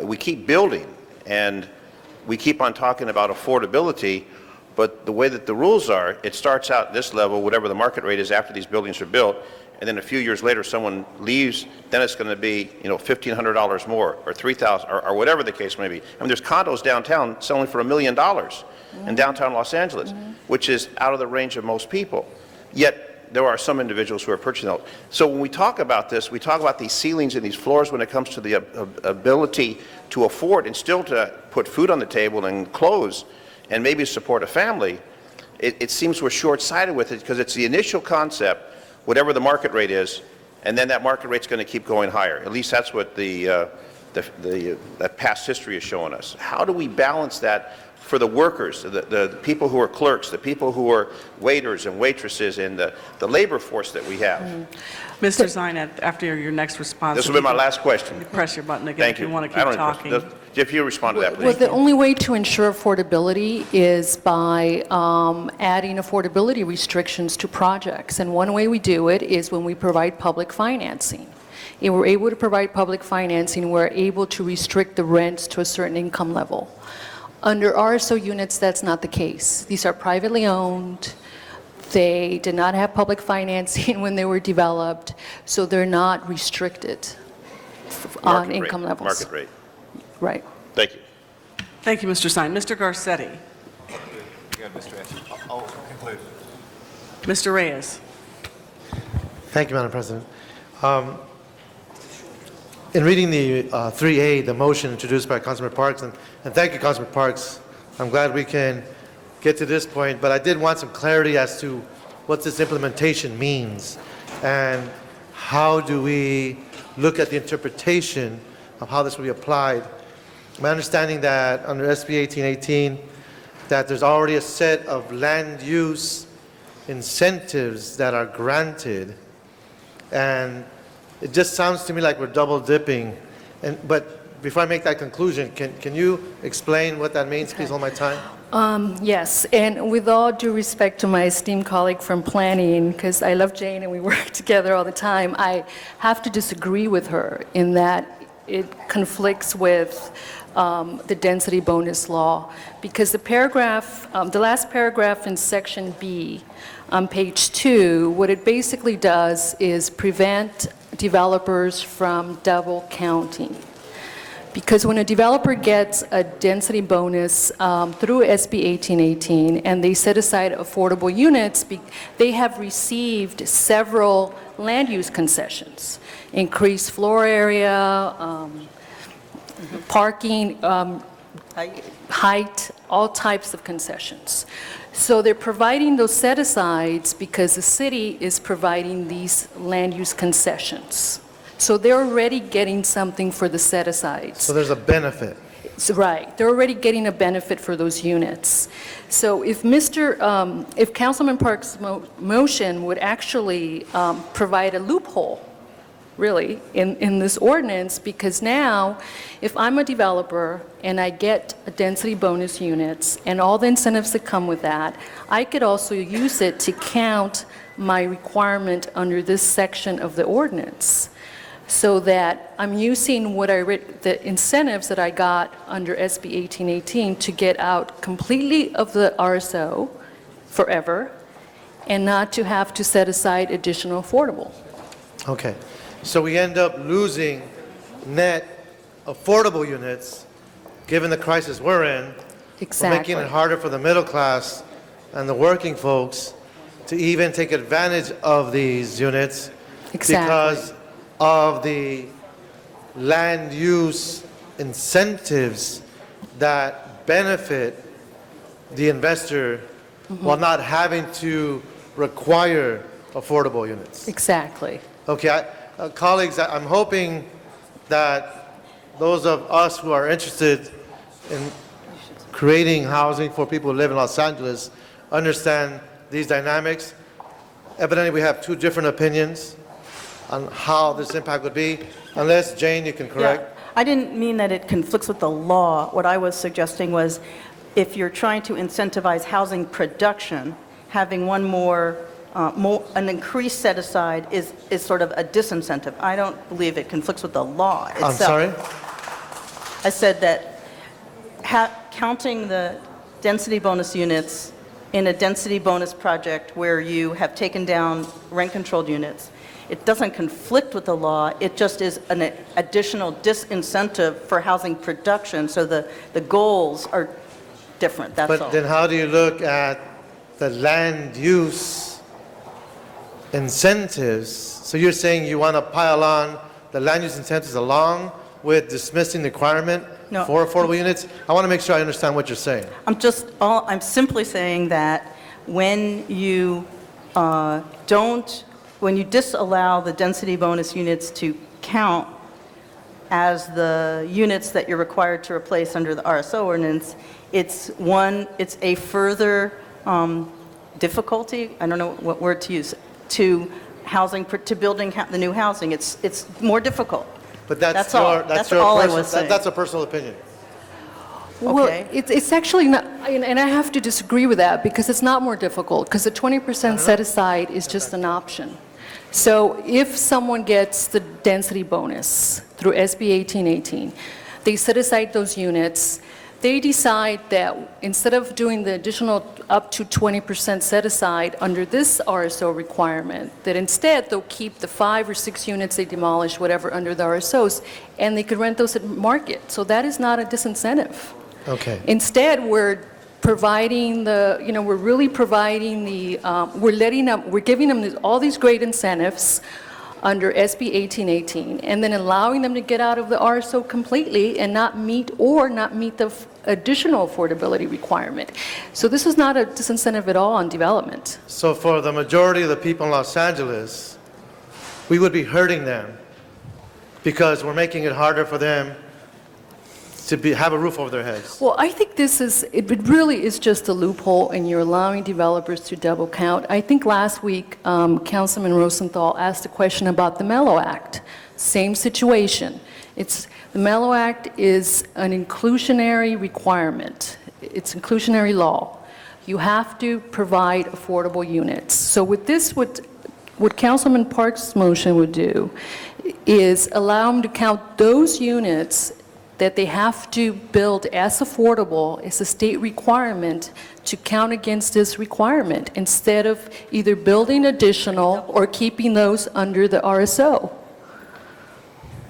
we keep building, and we keep on talking about affordability, but the way that the rules are, it starts out at this level, whatever the market rate is after these buildings are built, and then a few years later someone leaves, then it's going to be, you know, $1,500 more, or $3,000, or whatever the case may be. I mean, there's condos downtown selling for $1 million in downtown Los Angeles, which is out of the range of most people. Yet there are some individuals who are purchasing those. So when we talk about this, we talk about these ceilings and these floors when it comes to the ability to afford and still to put food on the table and clothes and maybe support a family. It seems we're short-sighted with it because it's the initial concept, whatever the market rate is, and then that market rate's going to keep going higher. At least that's what the past history is showing us. How do we balance that for the workers, the people who are clerks, the people who are waiters and waitresses, and the labor force that we have? Mr. Zine, after your next response. This will be my last question. You press your button again Thank if you you. want to I keep don't have any talking. questions. If you respond to that, please. Well, the only way to ensure affordability is by adding affordability restrictions to projects. And one way we do it is when we provide public financing. If we're able to provide public financing, we're able to restrict the rents to a certain income level. Under RSO units, that's not the case. These are privately owned. They did not have public financing when they were developed, so they're not restricted on income levels. Market rate. Right. Thank you. Thank you, Mr. Zine. Mr. Garcetti. Good, Mr. Reyes. I'll conclude. Mr. Reyes. Thank you, Madam President. In reading the 3A, the motion introduced by Councilman Parks, and thank you, Councilman Parks, I'm glad we can get to this point, but I did want some clarity as to what this implementation means, and how do we look at the interpretation of how this will be applied. My understanding that under SB 1818, that there's already a set of land use incentives that are granted, and it just sounds to me like we're double dipping. But before I make that conclusion, can you explain what that means? Please hold my time. Yes, and with all due respect to my esteemed colleague from planning, because I love Jane and we work together all the time, I have to disagree with her in that it conflicts with the density bonus law, because the paragraph, the last paragraph in section B on page 2, what it basically does is prevent developers from double counting. Because when a developer gets a density bonus through SB 1818 and they set aside affordable units, they have received several land use concessions, increased floor area, parking, height, all types of concessions. So they're providing those set-asides because the city is providing these land use concessions. So they're already getting something for the set-asides. So there's a benefit. Right, they're already getting a benefit for those units. So if if Councilman Park's motion would actually provide a loophole really, in this ordinance, because now, if I'm a developer and I get a density bonus units and all the incentives that come with that, I could also use it to count my requirement under this section of the ordinance, so that I'm using what the incentives that I got under SB 1818 to get out completely of the RSO forever, and not to have to set aside additional affordable. Okay. So we end up losing net affordable units, given the crisis we're in. Exactly. We're making it harder for the middle class and the working folks to even take advantage of these units. Exactly. Because of the land use incentives that benefit the investor while not having to require affordable units. Exactly. Okay, colleagues, I'm hoping that those of us who are interested in creating housing for people who live in Los Angeles understand these dynamics. Evidently, we have two different opinions on how this impact would be, unless, Jane, you can correct. Yeah, I didn't mean that it conflicts with the law. What I was suggesting was, if you're trying to incentivize housing production, having one an increased set aside is sort of a disincentive. I don't believe it conflicts with the law itself. I'm sorry? I said that counting the density bonus units in a density bonus project where you have taken down rent-controlled units, it doesn't conflict with the law. It just is an additional disincentive for housing production, so the goals are different, that's all. But then how do you look at the land use incentives? So you're saying you want to pile on the land use incentives along with dismissing the requirement No. for affordable units? I want to make sure I understand what you're saying. I'm simply saying that when you when you disallow the density bonus units to count as the units that you're required to replace under the RSO ordinance, it's a further difficulty, I don't know what word to use, to building the new housing. It's more difficult. But that's all. That's all I was saying. That's a personal opinion. Well, Okay. it's actually not, and I have to disagree with that, because it's not more difficult, because the 20% set aside is just an option. So if someone gets the density bonus through SB 1818, they set aside those units, they decide that instead of doing the additional up to 20% set aside under this RSO requirement, that instead they'll keep the 5 or 6 units they demolish, whatever, under the RSOs, and they could rent those at market. So that is not a disincentive. Okay. Instead, we're providing we're really providing we're giving them all these great incentives under SB 1818, and then allowing them to get out of the RSO completely and not meet the additional affordability requirement. So this is not a disincentive at all on development. So for the majority of the people in Los Angeles, we would be hurting them because we're making it harder for them to have a roof over their heads. Well, I think it really is just a loophole, and you're allowing developers to double count. I think last week, Councilman Rosenthal asked a question about the Mello Act. Same situation. The Mello Act is an inclusionary requirement. It's inclusionary law. You have to provide affordable units. So with this, what Councilman Park's motion would do is allow them to count those units that they have to build as affordable as a state requirement to count against this requirement, instead of either building additional or keeping those under the RSO.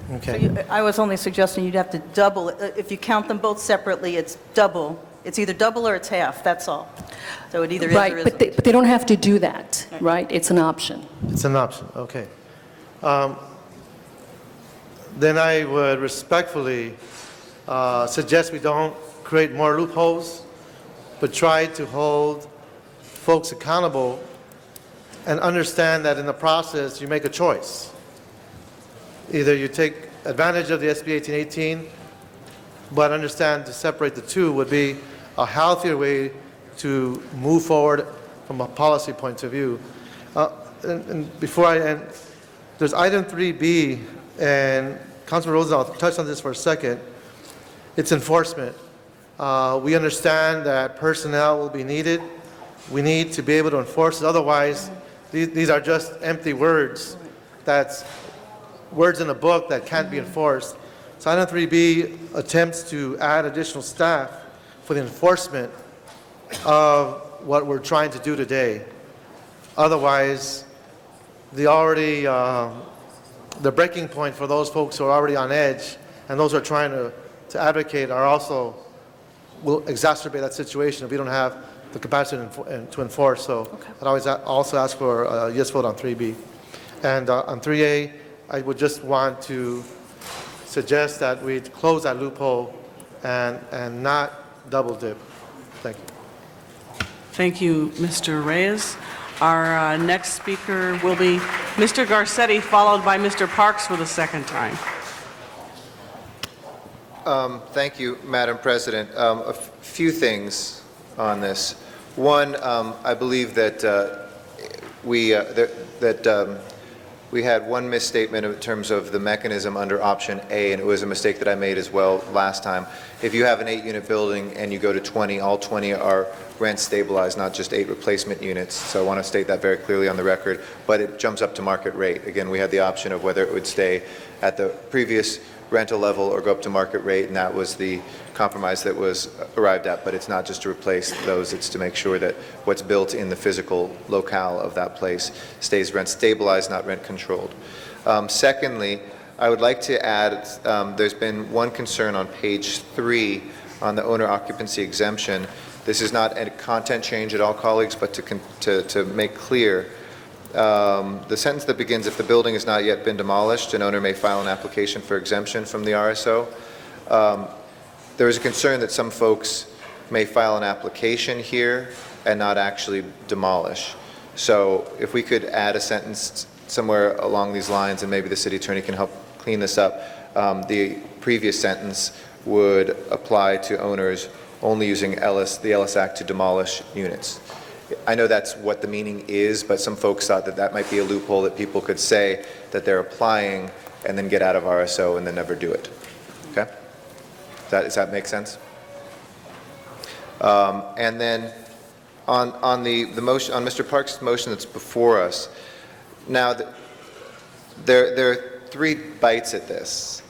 Okay. I was only suggesting you'd have to double it. If you count them both separately, it's double. It's either double or it's half, that's all. So it either is or Right, isn't. but they don't have to do that, right? It's an option. It's an option, okay. Then I would respectfully suggest we don't create more loopholes, but try to hold folks accountable and understand that in the process you make a choice. Either you take advantage of the SB 1818, but understand to separate the two would be a healthier way to move forward from a policy point of view. And before I end, There's item 3B, and Councilman Rosenthal touched on this for a second. It's enforcement. We understand that personnel will be needed. We need to be able to enforce it. Otherwise, these are just empty words. That's words in a book that can't be enforced. So item 3B attempts to add additional staff for the enforcement of what we're trying to do today. Otherwise, the breaking point for those folks who are already on edge and those who are trying to advocate are also will exacerbate that situation if we don't have the capacity to enforce. So I'd always also ask for a yes vote on 3B. And on 3A, I would just want to suggest that we close that loophole and not double dip. Thank you. Thank you, Mr. Reyes. Our next speaker will be Mr. Garcetti, followed by Mr. Parks for the second time. Thank you, Madam President. A few things on this. One, I believe that we had one misstatement in terms of the mechanism under option A, and it was a mistake that I made as well last time. If you have an 8-unit building and you go to 20, all 20 are rent stabilized, not just 8 replacement units. So I want to state that very clearly on the record, but it jumps up to market rate. Again, we had the option of whether it would stay at the previous rental level or go up to market rate, and that was the compromise that was arrived at. But it's not just to replace those, it's to make sure that what's built in the physical locale of that place stays rent stabilized, not rent controlled. Secondly, I would like to add, there's been one concern on page 3 on the owner occupancy exemption. This is not a content change at all, colleagues, but to make clear, the sentence that begins, if the building has not yet been demolished, an owner may file an application for exemption from the RSO. There is a concern that some folks may file an application here and not actually demolish. So if we could add a sentence somewhere along these lines, and maybe the city attorney can help clean this up, the previous sentence would apply to owners only using the Ellis Act to demolish units. I know that's what the meaning is, but some folks thought that that might be a loophole that people could say that they're applying and then get out of RSO and then never do it. Okay? Does that make sense? And then on the motion, on Mr. Parks' motion that's before us, now there are 3 bites at this,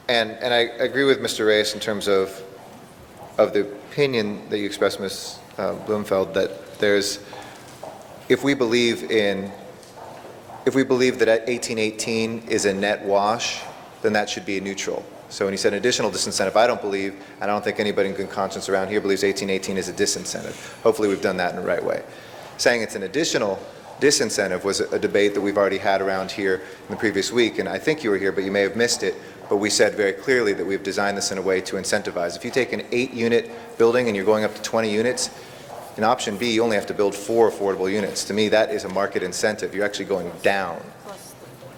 and I agree with Mr. Reyes in terms of the opinion that you expressed, Ms. Bloomfeld, that there's, if we believe that 1818 is a net wash, then that should be a neutral. So when you said an additional disincentive, I don't believe, and I don't think anybody in good conscience around here believes 1818 is a disincentive. Hopefully we've done that in the right way. Saying it's an additional disincentive was a debate that we've already had around here in the previous week, and I think you were here, but you may have missed it. But we said very clearly that we've designed this in a way to incentivize. If you take an 8-unit building and you're going up to 20 units, in option B, you only have to build 4 affordable units. To me, that is a market incentive. You're actually going down.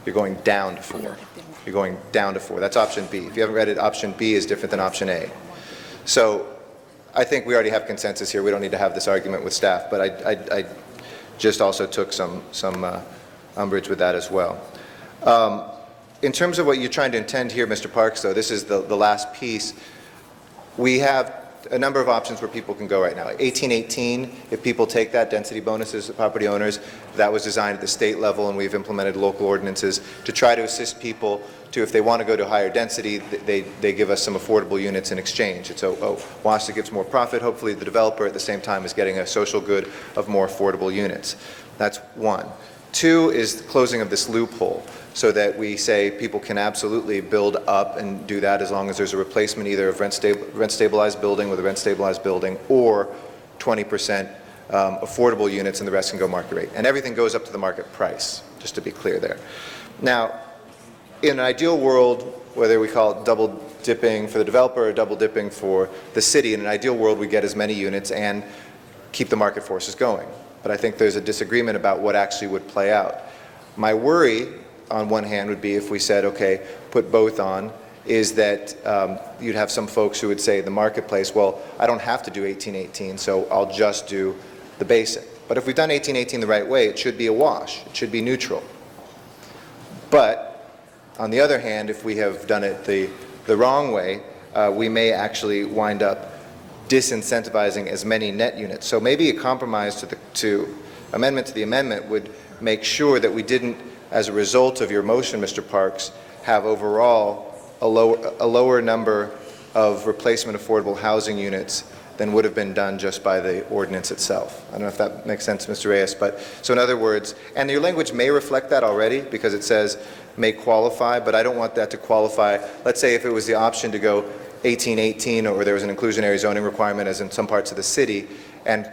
You're going down to 4. You're going down to 4. That's option B. If you haven't read it, option B is different than option A. So I think we already have consensus here. We don't need to have this argument with staff, but I just also took some umbrage with that as well. In terms of what you're trying to intend here, Mr. Parks, though, this is the last piece. We have a number of options where people can go right now. 1818, if people take that, density bonuses to property owners, that was designed at the state level, and we've implemented local ordinances to try to assist people to, if they want to go to higher density, they give us some affordable units in exchange. It's a wash that gives more profit. Hopefully the developer at the same time is getting a social good of more affordable units. That's 1. 2 is the closing of this loophole, so that we say people can absolutely build up and do that as long as there's a replacement either of rent-stabilized building with a rent-stabilized building or 20% affordable units, and the rest can go market rate. And everything goes up to the market price, just to be clear there. Now, in an ideal world, whether we call it double dipping for the developer or double dipping for the city, in an ideal world we get as many units and keep the market forces going. But I think there's a disagreement about what actually would play out. My worry, on one hand, would be if we said, okay, put both on, is that you'd have some folks who would say in the marketplace, well, I don't have to do 1818, so I'll just do the basic. But if we've done 1818 the right way, it should be a wash. It should be neutral. But on the other hand, if we have done it the wrong way, we may actually wind up disincentivizing as many net units. So maybe a compromise to amendment to the amendment would make sure that we didn't, as a result of your motion, Mr. Parks, have overall a lower number of replacement affordable housing units than would have been done just by the ordinance itself. I don't know if that makes sense, Mr. Reyes, but so in other words, and your language may reflect that already because it says may qualify, but I don't want that to qualify. Let's say if it was the option to go 1818 or there was an inclusionary zoning requirement as in some parts of the city, and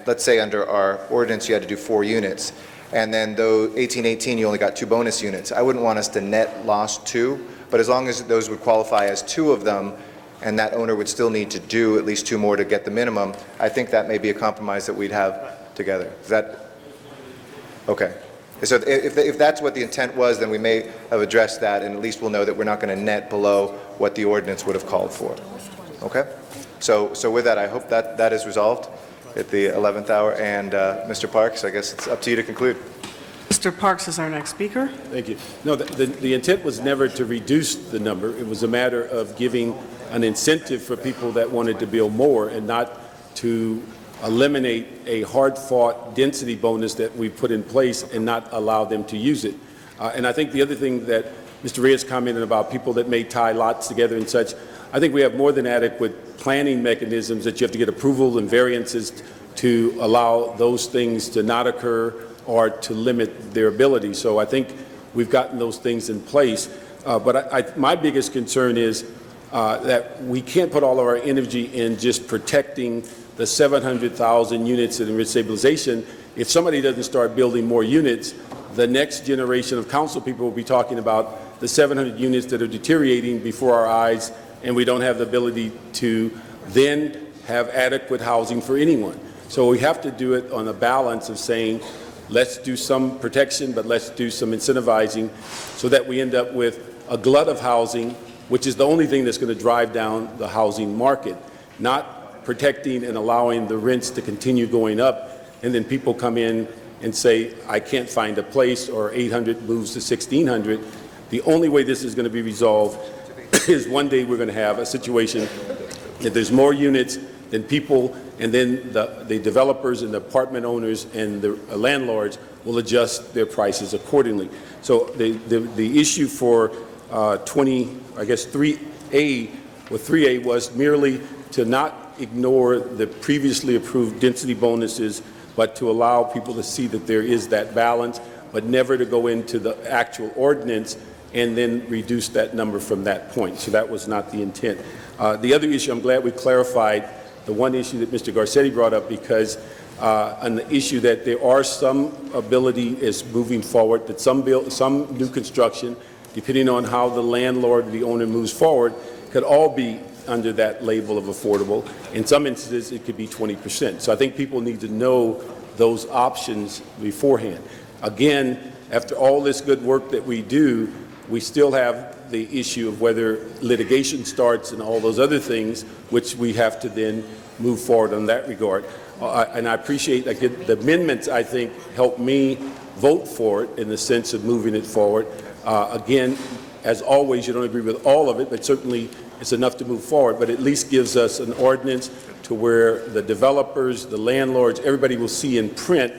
let's say under our ordinance you had to do 4 units, and then though 1818 you only got 2 bonus units. I wouldn't want us to net lost 2, but as long as those would qualify as 2 of them, and that owner would still need to do at least 2 more to get the minimum, I think that may be a compromise that we'd have together. Is that okay? So if that's what the intent was, then we may have addressed that, and at least we'll know that we're not going to net below what the ordinance would have called for. Okay? So with that, I hope that that is resolved at the 11th hour. And Mr. Parks, I guess it's up to you to conclude. Mr. Parks is our next speaker. Thank you. No, the intent was never to reduce the number. It was a matter of giving an incentive for people that wanted to build more and not to eliminate a hard-fought density bonus that we put in place and not allow them to use it. And I think the other thing that Mr. Reyes commented about people that may tie lots together and such, I think we have more than adequate planning mechanisms that you have to get approval and variances to allow those things to not occur or to limit their ability. So I think we've gotten those things in place. But my biggest concern is that we can't put all of our energy in just protecting the 700,000 units in rich stabilization. If somebody doesn't start building more units, the next generation of council people will be talking about the 700 units that are deteriorating before our eyes, and we don't have the ability to then have adequate housing for anyone. So we have to do it on a balance of saying, let's do some protection, but let's do some incentivizing so that we end up with a glut of housing, which is the only thing that's going to drive down the housing market, not protecting and allowing the rents to continue going up, and then people come in and say, I can't find a place, or 800 moves to 1,600. The only way this is going to be resolved is one day we're going to have a situation that there's more units than people, and then the developers and the apartment owners and the landlords will adjust their prices accordingly. So the issue for 3A was merely to not ignore the previously approved density bonuses, but to allow people to see that there is that balance, but never to go into the actual ordinance and then reduce that number from that point. So that was not the intent. The other issue, I'm glad we clarified the one issue that Mr. Garcetti brought up, because on the issue that there are some ability is moving forward, that some new construction, depending on how the landlord or the owner moves forward, could all be under that label of affordable. In some instances, it could be 20%. So I think people need to know those options beforehand. Again, after all this good work that we do, we still have the issue of whether litigation starts and all those other things, which we have to then move forward on that regard. And I appreciate, again, the amendments, I think, help me vote for it in the sense of moving it forward. Again, as always, you don't agree with all of it, but certainly it's enough to move forward, but at least gives us an ordinance to where the developers, the landlords, everybody will see in print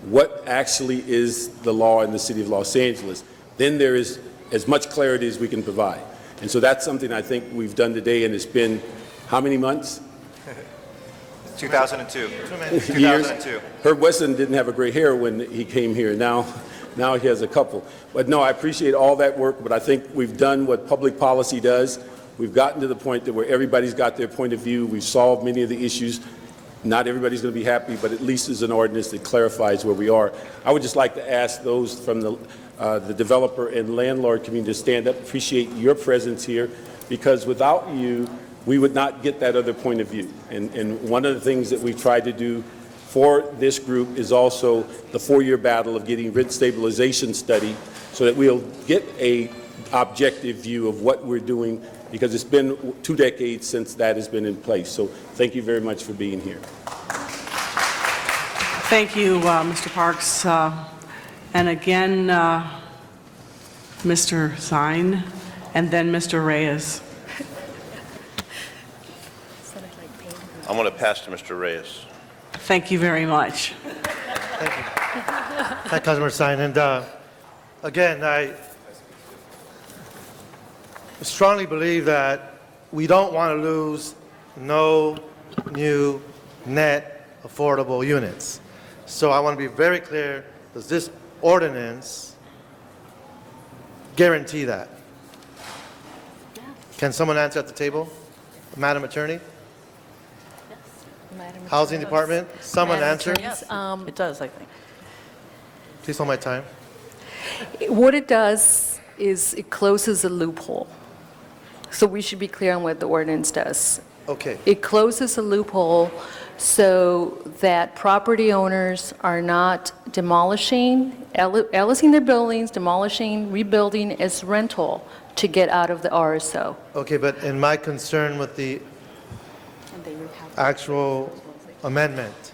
what actually is the law in the city of Los Angeles. Then there is as much clarity as we can provide. And so that's something I think we've done today, and it's been how many months? 2002. 2002. Herb Weston didn't have a gray hair when he came here. Now he has a couple. But no, I appreciate all that work, but I think we've done what public policy does. We've gotten to the point that where everybody's got their point of view. We've solved many of the issues. Not everybody's going to be happy, but at least there's an ordinance that clarifies where we are. I would just like to ask those from the developer and landlord community to stand up. Appreciate your presence here, because without you, we would not get that other point of view. And one of the things that we've tried to do for this group is also the 4-year battle of getting rent stabilization study so that we'll get a objective view of what we're doing, because it's been 2 decades since that has been in place. So thank you very much for being here. Thank you, Mr. Parks. And again, Mr. Zine, and then Mr. Reyes. I'm going to pass to Mr. Reyes. Thank you very much. Thank you, Councilmember Stein. And again, I strongly believe that we don't want to lose no new net affordable units. So I want to be very clear, does this ordinance guarantee that? Can someone answer at the table? Madam Attorney? Housing Department? Someone answer? It does, I think. Please hold my time. What it does is it closes a loophole. So we should be clear on what the ordinance does. Okay. It closes a loophole so that property owners are not demolishing, ellising their buildings, demolishing, rebuilding as rental to get out of the RSO. Okay, but in my concern with the actual amendment,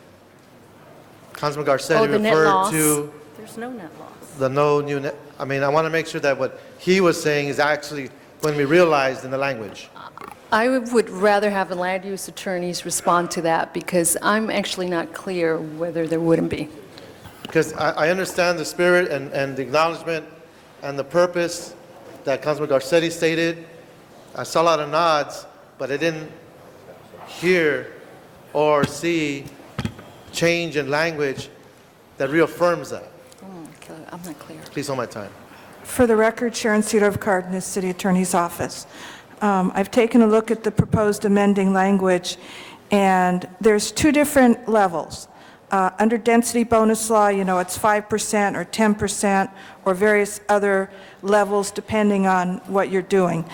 Councilman Garcetti the net referred loss. to There's no net loss. the no new net. I mean, I want to make sure that what he was saying is actually going to be realized in the language. I would rather have the land use attorneys respond to that because I'm actually not clear whether there wouldn't be. Because I understand the spirit and the acknowledgement and the purpose that Councilman Garcetti stated. I saw a lot of nods, but I didn't hear or see change in language that reaffirms that. I'm not clear. Please hold my time. For the record, Sharon Cedar of Cardenas, City Attorney's Office. I've taken a look at the proposed amending language, and there's two different levels. Under density bonus law, you know, it's 5% or 10% or various other levels depending on what you're doing.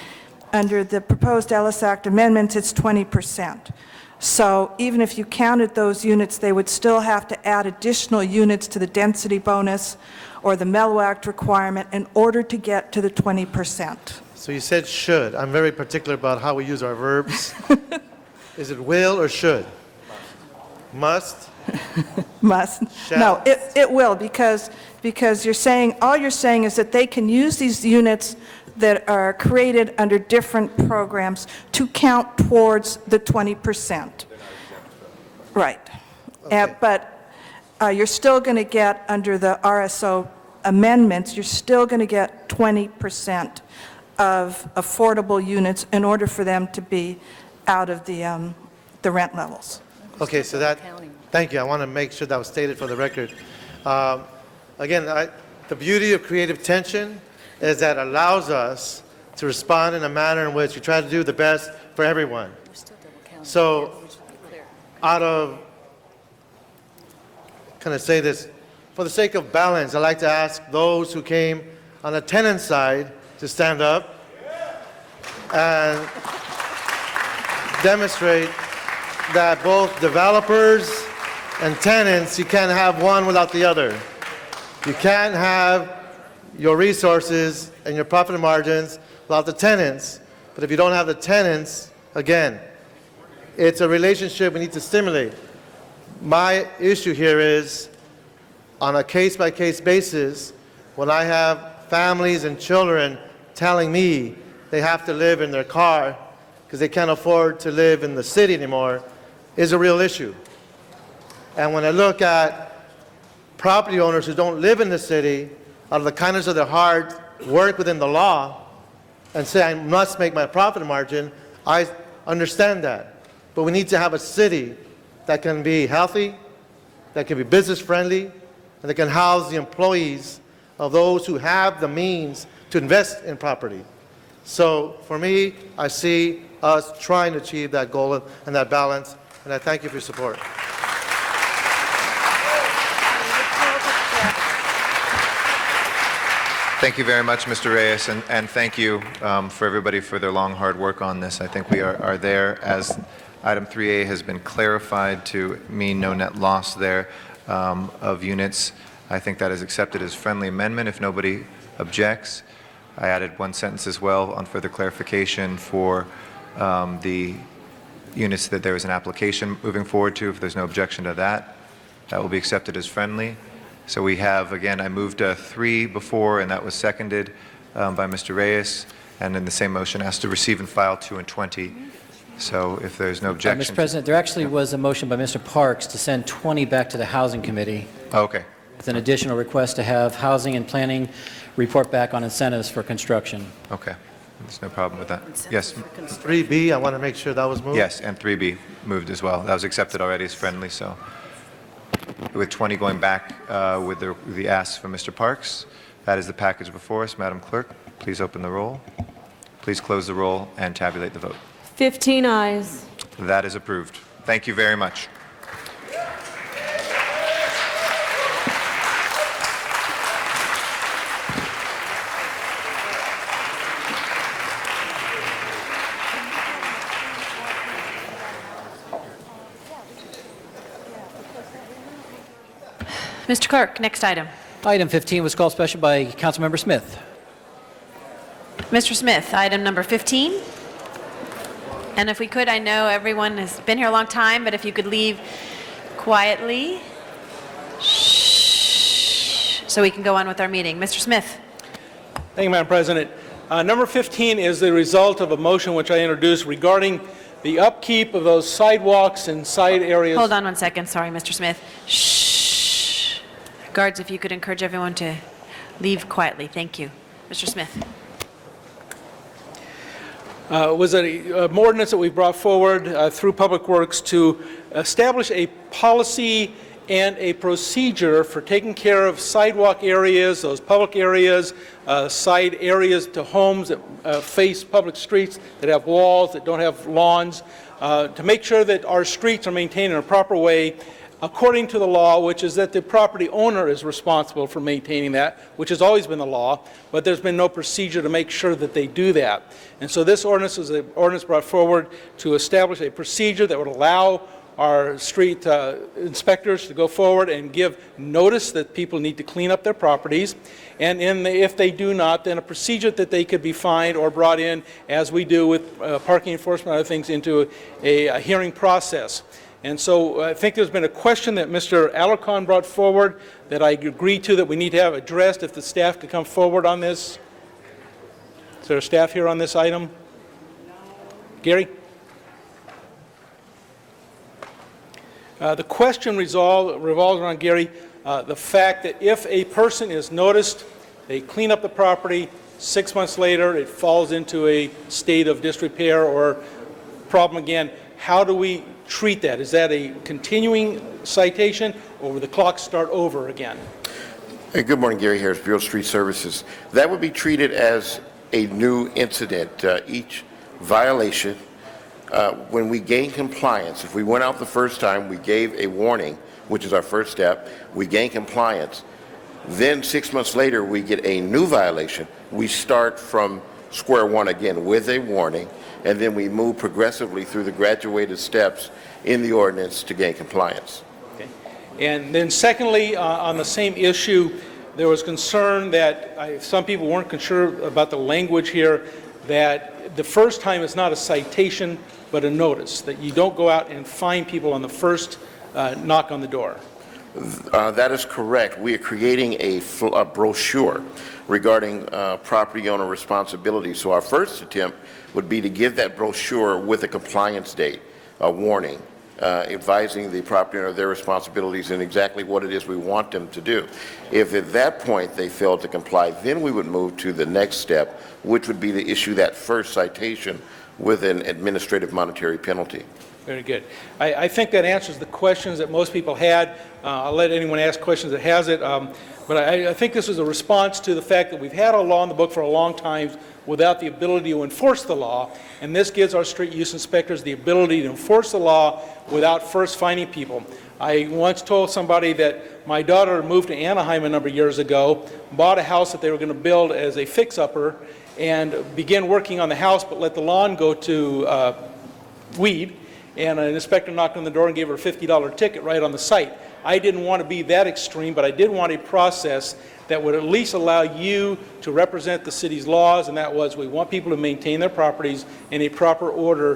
Under the proposed Ellis Act amendments, it's 20%. So even if you counted those units, they would still have to add additional units to the density bonus or the Mellow Act requirement in order to get to the 20%. So you said should. I'm very particular about how we use our verbs. Is it will or should? Must? Must. Shall? No, it will, because you're saying, all you're saying is that they can use these units that are created under different programs to count towards the 20%. Right. But you're still going to get, under the RSO amendments, you're still going to get 20% of affordable units in order for them to be out of the rent levels. Okay, so that, thank you. I want to make sure that was stated for the record. Again, the beauty of creative tension is that it allows us to respond in a manner in which we try to do the best for everyone. So out of, can I say this? For the sake of balance, I'd like to ask those who came on the tenant side to stand up and demonstrate that both developers and tenants, you can't have one without the other. You can't have your resources and your profit margins without the tenants. But if you don't have the tenants, again, it's a relationship we need to stimulate. My issue here is, on a case-by-case basis, when I have families and children telling me they have to live in their car because they can't afford to live in the city anymore, is a real issue. And when I look at property owners who don't live in the city, out of the kindness of their heart, work within the law, and say, I must make my profit margin, I understand that. But we need to have a city that can be healthy, that can be business-friendly, and that can house the employees of those who have the means to invest in property. So for me, I see us trying to achieve that goal and that balance, and I thank you for your support. Thank you very much, Mr. Reyes, and thank you for everybody for their long, hard work on this. I think we are there, as item 3A has been clarified to mean no net loss there of units. I think that is accepted as friendly amendment if nobody objects. I added one sentence as well on further clarification for the units that there is an application moving forward to. If there's no objection to that, that will be accepted as friendly. So we have, again, I moved 3 before, and that was seconded. by Mr. Reyes, and in the same motion, asked to receive and file 2 and 20. So if there's no objection... Mr. President, there actually was a motion by Mr. Parks to send 20 back to the Housing Committee Okay. with an additional request to have Housing and Planning report back on incentives for construction. Okay. There's no problem with that. Yes. 3B, I want to make sure that was moved. Yes, and 3B moved as well. That was accepted already as friendly, so with 20 going back with the ask from Mr. Parks, that is the package before us. Madam Clerk, please open the roll. Please close the roll and tabulate the vote. 15 ayes. That is approved. Thank you very much. Mr. Clerk, next item. Item 15 was called special by Councilmember Smith. Mr. Smith, item number 15. And if we could, I know everyone has been here a long time, but if you could leave quietly, shh, so we can go on with our meeting. Mr. Smith. Thank you, Madam President. Number 15 is the result of a motion which I introduced regarding the upkeep of those sidewalks and side areas. Hold on one second. Sorry, Mr. Smith. Shh. Guards, if you could encourage everyone to leave quietly. Thank you. Mr. Smith. Was an ordinance that we brought forward through Public Works to establish a policy and a procedure for taking care of sidewalk areas, those public areas, side areas to homes that face public streets, that have walls, that don't have lawns, to make sure that our streets are maintained in a proper way according to the law, which is that the property owner is responsible for maintaining that, which has always been the law, but there's been no procedure to make sure that they do that. And so this ordinance is an ordinance brought forward to establish a procedure that would allow our street inspectors to go forward and give notice that people need to clean up their properties. And if they do not, then a procedure that they could be fined or brought in, as we do with parking enforcement and other things, into a hearing process. And so I think there's been a question that Mr. Alarcon brought forward that I agree to, that we need to have addressed. If the staff could come forward on this. Is there a staff here on this item? Gary? The question revolves around, Gary, the fact that if a person is noticed, they clean up the property, 6 months later it falls into a state of disrepair or problem again, how do we treat that? Is that a continuing citation, or will the clock start over again? Hey, good morning, Gary Harris, Bureau of Street Services. That would be treated as a new incident. Each violation, when we gain compliance, if we went out the first time, we gave a warning, which is our first step, we gain compliance. Then 6 months later, we get a new violation. We start from square one again with a warning, and then we move progressively through the graduated steps in the ordinance to gain compliance. Okay. And then secondly, on the same issue, there was concern that some people weren't sure about the language here, that the first time is not a citation, but a notice, that you don't go out and fine people on the first knock on the door. That is correct. We are creating a brochure regarding property owner responsibility. So our first attempt would be to give that brochure with a compliance date, a warning, advising the property owner of their responsibilities and exactly what it is we want them to do. If at that point they fail to comply, then we would move to the next step, which would be to issue that first citation with an administrative monetary penalty. Very good. I think that answers the questions that most people had. I'll let anyone ask questions that has it. But I think this is a response to the fact that we've had a law in the book for a long time without the ability to enforce the law, and this gives our street use inspectors the ability to enforce the law without first fining people. I once told somebody that my daughter moved to Anaheim a number of years ago, bought a house that they were going to build as a fix-upper, and began working on the house, but let the lawn go to weed, and an inspector knocked on the door and gave her a $50 ticket right on the site. I didn't want to be that extreme, but I did want a process that would at least allow you to represent the city's laws, and that was we want people to maintain their properties in a proper order,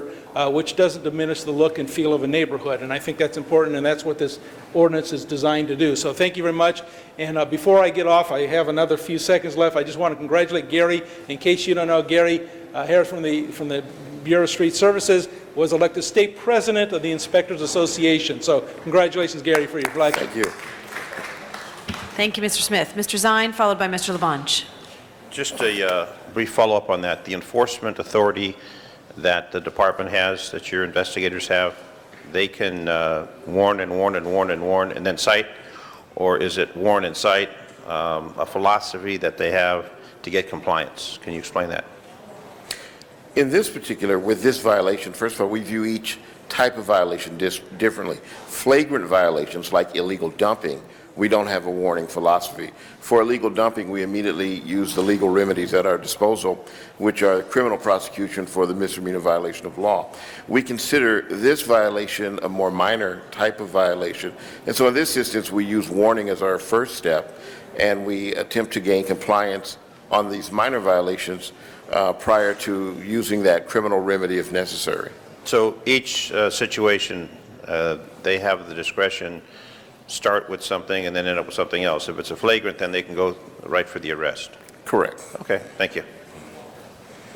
which doesn't diminish the look and feel of a neighborhood. And I think that's important, and that's what this ordinance is designed to do. So thank you very much. And before I get off, I have another few seconds left. I just want to congratulate Gary. In case you don't know, Gary Harris from the Bureau of Street Services was elected state president of the Inspectors Association. So congratulations, Gary, for your election. Thank you. Thank you, Mr. Smith. Mr. Zine, followed by Mr. Labange. Just a brief follow-up on that. The enforcement authority that the department has, that your investigators have, they can warn and warn and warn and warn and then cite, or is it warn and cite, a philosophy that they have to get compliance? Can you explain that? In this particular, with this violation, first of all, we view each type of violation differently. Flagrant violations like illegal dumping, we don't have a warning philosophy. For illegal dumping, we immediately use the legal remedies at our disposal, which are criminal prosecution for the misdemeanor violation of law. We consider this violation a more minor type of violation, and so in this instance, we use warning as our first step, and we attempt to gain compliance on these minor violations prior to using that criminal remedy if necessary. So each situation, they have the discretion, start with something and then end up with something else. If it's a flagrant, then they can go right for the arrest. Correct. Okay, thank you.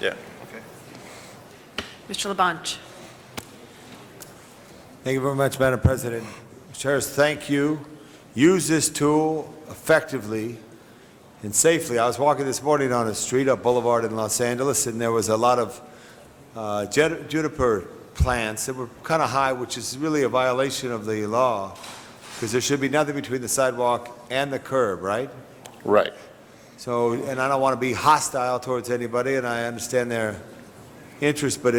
Yeah. Mr. Labange. Thank you very much, Madam President. Mr. Harris, thank you. Use this tool effectively and safely. I was walking this morning on a street up Boulevard in Los Angeles, and there was a lot of juniper plants that were kind of high, which is really a violation of the law, because there should be nothing between the sidewalk and the curb, right? Right. So, and I don't want to be hostile towards anybody, and I understand their interest, but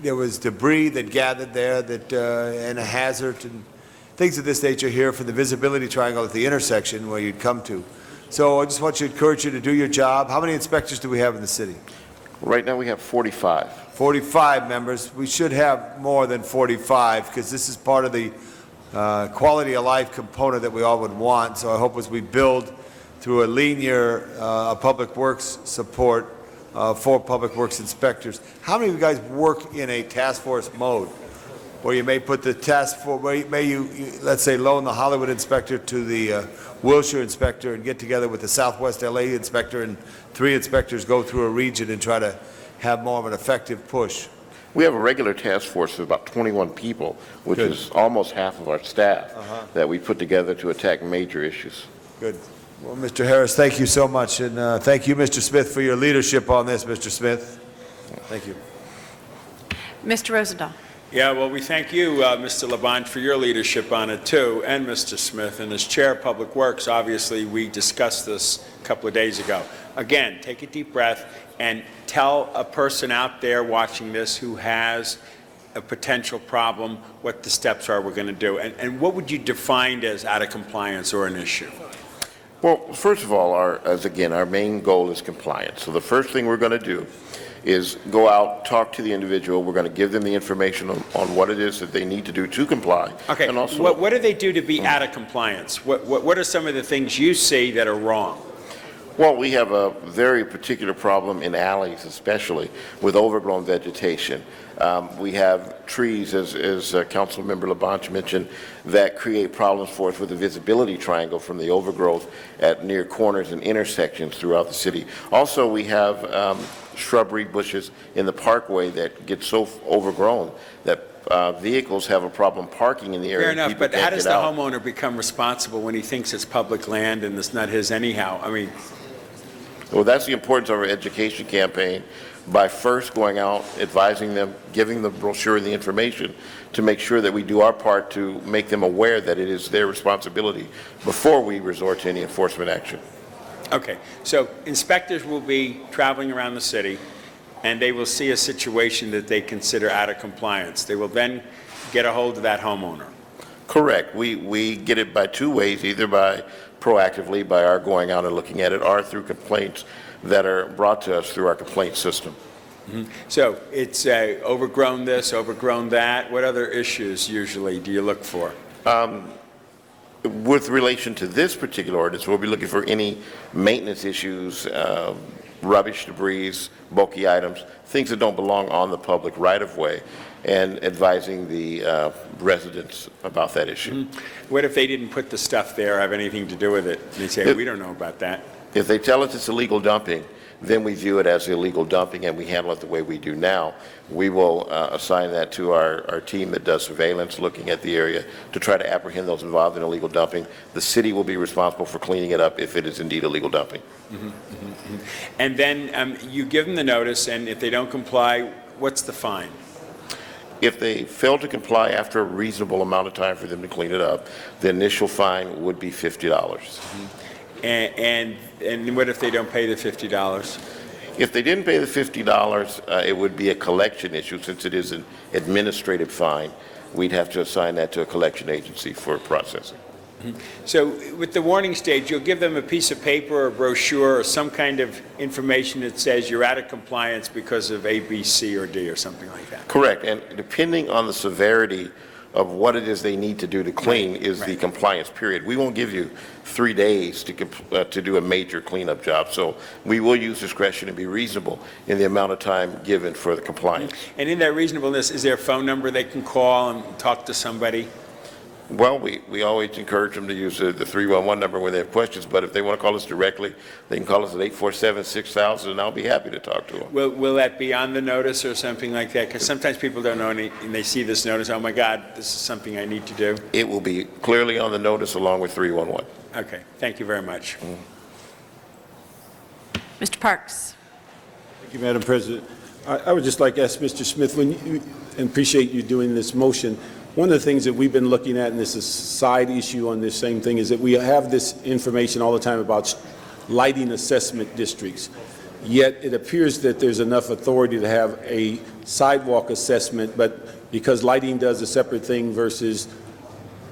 there was debris that gathered there that, and a hazard and things of this nature here for the visibility triangle at the intersection where you'd come to. So I just want to encourage you to do your job. How many inspectors do we have in the city? Right now we have 45. 45 members. We should have more than 45 because this is part of the quality of life component that we all would want. So I hope as we build through a linear public works support for public works inspectors. How many of you guys work in a task force mode where you may put the task force, where you let's say loan the Hollywood inspector to the Wilshire inspector and get together with the Southwest LA inspector, and 3 inspectors go through a region and try to have more of an effective push? We have a regular task force of about 21 people, which Good. is almost half of our staff that we put together to attack major issues. Good. Well, Mr. Harris, thank you so much, and thank you, Mr. Smith, for your leadership on this, Mr. Smith. Thank you. Mr. Rosendahl. Yeah, well, we thank you, Mr. Labange, for your leadership on it, too, and Mr. Smith. And as Chair of Public Works, obviously, we discussed this a couple of days ago. Again, take a deep breath and tell a person out there watching this who has a potential problem what the steps are we're going to do. And what would you define as out of compliance or an issue? Well, first of all, our main goal is compliance. So the first thing we're going to do is go out, talk to the individual. We're going to give them the information on what it is that they need to do to comply. Okay, and also, what do they do to be out of compliance? What are some of the things you see that are wrong? Well, we have a very particular problem in alleys, especially with overgrown vegetation. We have trees, as Councilmember Labange mentioned, that create problems for us with the visibility triangle from the overgrowth at near corners and intersections throughout the city. Also, we have shrubbery bushes in the parkway that get so overgrown that vehicles have a problem parking in the area. Fair enough, People but can't how does get the out. homeowner become responsible when he thinks it's public land and it's not his anyhow? I mean, well, that's the importance of our education campaign, by first going out, advising them, giving the brochure and the information to make sure that we do our part to make them aware that it is their responsibility before we resort to any enforcement action. okay, so inspectors will be traveling around the city, and they will see a situation that they consider out of compliance. They will then get a hold of that homeowner. Correct. We get it by 2 ways, either by proactively, by our going out and looking at it, or through complaints that are brought to us through our complaint system. So it's overgrown this, overgrown that. What other issues usually do you look for? With relation to this particular ordinance, we'll be looking for any maintenance issues, rubbish, debris, bulky items, things that don't belong on the public right-of-way, and advising the residents about that issue. What if they didn't put the stuff there, or have anything to do with it? And they say, we don't know about that. If they tell us it's illegal dumping, then we view it as illegal dumping and we handle it the way we do now. We will assign that to our team that does surveillance, looking at the area to try to apprehend those involved in illegal dumping. The city will be responsible for cleaning it up if it is indeed illegal dumping. And then you give them the notice, and if they don't comply, what's the fine? If they fail to comply after a reasonable amount of time for them to clean it up, the initial fine would be $50. And what if they don't pay the $50? If they didn't pay the $50, it would be a collection issue. Since it is an administrative fine, we'd have to assign that to a collection agency for processing. So with the warning stage, you'll give them a piece of paper or a brochure or some kind of information that says you're out of compliance because of A, B, C, or D, or something like that. Correct. And depending on the severity of what it is they need to do to clean is the compliance period. We won't give you 3 days to do a major cleanup job. So we will use discretion and be reasonable in the amount of time given for the compliance. And in that reasonableness, is there a phone number they can call and talk to somebody? Well, we always encourage them to use the 311 number when they have questions, but if they want to call us directly, they can call us at 847-6000, and I'll be happy to talk to them. Will that be on the notice or something like that? Because sometimes people don't know, and they see this notice, oh my God, this is something I need to do. It will be clearly on the notice along with 311. Okay, thank you very much. Mr. Parks. Thank you, Madam President. I would just like to ask Mr. Smith, and appreciate you doing this motion. One of the things that we've been looking at, and this is a side issue on this same thing, is that we have this information all the time about lighting assessment districts. Yet it appears that there's enough authority to have a sidewalk assessment, but because lighting does a separate thing versus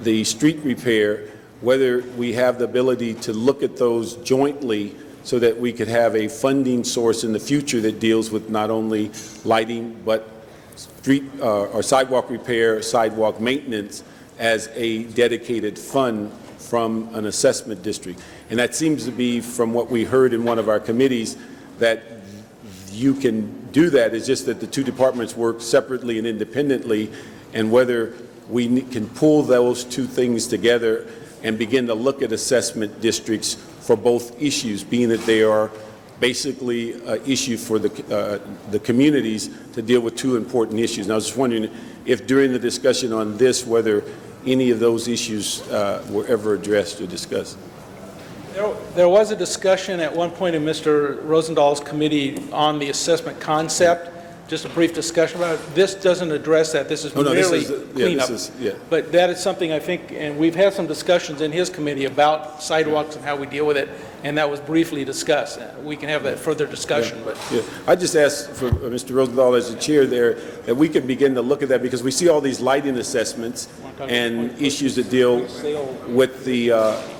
the street repair, whether we have the ability to look at those jointly so that we could have a funding source in the future that deals with not only lighting, but street or sidewalk repair, sidewalk maintenance as a dedicated fund from an assessment district. And that seems to be, from what we heard in one of our committees, that you can do that. It's just that the two departments work separately and independently, and whether we can pull those two things together and begin to look at assessment districts for both issues, being that they are basically an issue for the communities to deal with two important issues. And I was just wondering if during the discussion on this, whether any of those issues were ever addressed or discussed. There was a discussion at one point in Mr. Rosenthal's committee on the assessment concept, just a brief discussion about it. This doesn't address that. This is merely cleanup. But that is something I think, and we've had some discussions in his committee about sidewalks and how we deal with it, and that was briefly discussed. We can have that further discussion. But I just asked for Mr. Rosenthal as the chair there that we could begin to look at that, because we see all these lighting assessments and issues that deal with the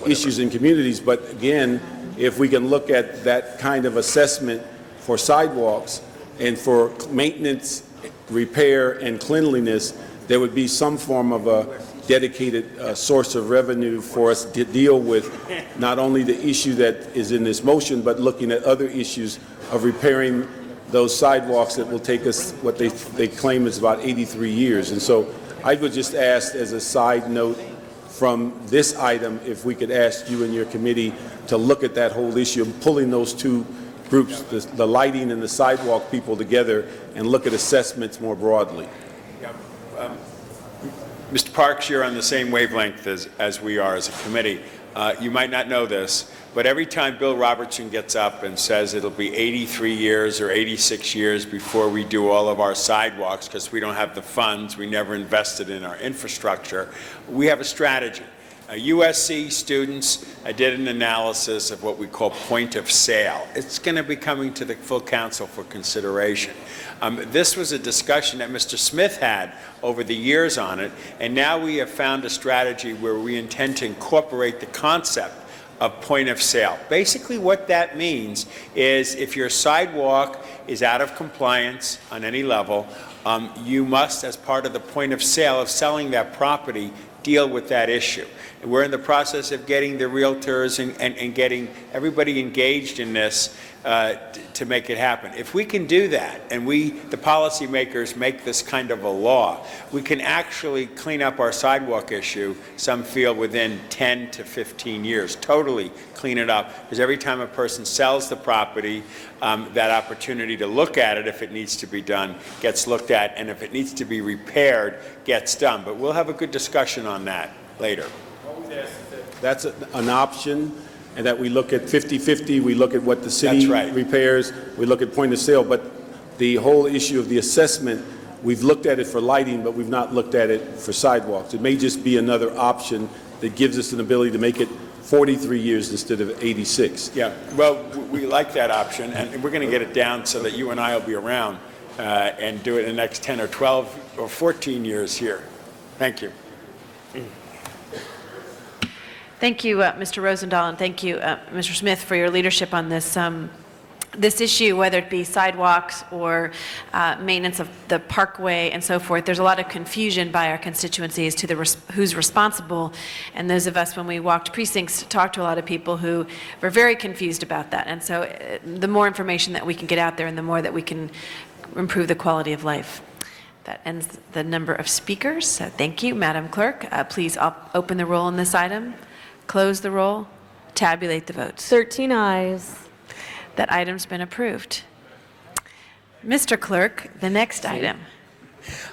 issues in communities. But again, if we can look at that kind of assessment for sidewalks and for maintenance, repair, and cleanliness, there would be some form of a dedicated source of revenue for us to deal with not only the issue that is in this motion, but looking at other issues of repairing those sidewalks that will take us what they claim is about 83 years. And so I would just ask, as a side note from this item, if we could ask you and your committee to look at that whole issue of pulling those two groups, the lighting and the sidewalk people together, and look at assessments more broadly. Mr. Parks, you're on the same wavelength as we are as a committee. You might not know this, but every time Bill Robertson gets up and says it'll be 83 years or 86 years before we do all of our sidewalks because we don't have the funds, we never invested in our infrastructure, we have a strategy. USC students, I did an analysis of what we call point of sale. It's going to be coming to the full council for consideration. This was a discussion that Mr. Smith had over the years on it, and now we have found a strategy where we intend to incorporate the concept of point of sale. Basically what that means is if your sidewalk is out of compliance on any level, you must, as part of the point of sale of selling that property, deal with that issue. And we're in the process of getting the realtors and getting everybody engaged in this to make it happen. If we can do that, and we, the policymakers, make this kind of a law, we can actually clean up our sidewalk issue, some feel, within 10 to 15 years, totally clean it up. Because every time a person sells the property, that opportunity to look at it, if it needs to be done, gets looked at, and if it needs to be repaired, gets done. But we'll have a good discussion on that later. That's an option, and that we look at 50/50, we look at what the city repairs, we look at point of sale, but the whole issue of the assessment, we've looked at it for lighting, but we've not looked at it for sidewalks. It may just be another option that gives us an ability to make it 43 years instead of 86. Yeah, well, we like that option, and we're going to get it down so that you and I will be around and do it in the next 10 or 12 or 14 years here. Thank you. Thank you, Mr. Rosendahl, and thank you, Mr. Smith, for your leadership on this this issue, whether it be sidewalks or maintenance of the parkway and so forth. There's a lot of confusion by our constituencies to who's responsible, and those of us, when we walked precincts, talked to a lot of people who were very confused about that. And so the more information that we can get out there and the more that we can improve the quality of life. That ends the number of speakers. So thank you, Madam Clerk. Please open the roll on this item. Close the roll, tabulate the votes. 13 ayes. That item's been approved. Mr. Clerk, the next item.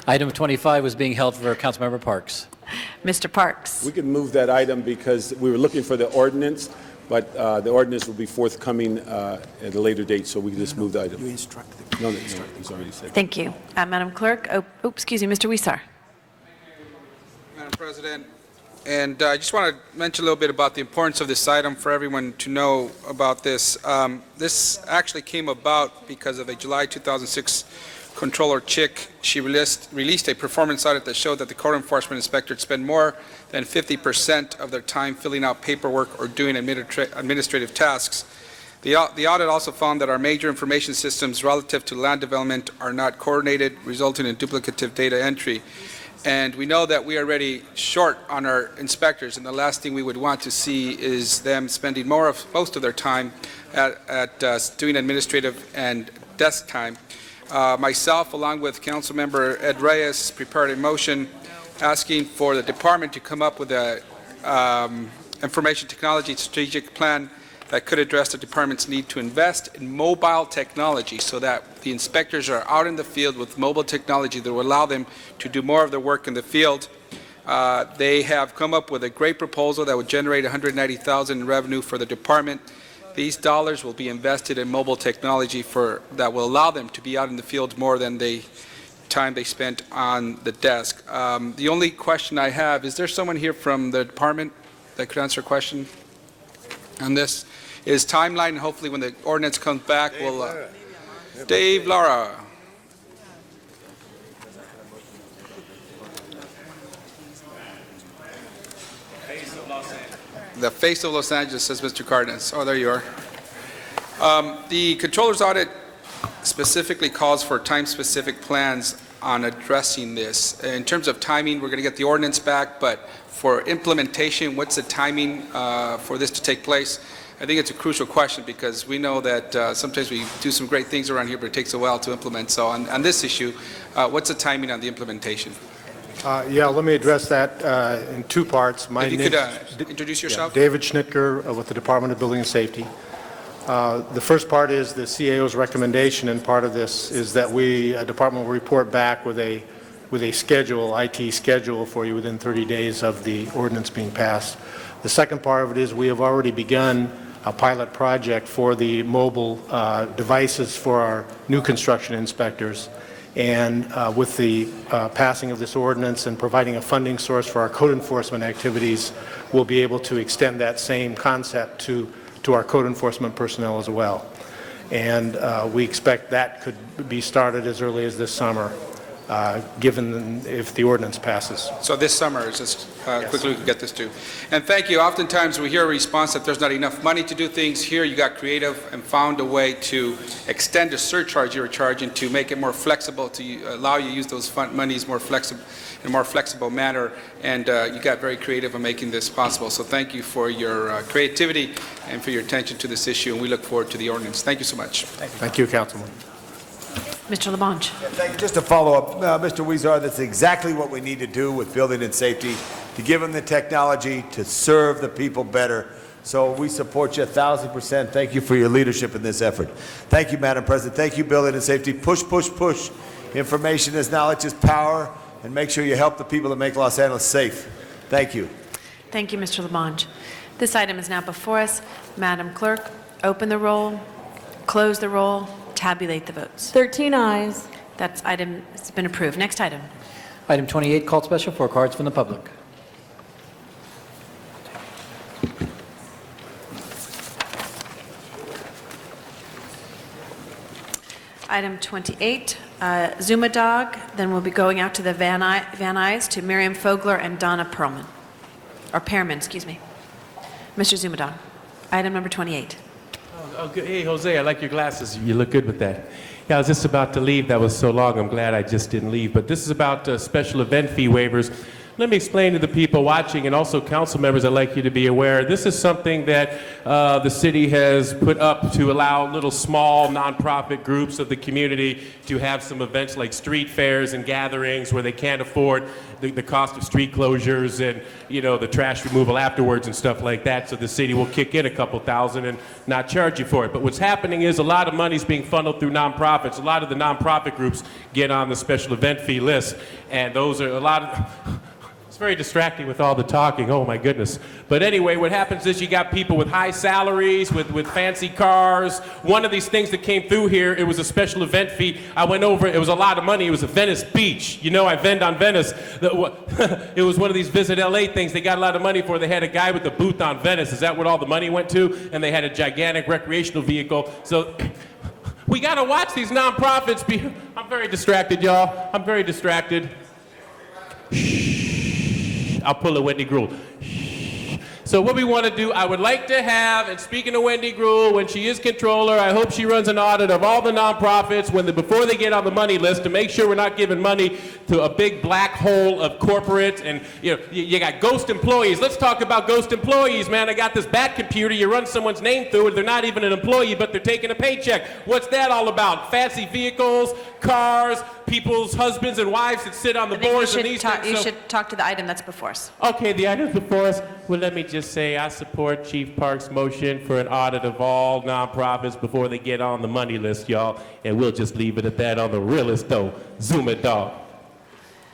Item 25 was being held for Councilmember Parks. Mr. Parks. We can move that item because we were looking for the ordinance, but the ordinance will be forthcoming at a later date, so we can just move the item. You instruct the... No, it's already said. Thank you. Madam Clerk, excuse me, Mr. Weissar. Madam President, and I just want to mention a little bit about the importance of this item for everyone to know about this. This actually came about because of a July 2006 Controller Chick. She released a performance audit that showed that the code enforcement inspectors spend more than 50% of their time filling out paperwork or doing administrative tasks. The audit also found that our major information systems relative to land development are not coordinated, resulting in duplicative data entry. And we know that we are already short on our inspectors, and the last thing we would want to see is them spending most of their time at doing administrative and desk time. Myself, along with Councilmember Ed Reyes, prepared a motion asking for the department to come up with a information technology strategic plan that could address the department's need to invest in mobile technology so that the inspectors are out in the field with mobile technology that will allow them to do more of their work in the field. They have come up with a great proposal that would generate $190,000 in revenue for the department. These dollars will be invested in mobile technology that will allow them to be out in the field more than the time they spent on the desk. The only question I have, is there someone here from the department that could answer a question on this? Is timeline, and hopefully when the ordinance comes back, we'll... Dave Lara. The face of Los Angeles, says Mr. Cardenas. Oh, there you are. The controller's audit specifically calls for time-specific plans on addressing this. In terms of timing, we're going to get the ordinance back, but for implementation, what's the timing for this to take place? I think it's a crucial question because we know that sometimes we do some great things around here, but it takes a while to implement. So on this issue, what's the timing on the implementation? Yeah, let me address that in two parts. If you could introduce yourself. David Schnitker with the Department of Building and Safety. The first part is the CAO's recommendation, and part of this is that department will report back with a schedule, IT schedule for you within 30 days of the ordinance being passed. The second part of it is we have already begun a pilot project for the mobile devices for our new construction inspectors. And with the passing of this ordinance and providing a funding source for our code enforcement activities, we'll be able to extend that same concept to our code enforcement personnel as well. And we expect that could be started as early as this summer. given if the ordinance passes. So this summer is just quickly we can get this to. And thank you. Oftentimes we hear a response that there's not enough money to do things. Here you got creative and found a way to extend the surcharge you were charging to make it more flexible, to allow you to use those monies more flexible in a more flexible manner. And you got very creative in making this possible. So thank you for your creativity and for your attention to this issue. And we look forward to the ordinance. Thank you so much. Thank you, Councilman. Mr. Labange. Thank you. Just to follow up, Mr. Weezer, that's exactly what we need to do with building and safety, to give them the technology to serve the people better. So we support you 1,000%. Thank you for your leadership in this effort. Thank you, Madam President. Thank you, Building and Safety. Push, push, push. Information is knowledge is power, and make sure you help the people that make Los Angeles safe. Thank you. Thank you, Mr. Labange. This item is now before us. Madam Clerk, open the roll, close the roll, tabulate the votes. 13 ayes. That item has been approved. Next item. Item 28, called special for cards from the public. Item 28, Zuma Dog. Then we'll be going out to the Van Nuys, to Miriam Fogler and Donna Perlman, or Pearman, excuse me. Mr. Zuma Dog, item number 28. Oh, good. Hey, Jose, I like your glasses. You look good with that. Yeah, I was just about to leave. That was so long. I'm glad I just didn't leave. But this is about special event fee waivers. Let me explain to the people watching, and also council members, I'd like you to be aware, this is something that the city has put up to allow little small nonprofit groups of the community to have some events like street fairs and gatherings where they can't afford the cost of street closures and, you know, the trash removal afterwards and stuff like that. So the city will kick in a couple thousand and not charge you for it. But what's happening is a lot of money is being funneled through nonprofits. A lot of the nonprofit groups get on the special event fee list, and those are a lot of... It's very distracting with all the talking, oh my goodness. But anyway, what happens is you got people with high salaries, with fancy cars. One of these things that came through here, it was a special event fee. I went over, it was a lot of money. It was a Venice Beach. You know, I vend on Venice. It was one of these Visit LA things they got a lot of money for. They had a guy with a booth on Venice. Is that what all the money went to? And they had a gigantic recreational vehicle. So we got to watch these nonprofits. I'm very distracted, y'all. I'm very distracted. I'll pull a Wendy Gruhl. So what we want to do, I would like to have, and speaking of Wendy Gruhl, when she is controller, I hope she runs an audit of all the nonprofits before they get on the money list to make sure we're not giving money to a big black hole of corporate. And you got ghost employees. Let's talk about ghost employees, man. I got this bat computer. You run someone's name through it. They're not even an employee, but they're taking a paycheck. What's that all about? Fancy vehicles, cars, people's husbands and wives that sit on the boards and these things. You should talk to the item that's before us. Okay, the item's before us. Well, let me just say I support Chief Park's motion for an audit of all nonprofits before they get on the money list, y'all. And we'll just leave it at that on the realist, though. Zuma Dog.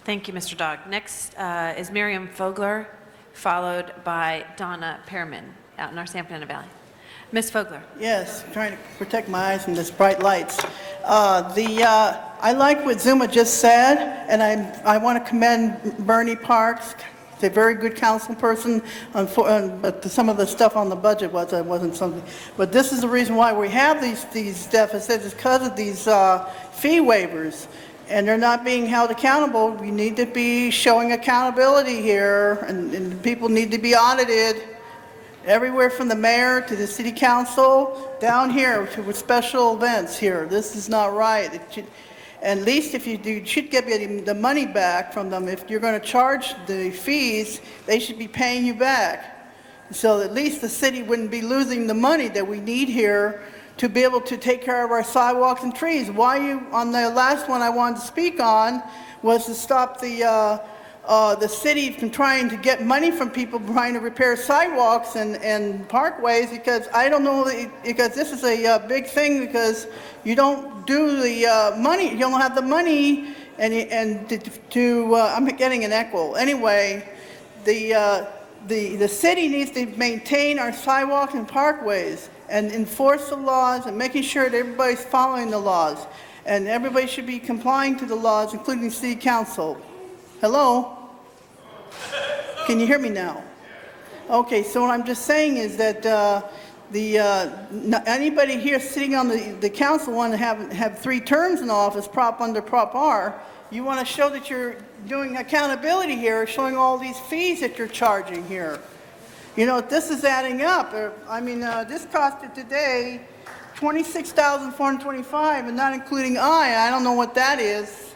Thank you, Mr. Dog. Next is Miriam Fogler, followed by Donna Pearman out in our San Fernando Valley. Ms. Fogler. Yes, trying to protect my eyes from this bright lights. I like what Zuma just said, and I want to commend Bernie Parks. He's a very good council person, but some of the stuff on the budget wasn't something. But this is the reason why we have these deficits, is because of these fee waivers, and they're not being held accountable. We need to be showing accountability here, and people need to be audited. Everywhere from the mayor to the city council, down here to special events here. This is not right. At least if you do, you should get the money back from them. If you're going to charge the fees, they should be paying you back. So at least the city wouldn't be losing the money that we need here to be able to take care of our sidewalks and trees. On the last one I wanted to speak on was to stop the city from trying to get money from people trying to repair sidewalks and parkways, because I don't know, because this is a big thing, because you don't do the money, you don't have the money, and I'm getting an echo. Anyway, the city needs to maintain our sidewalks and parkways and enforce the laws and making sure that everybody's following the laws. And everybody should be complying to the laws, including the city council. Hello? Can you hear me now? Okay, so what I'm just saying is that Anybody here sitting on the council want to have 3 terms in office, under Prop R, you want to show that you're doing accountability here, showing all these fees that you're charging here. You know, this is adding up. I mean, this costed today $26,425, and not including I don't know what that is.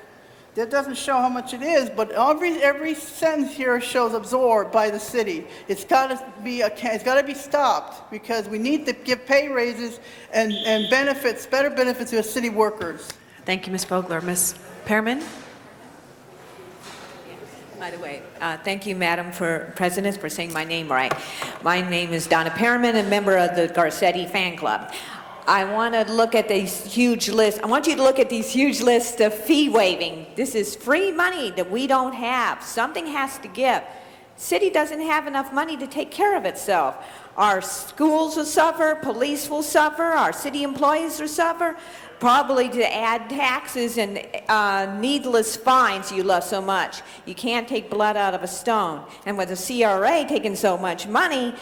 That doesn't show how much it is, but every sentence here shows absorbed by the city. It's got to be stopped, because we need to give pay raises and benefits, better benefits to the city workers. Thank you, Ms. Vogler. Ms. Pearman? By the way, thank you, Madam President, for saying my name right. My name is Donna Perriman, a member of the Garcetti Fan Club. I want to look at these huge lists. I want you to look at these huge lists of fee waiving. This is free money that we don't have. Something has to give. City doesn't have enough money to take care of itself. Our schools will suffer, police will suffer, our city employees will suffer, probably to add taxes and needless fines you love so much. You can't take blood out of a stone. And with the CRA taking so much money,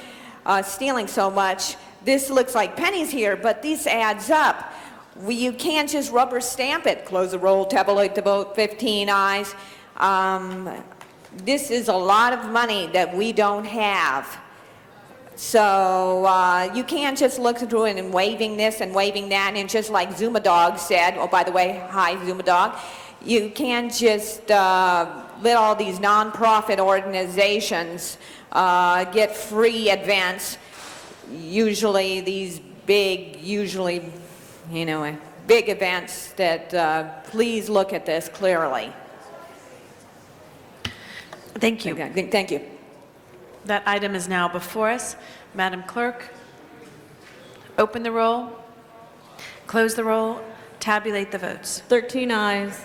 stealing so much, this looks like pennies here, but this adds up. You can't just rubber stamp it. Close the roll, tabulate the vote, 15 ayes. This is a lot of money that we don't have. So you can't just look through it and waving this and waving that, and just like Zuma Dog said, oh, by the way, hi, Zuma Dog, you can't just let all these nonprofit organizations get free advance. Usually these big, big events that, please look at this clearly. Thank you. Thank you. That item is now before us. Madam Clerk, open the roll, close the roll, tabulate the votes. 13 ayes.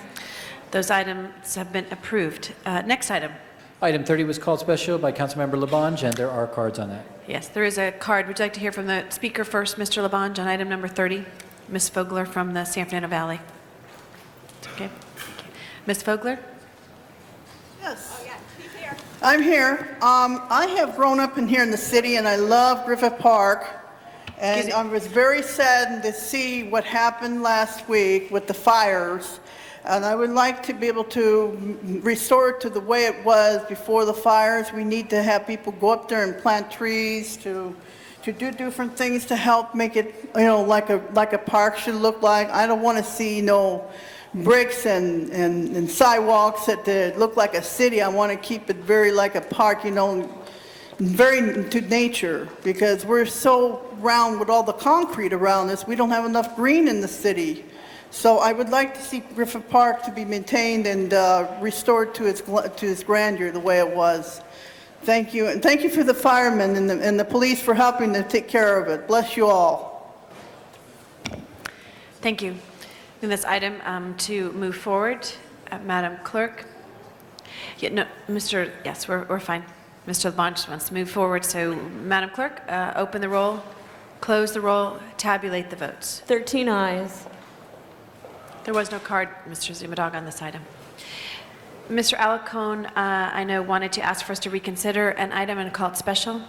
Those items have been approved. Next item. Item 30 was called special by Councilmember Labange, and there are cards on that. Yes, there is a card. Would you like to hear from the speaker first, Mr. Labange, on item number 30? Ms. Vogler from the San Fernando Valley. Okay. Ms. Vogler? Yes. I'm here. I have grown up in here in the city, and I love Griffith Park. And I was very saddened to see what happened last week with the fires. And I would like to be able to restore it to the way it was before the fires. We need to have people go up there and plant trees, to do different things to help make it, like a park should look like. I don't want to see bricks and sidewalks that look like a city. I want to keep it very like a park, very to nature, because we're so round with all the concrete around us. We don't have enough green in the city. So I would like to see Griffith Park to be maintained and restored to its grandeur the way it was. Thank you, and thank you for the firemen and the police for helping to take care of it. Bless you all. Thank you. In this item to move forward, Madam Clerk. Yeah, no, yes, we're fine. Mr. Labange just wants to move forward. So, Madam Clerk, open the roll, close the roll, tabulate the votes. 13 ayes. There was no card, Mr. Zumadog, on this item. Mr. Alacone, I know, wanted to ask for us to reconsider an item and call it special.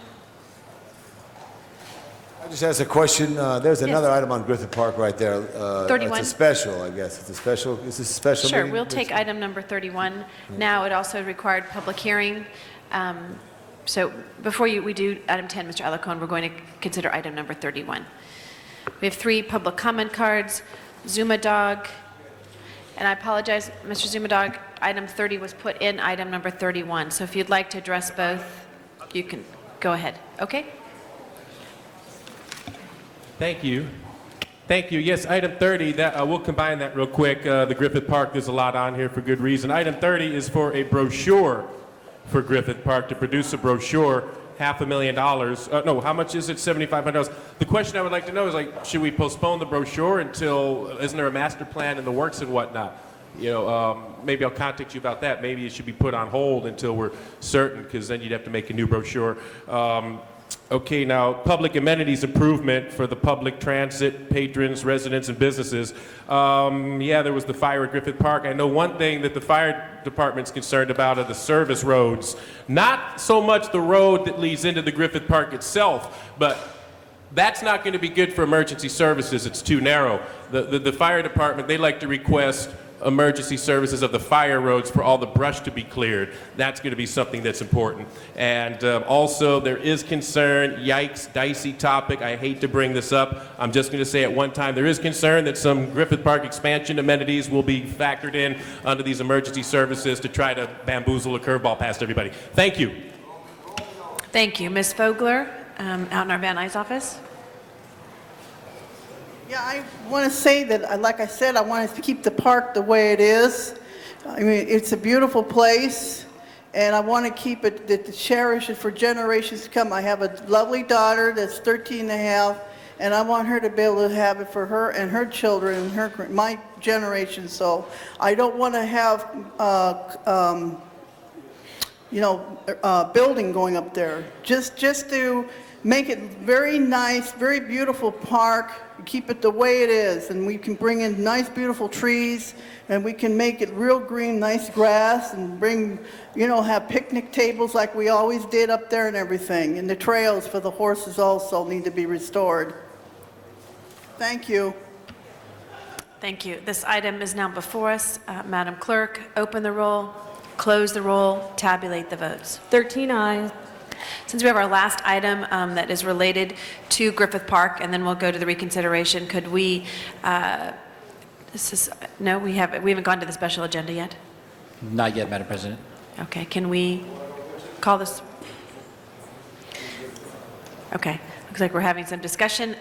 I just asked a question. There's another item on Griffith Park right there. 31. It's a special, I guess. It's a special. Is this a special Sure, meeting? we'll take item number 31. Now, it also required public hearing. So before we do item 10, Mr. Alacone, we're going to consider item number 31. We have 3 public comment cards. Zumadog, and I apologize, Mr. Zumadog, item 30 was put in item number 31. So if you'd like to address both, you can go ahead. Okay? Thank you. Thank you. Yes, item 30, we'll combine that real quick. The Griffith Park, there's a lot on here for good reason. Item 30 is for a brochure for Griffith Park, to produce a brochure, $500,000. No, how much is it? $7,500. The question I would like to know is, should we postpone the brochure until, isn't there a master plan in the works and whatnot? Maybe I'll contact you about that. Maybe it should be put on hold until we're certain, because then you'd have to make a new brochure. Okay, now, public amenities improvement for the public transit, patrons, residents, and businesses. Yeah, there was the fire at Griffith Park. I know one thing that the fire department's concerned about are the service roads. Not so much the road that leads into the Griffith Park itself, but That's not going to be good for emergency services. It's too narrow. The fire department, they like to request emergency services of the fire roads for all the brush to be cleared. That's going to be something that's important. And also, there is concern, yikes, dicey topic. I hate to bring this up. I'm just going to say at one time, there is concern that some Griffith Park expansion amenities will be factored in under these emergency services to try to bamboozle a curveball past everybody. Thank you. Thank you. Ms. Fogler, out in our Van Nuys office. Yeah, I want to say that, like I said, I want to keep the park the way it is. I mean, it's a beautiful place, and I want to keep it, to cherish it for generations to come. I have a lovely daughter that's 13 and a half, and I want her to be able to have it for her and her children and my generation. So I don't want to have, building going up there. Just to make it very nice, very beautiful park, keep it the way it is, and we can bring in nice, beautiful trees, and we can make it real green, nice grass, and bring, have picnic tables like we always did up there and everything. And the trails for the horses also need to be restored. Thank you. Thank you. This item is now before us. Madam Clerk, open the roll, close the roll, tabulate the votes. 13 ayes. Since we have our last item that is related to Griffith Park, and then we'll go to the reconsideration, could we, no, we haven't gone to the special agenda yet? Not yet, Madam President. Okay, can we call this? Okay, looks like we're having some discussion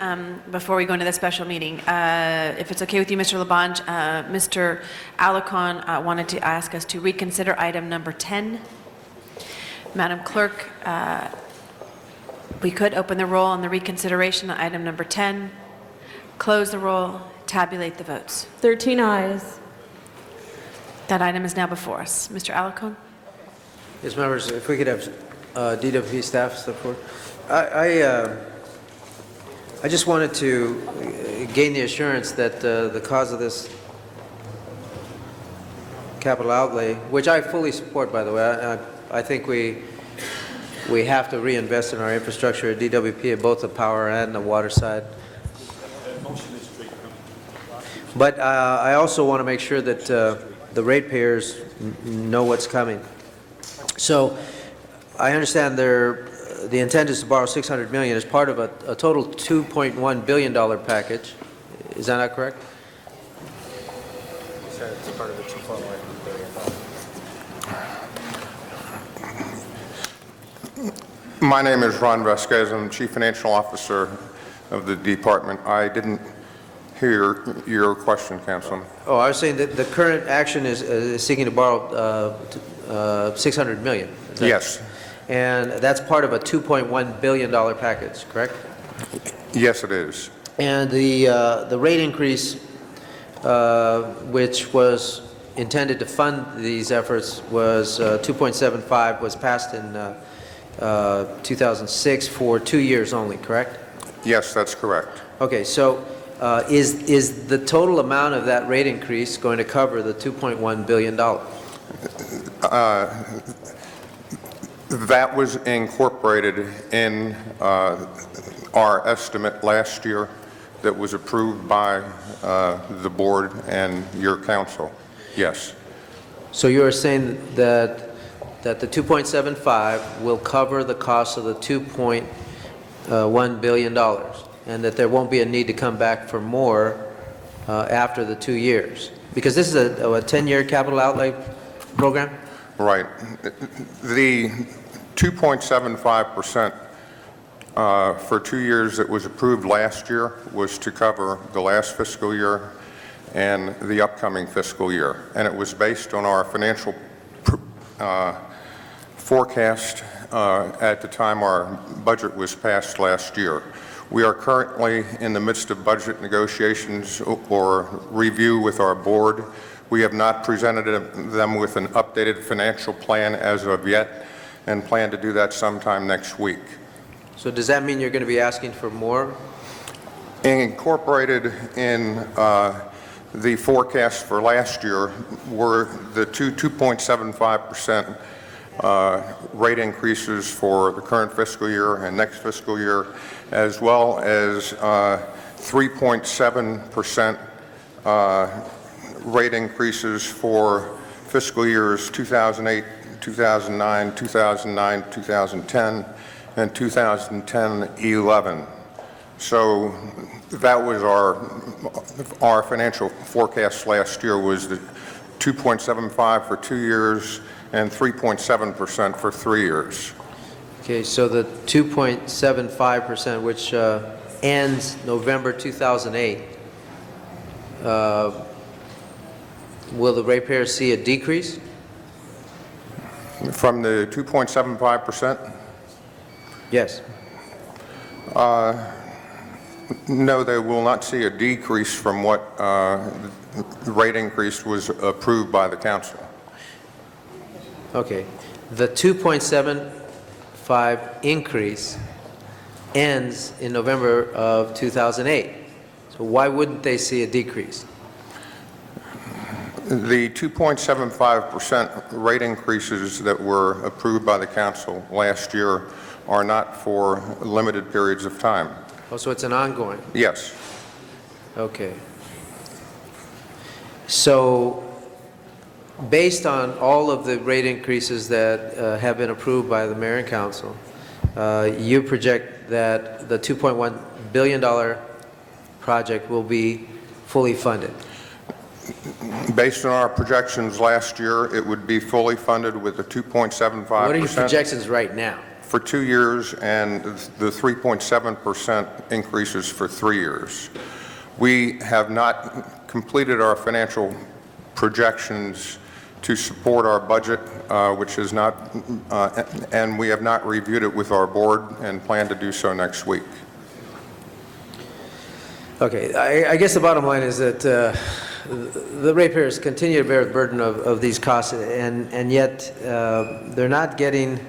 before we go into the special meeting. If it's okay with you, Mr. Labange, Mr. Alarcon wanted to ask us to reconsider item number 10. Madam Clerk, we could open the roll on the reconsideration on item number 10, close the roll, tabulate the votes. 13 ayes. That item is now before us. Mr. Alarcon? Yes, members, if we could have DWP staff step forward. I just wanted to gain the assurance that the cause of this capital outlay, which I fully support, by the way, I think we have to reinvest in our infrastructure at DWP at both the power and the water side. But I also want to make sure that the ratepayers know what's coming. So I understand the intent is to borrow $600 million as part of a total $2.1 billion package. Is that not correct? You said it's part of a $2.1 billion. My name is Ron Vasquez. I'm Chief Financial Officer of the department. I didn't hear your question, Councilman. Oh, I was saying that the current action is seeking to borrow $600 million. Yes. And that's part of a $2.1 billion package, correct? Yes, it is. And the rate increase, which was intended to fund these efforts, was 2.75, was passed in 2006 for 2 years only, correct? Yes, that's correct. Okay, so is the total amount of that rate increase going to cover the $2.1 billion? That was incorporated in our estimate last year that was approved by the board and your council. Yes. So you're saying that the 2.75 will cover the cost of the $2.1 billion, and that there won't be a need to come back for more after the 2 years? Because this is a 10-year capital outlay program? Right. The 2.75% for 2 years that was approved last year was to cover the last fiscal year and the upcoming fiscal year. And it was based on our financial forecast at the time our budget was passed last year. We are currently in the midst of budget negotiations or review with our board. We have not presented them with an updated financial plan as of yet, and plan to do that sometime next week. So does that mean you're going to be asking for more? Incorporated in the forecast for last year were the 2.75% rate increases for the current fiscal year and next fiscal year, as well as 3.7% rate increases for fiscal years 2008, 2009, 2009, 2010, and 2010-11. So that was our financial forecast last year was the 2.75 for 2 years and 3.7% for 3 years. Okay, so the 2.75%, which ends November 2008, will the ratepayers see a decrease? From the 2.75%? Yes. No, they will not see a decrease from what the rate increase was approved by the council. Okay. The 2.75 increase ends in November of 2008. So why wouldn't they see a decrease? The 2.75% rate increases that were approved by the council last year are not for limited periods of time. Oh, so it's an ongoing? Yes. Okay. So based on all of the rate increases that have been approved by the mayor and council, you project that the $2.1 billion project will be fully funded? Based on our projections last year, it would be fully funded with the 2.75%. What are your projections right now? For 2 years and the 3.7% increases for 3 years. We have not completed our financial projections to support our budget, which is not, and we have not reviewed it with our board and plan to do so next week. Okay, I guess the bottom line is that the ratepayers continue to bear the burden of these costs, and yet they're not getting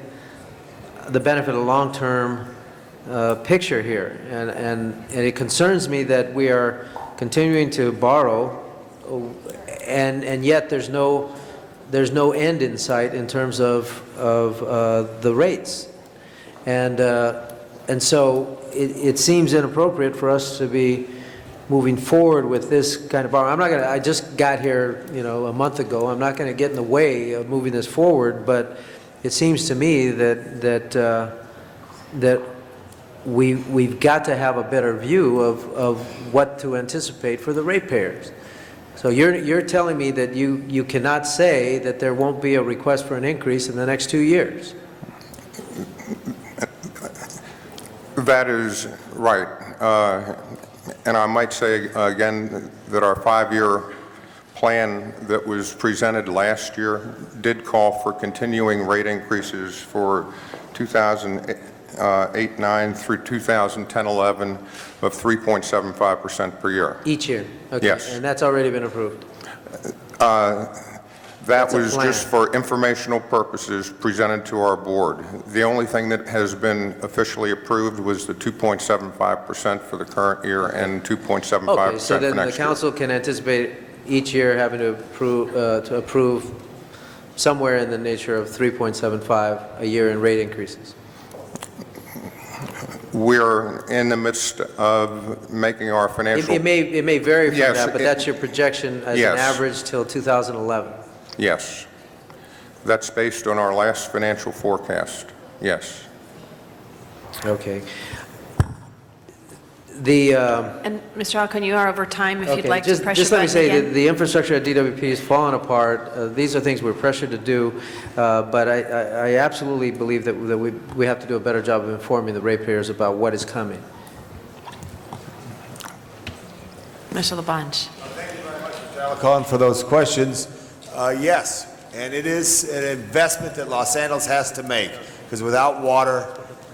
the benefit of long-term picture here. And it concerns me that we are continuing to borrow, and yet there's no end in sight in terms of the rates. And so it seems inappropriate for us to be moving forward with this kind of borrowing. I just got here, a month ago. I'm not going to get in the way of moving this forward, but it seems to me that we've got to have a better view of what to anticipate for the ratepayers. So you're telling me that you cannot say that there won't be a request for an increase in the next 2 years? That is right. And I might say again that our 5-year plan that was presented last year did call for continuing rate increases for 2008-9 through 2010-11 of 3.75% per year. Each year? Okay. Yes. And that's already been approved? That was just for informational purposes presented to our board. The only thing that has been officially approved was the 2.75% for the current year and 2.75% for next year. Okay, so then the council can anticipate each year having to approve somewhere in the nature of 3.75 a year in rate increases? We're in the midst of making our financial... It may vary from Yes, that, but that's your projection as Yes. an average till 2011? Yes. That's based on our last financial forecast. Yes. Okay. The... And Mr. Alcon, you are over time if you'd like to press just your let me button say again. that the infrastructure at DWP is falling apart. These are things we're pressured to do, but I absolutely believe that we have to do a better job of informing the ratepayers about what is coming. Mr. Labange. Thank you very much, Mr. Alcon, for those questions. Yes, and it is an investment that Los Angeles has to make, because without water,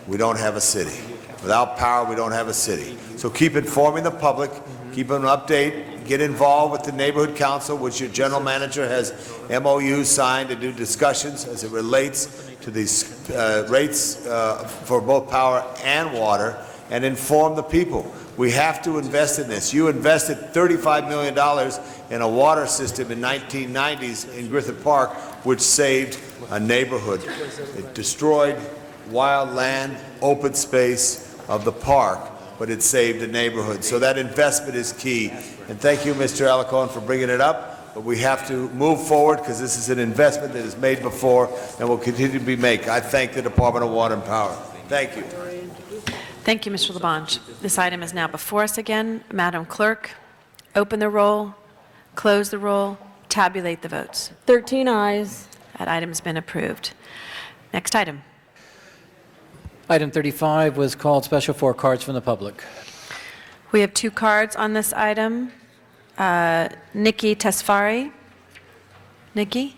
we don't have a city. Without power, we don't have a city. So keep informing the public, keep them update, get involved with the neighborhood council, which your general manager has MOUs signed to do discussions as it relates to these rates for both power and water, and inform the people. We have to invest in this. You invested $35 million in a water system in 1990s in Griffith Park, which saved a neighborhood. It destroyed wild land, open space of the park, but it saved a neighborhood. So that investment is key. And thank you, Mr. Alacon, for bringing it up. But we have to move forward because this is an investment that is made before and will continue to be made. I thank the Department of Water and Power. Thank you. Thank you, Mr. Labange. This item is now before us again. Madam Clerk, open the roll, close the roll, tabulate the votes. 13 ayes. That item has been approved. Next item. Item 35 was called special for cards from the public. We have 2 cards on this item. Nikki Tesfari. Nikki?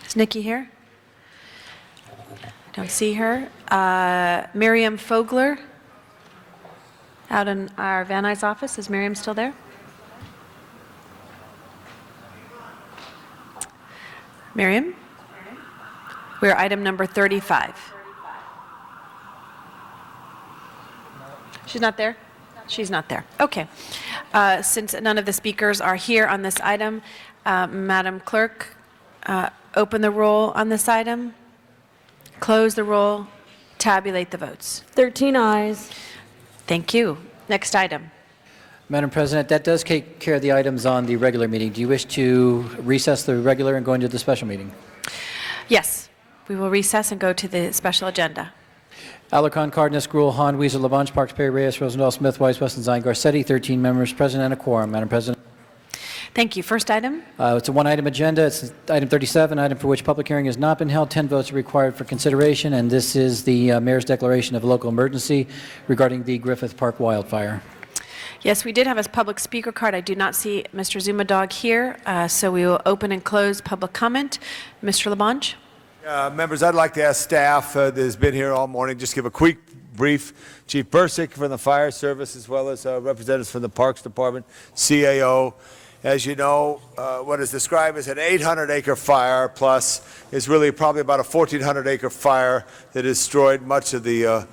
Is Nikki here? I don't see her. Miriam Fogler, out in our Van Nuys office. Is Miriam still there? Miriam? We're item number 35. She's not there? She's not there. Okay. Since none of the speakers are here on this item, Madam Clerk, open the roll on this item, close the roll, tabulate the votes. 13 ayes. Thank you. Next item. Madam President, that does take care of the items on the regular meeting. Do you wish to recess the regular and go into the special meeting? Yes, we will recess and go to the special agenda. Alarcon, Cardenas, Gruel, Han, Weezer, Labange, Parks, Perry, Reyes, Rosendahl, Smith, Weiss, Weston, Zine, Garcetti, 13 members present and a quorum. Madam President. Thank you. First item. It's a one-item agenda. It's item 37, item for which public hearing has not been held. 10 votes are required for consideration, and this is the mayor's declaration of local emergency regarding the Griffith Park wildfire. Yes, we did have a public speaker card. I do not see Mr. Zumadog here, so we will open and close public comment. Mr. Labange? Members, I'd like to ask staff that has been here all morning, just give a quick brief. Chief Bursick from the Fire Service, as well as representatives from the Parks Department, CAO. As you know, what is described as an 800-acre fire plus is really probably about a 1,400-acre fire that destroyed much of the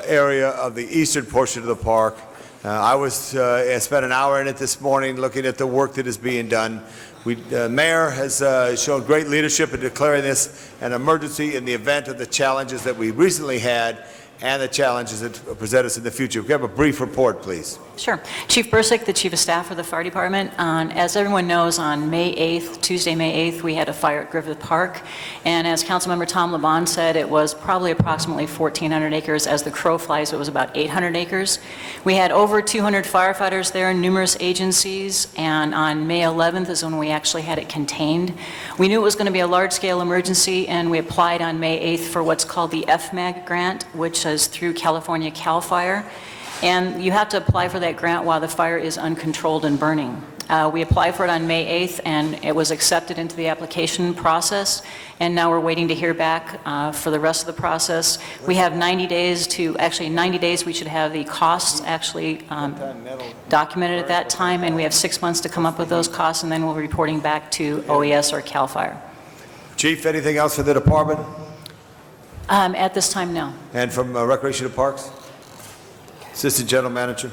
area of the eastern portion of the park. I spent an hour in it this morning looking at the work that is being done. The mayor has shown great leadership in declaring this an emergency in the event of the challenges that we recently had and the challenges that present us in the future. Can we have a brief report, please? Sure. Chief Bursick, the Chief of Staff for the Fire Department. As everyone knows, on May 8th, Tuesday, May 8th, we had a fire at Griffith Park. And as Councilmember Tom Labange said, it was probably approximately 1,400 acres. As the crow flies, it was about 800 acres. We had over 200 firefighters there, numerous agencies, and on May 11th is when we actually had it contained. We knew it was going to be a large-scale emergency, and we applied on May 8th for what's called the FMAG grant, which is through California CAL FIRE. And you have to apply for that grant while the fire is uncontrolled and burning. We applied for it on May 8th, and it was accepted into the application process, and now we're waiting to hear back for the rest of the process. We have 90 days we should have the costs actually documented at that time, and we have 6 months to come up with those costs, and then we'll be reporting back to OES or CAL FIRE. Chief, anything else for the department? At this time, no. And from Recreation and Parks? Assistant General Manager.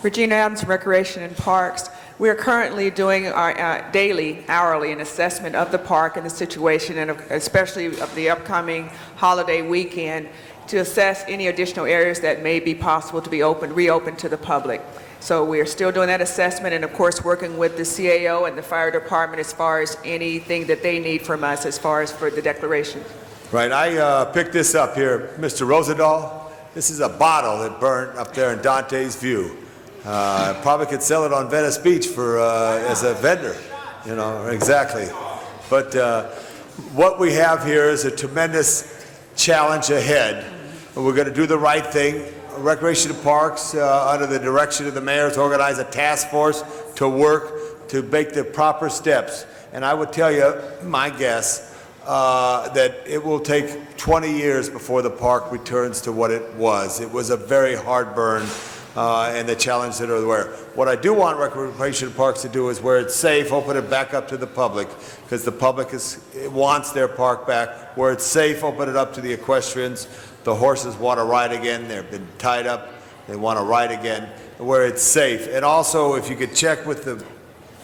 Regina Adams, Recreation and Parks. We are currently doing our daily, hourly, an assessment of the park and the situation, and especially of the upcoming holiday weekend, to assess any additional areas that may be possible to be reopened to the public. So we are still doing that assessment, and of course working with the CAO and the fire department as far as anything that they need from us as far as for the declaration. Right, I picked this up here, Mr. Rosendahl. This is a bottle that burned up there in Dante's View. Probably could sell it on Venice Beach for as a vendor, you know, exactly. But what we have here is a tremendous challenge ahead. We're going to do the right thing. Recreation and Parks, under the direction of the mayor, has organized a task force to work to make the proper steps. And I would tell you, my guess, that it will take 20 years before the park returns to what it was. It was a very hard burn, and the challenges that are there. What I do want Recreation Parks to do is, where it's safe, open it back up to the public, because the public wants their park back. Where it's safe, open it up to the equestrians, the horses want to ride again. They've been tied up. They want to ride again where it's safe. And also, if you could check with the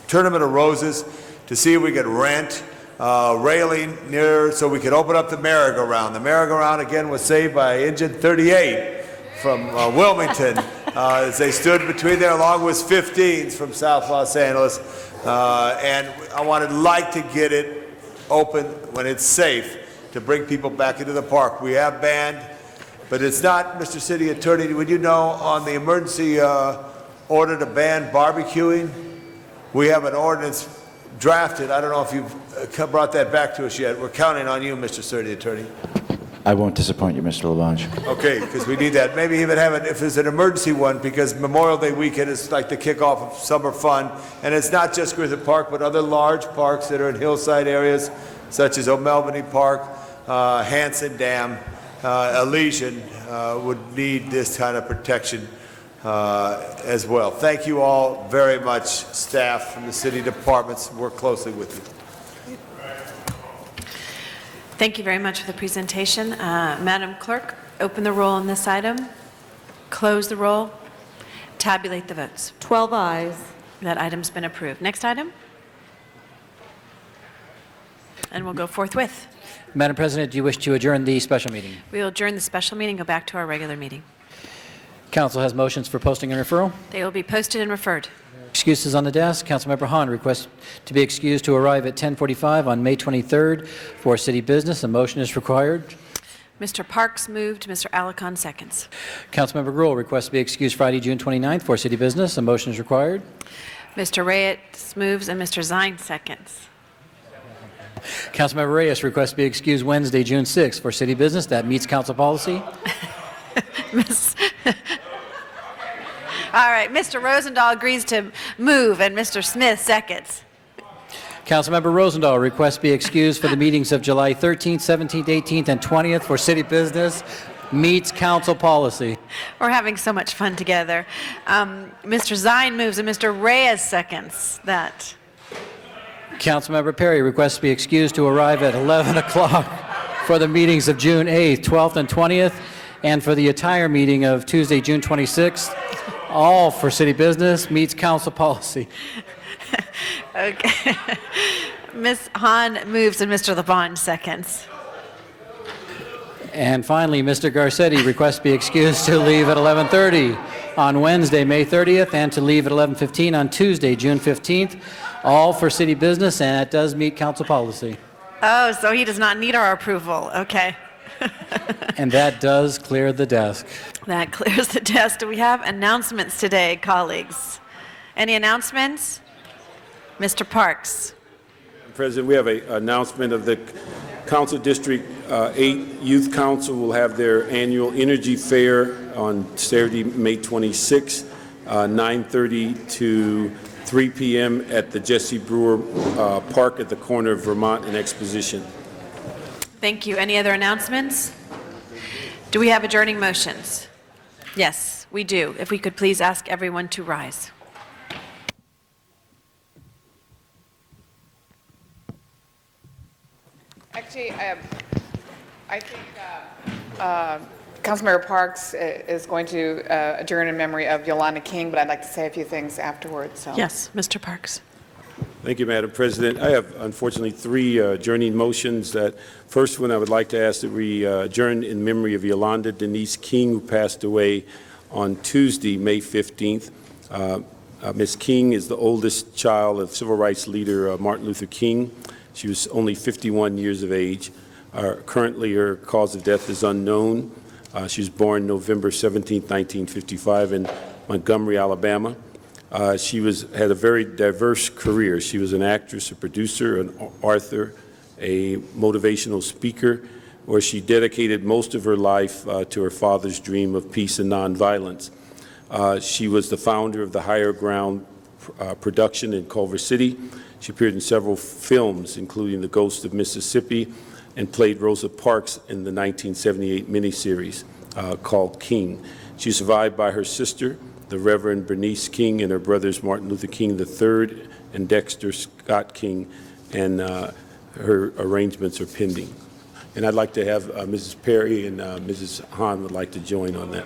Tournament of Roses to see if we could rent railing near so we could open up the merry-go-round. The merry-go-round, again, was saved by Engine 38 from Wilmington as they stood between there along with 15s from South Los Angeles. And I like to get it open when it's safe to bring people back into the park. We have banned, but it's not, Mr. City Attorney, would you know on the emergency order to ban barbecuing? We have an ordinance drafted. I don't know if you've brought that back to us yet. We're counting on you, Mr. City Attorney. I won't disappoint you, Mr. Labange. Okay, because we need that. Maybe even have it, if there's an emergency one, because Memorial Day weekend is like the kickoff of summer fun. And it's not just Griffith Park, but other large parks that are in hillside areas, such as O'Melveny Park, Hanson Dam, Elysian, would need this kind of protection as well. Thank you all very much, staff from the city departments. Work closely with you. Thank you very much for the presentation. Madam Clerk, open the roll on this item, close the roll, tabulate the votes. 12 ayes. That item's been approved. Next item. And we'll go forthwith. Madam President, do you wish to adjourn the special meeting? We will adjourn the special meeting, go back to our regular meeting. Council has motions for posting and referral. They will be posted and referred. Excuses on the desk. Councilmember Hahn requests to be excused to arrive at 10:45 on May 23rd for city business. A motion is required. Mr. Parks moved, Mr. Alarcon seconds. Councilmember Gruhl requests to be excused Friday, June 29th for city business. A motion is required. Mr. Reyes moves and Mr. Zine seconds. Councilmember Reyes requests to be excused Wednesday, June 6th for city business. That meets council policy. All right, Mr. Rosendahl agrees to move, and Mr. Smith seconds. Councilmember Rosendahl requests to be excused for the meetings of July 13th, 17th, 18th, and 20th for city business. Meets council policy. We're having so much fun together. Mr. Zine moves, and Mr. Reyes seconds that. Councilmember Perry requests to be excused to arrive at 11 o'clock for the meetings of June 8th, 12th, and 20th, and for the entire meeting of Tuesday, June 26th. All for city business, meets council policy. Okay. Ms. Hahn moves and Mr. Labange seconds. And finally, Mr. Garcetti requests to be excused to leave at 11:30 on Wednesday, May 30th, and to leave at 11:15 on Tuesday, June 15th. All for city business, and it does meet council policy. Oh, so he does not need our approval. Okay. And that does clear the desk. That clears the desk. Do we have announcements today, colleagues? Any announcements? Mr. Parks. President, we have an announcement of the Council District 8 Youth Council will have their annual energy fair on Saturday, May 26, 9:30 to 3 p.m. at the Jesse Brewer Park at the corner of Vermont and Exposition. Thank you. Any other announcements? Do we have adjourning motions? Yes, we do. If we could please ask everyone to rise. Actually, I think Councilmember Parks is going to adjourn in memory of Yolanda King, but I'd like to say a few things afterwards. So. Yes, Mr. Parks. Thank you, Madam President. I have, unfortunately, 3 adjourning motions. That first one, I would like to ask that we adjourn in memory of Yolanda Denise King, who passed away on Tuesday, May 15th. Ms. King is the oldest child of civil rights leader Martin Luther King. She was only 51 years of age. Currently, her cause of death is unknown. She was born November 17, 1955 in Montgomery, Alabama. She had a very diverse career. She was an actress, a producer, an author, a motivational speaker, where she dedicated most of her life to her father's dream of peace and nonviolence. She was the founder of the Higher Ground production in Culver City. She appeared in several films, including The Ghost of Mississippi, and played Rosa Parks in the 1978 miniseries called King. She's survived by her sister, the Reverend Bernice King, and her brothers Martin Luther King III and Dexter Scott King, and her arrangements are pending. And I'd like to have Mrs. Perry and Mrs. Hahn would like to join on that.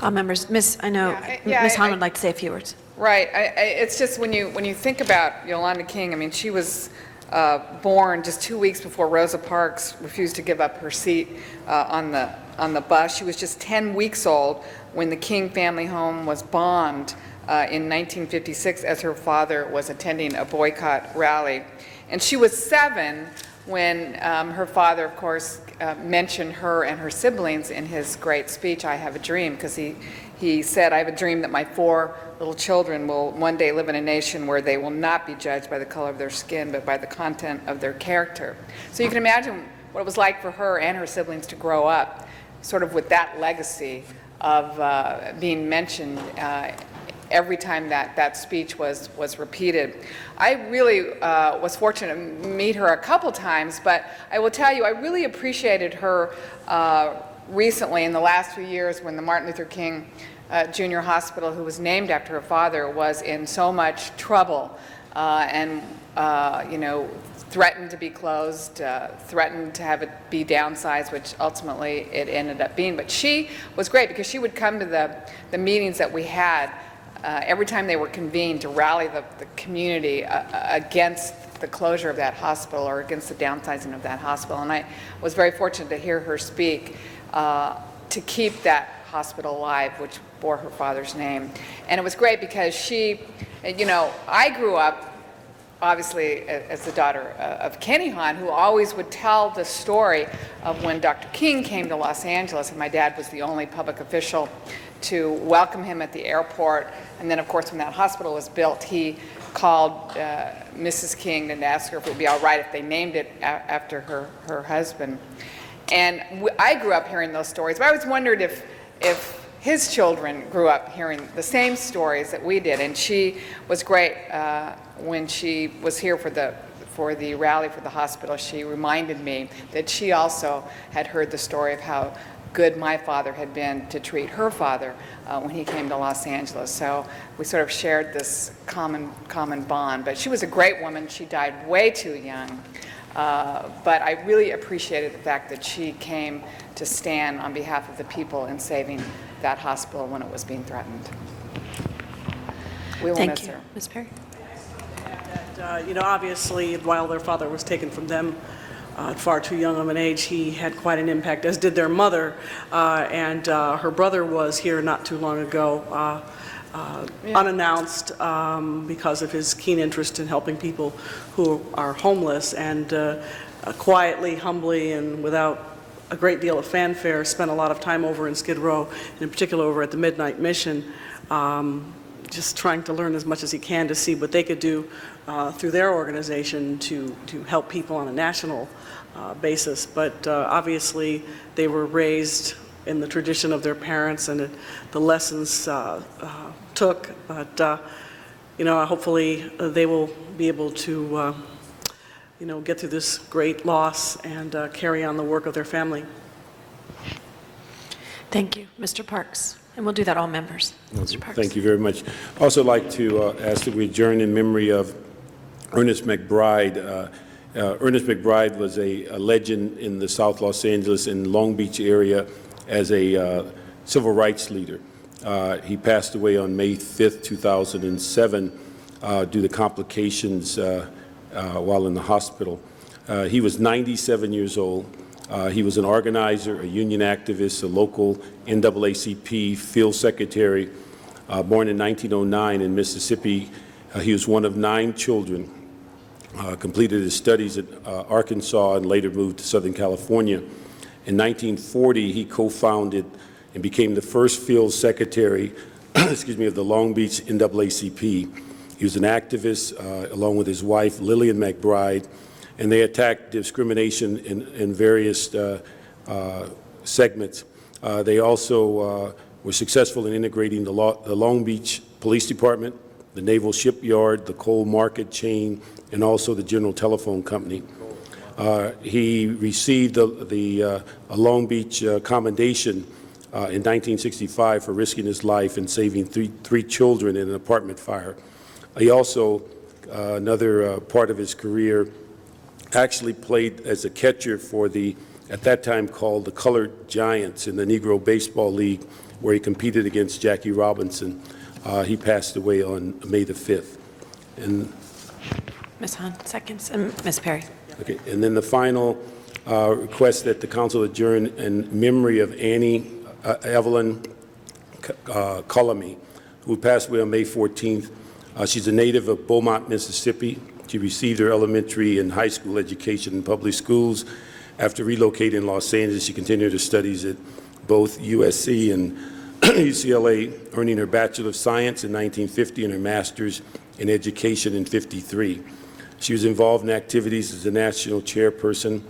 All members, I know Ms. Hahn would like to say a few words. Right. It's just when you think about Yolanda King, I mean, she was born just 2 weeks before Rosa Parks refused to give up her seat on the bus. She was just 10 weeks old when the King family home was bombed in 1956 as her father was attending a boycott rally. And she was 7 when her father, of course, mentioned her and her siblings in his great speech, I Have a Dream, because he said, I have a dream that my 4 little children will one day live in a nation where they will not be judged by the color of their skin, but by the content of their character. So you can imagine what it was like for her and her siblings to grow up sort of with that legacy of being mentioned every time that speech was repeated. I really was fortunate to meet her a couple times, but I will tell you, I really appreciated her recently in the last few years when the Martin Luther King Jr. Hospital, who was named after her father, was in so much trouble and, threatened to be closed, threatened to have it be downsized, which ultimately it ended up being. But she was great because she would come to the meetings that we had every time they were convened to rally the community against the closure of that hospital or against the downsizing of that hospital. And I was very fortunate to hear her speak to keep that hospital alive, which bore her father's name. And it was great because she, I grew up obviously as the daughter of Kenny Hahn, who always would tell the story of when Dr. King came to Los Angeles, and my dad was the only public official to welcome him at the airport. And then, of course, when that hospital was built, he called Mrs. King and asked her if it would be all right if they named it after her husband. And I grew up hearing those stories, but I always wondered if his children grew up hearing the same stories that we did. And she was great when she was here for the rally for the hospital. She reminded me that she also had heard the story of how good my father had been to treat her father when he came to Los Angeles. So we sort of shared this common bond. But she was a great woman. She died way too young. But I really appreciated the fact that she came to stand on behalf of the people in saving that hospital when it was being threatened. We will miss her. Ms. Perry? Obviously, while their father was taken from them at far too young of an age, he had quite an impact, as did their mother. And her brother was here not too long ago, unannounced because of his keen interest in helping people who are homeless, and quietly, humbly, and without a great deal of fanfare, spent a lot of time over in Skid Row, and in particular over at the Midnight Mission, just trying to learn as much as he can to see what they could do through their organization to help people on a national basis. But obviously, they were raised in the tradition of their parents, and the lessons took. But hopefully they will be able to get through this great loss and carry on the work of their family. Thank you. Mr. Parks. And we'll do that all members. Mr. Parks. Thank you very much. Also like to ask that we adjourn in memory of Ernest McBride. Ernest McBride was a legend in the South Los Angeles and Long Beach area as a civil rights leader. He passed away on May 5th, 2007, due to complications while in the hospital. He was 97 years old. He was an organizer, a union activist, a local NAACP field secretary. Born in 1909 in Mississippi, he was one of 9 children. Completed his studies at Arkansas and later moved to Southern California. In 1940, he co-founded and became the first field secretary of the Long Beach NAACP. He was an activist along with his wife, Lillian McBride, and they attacked discrimination in various segments. They also were successful in integrating the Long Beach Police Department, the Naval Shipyard, the coal market chain, and also the General Telephone Company. He received a Long Beach commendation in 1965 for risking his life and saving three children in an apartment fire. He also, another part of his career actually played as a catcher for the, at that time called the Colored Giants in the Negro Baseball League, where he competed against Jackie Robinson. He passed away on May the 5th. And Ms. Hahn, seconds, and Ms. Perry. okay, and then the final request that the council adjourn in memory of Annie Evelyn Cullamy, who passed away on May 14th. She's a native of Beaumont, Mississippi. She received her elementary and high school education in public schools. After relocating in Los Angeles, she continued her studies at both USC and UCLA, earning her Bachelor of Science in 1950 and her Master's in Education in 53. She was involved in activities as the national chairperson,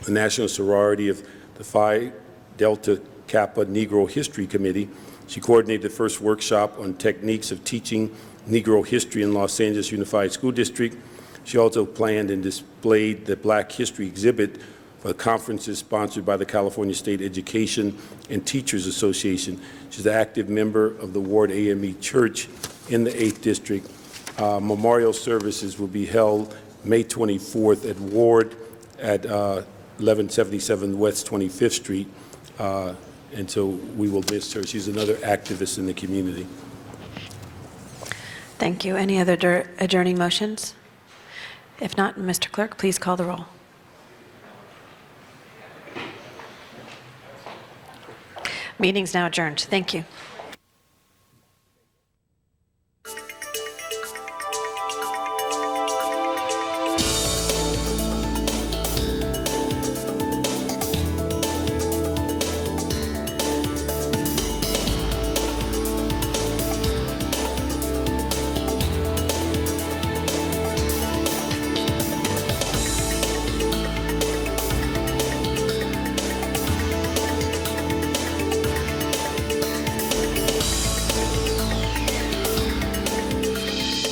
the National Sorority of the Phi Delta Kappa Negro History Committee. She coordinated the first workshop on techniques of teaching Negro history in Los Angeles Unified School District. She also planned and displayed the Black History exhibit for conferences sponsored by the California State Education and Teachers Association. She's an active member of the Ward AME Church in the 8th District. Memorial services will be held May 24th at Ward at 1177 West 25th Street. And so we will miss her. She's another activist in the community. Thank you. Any other adjourning motions? If not, Mr. Clerk, please call the roll. Meeting's now adjourned. Thank you.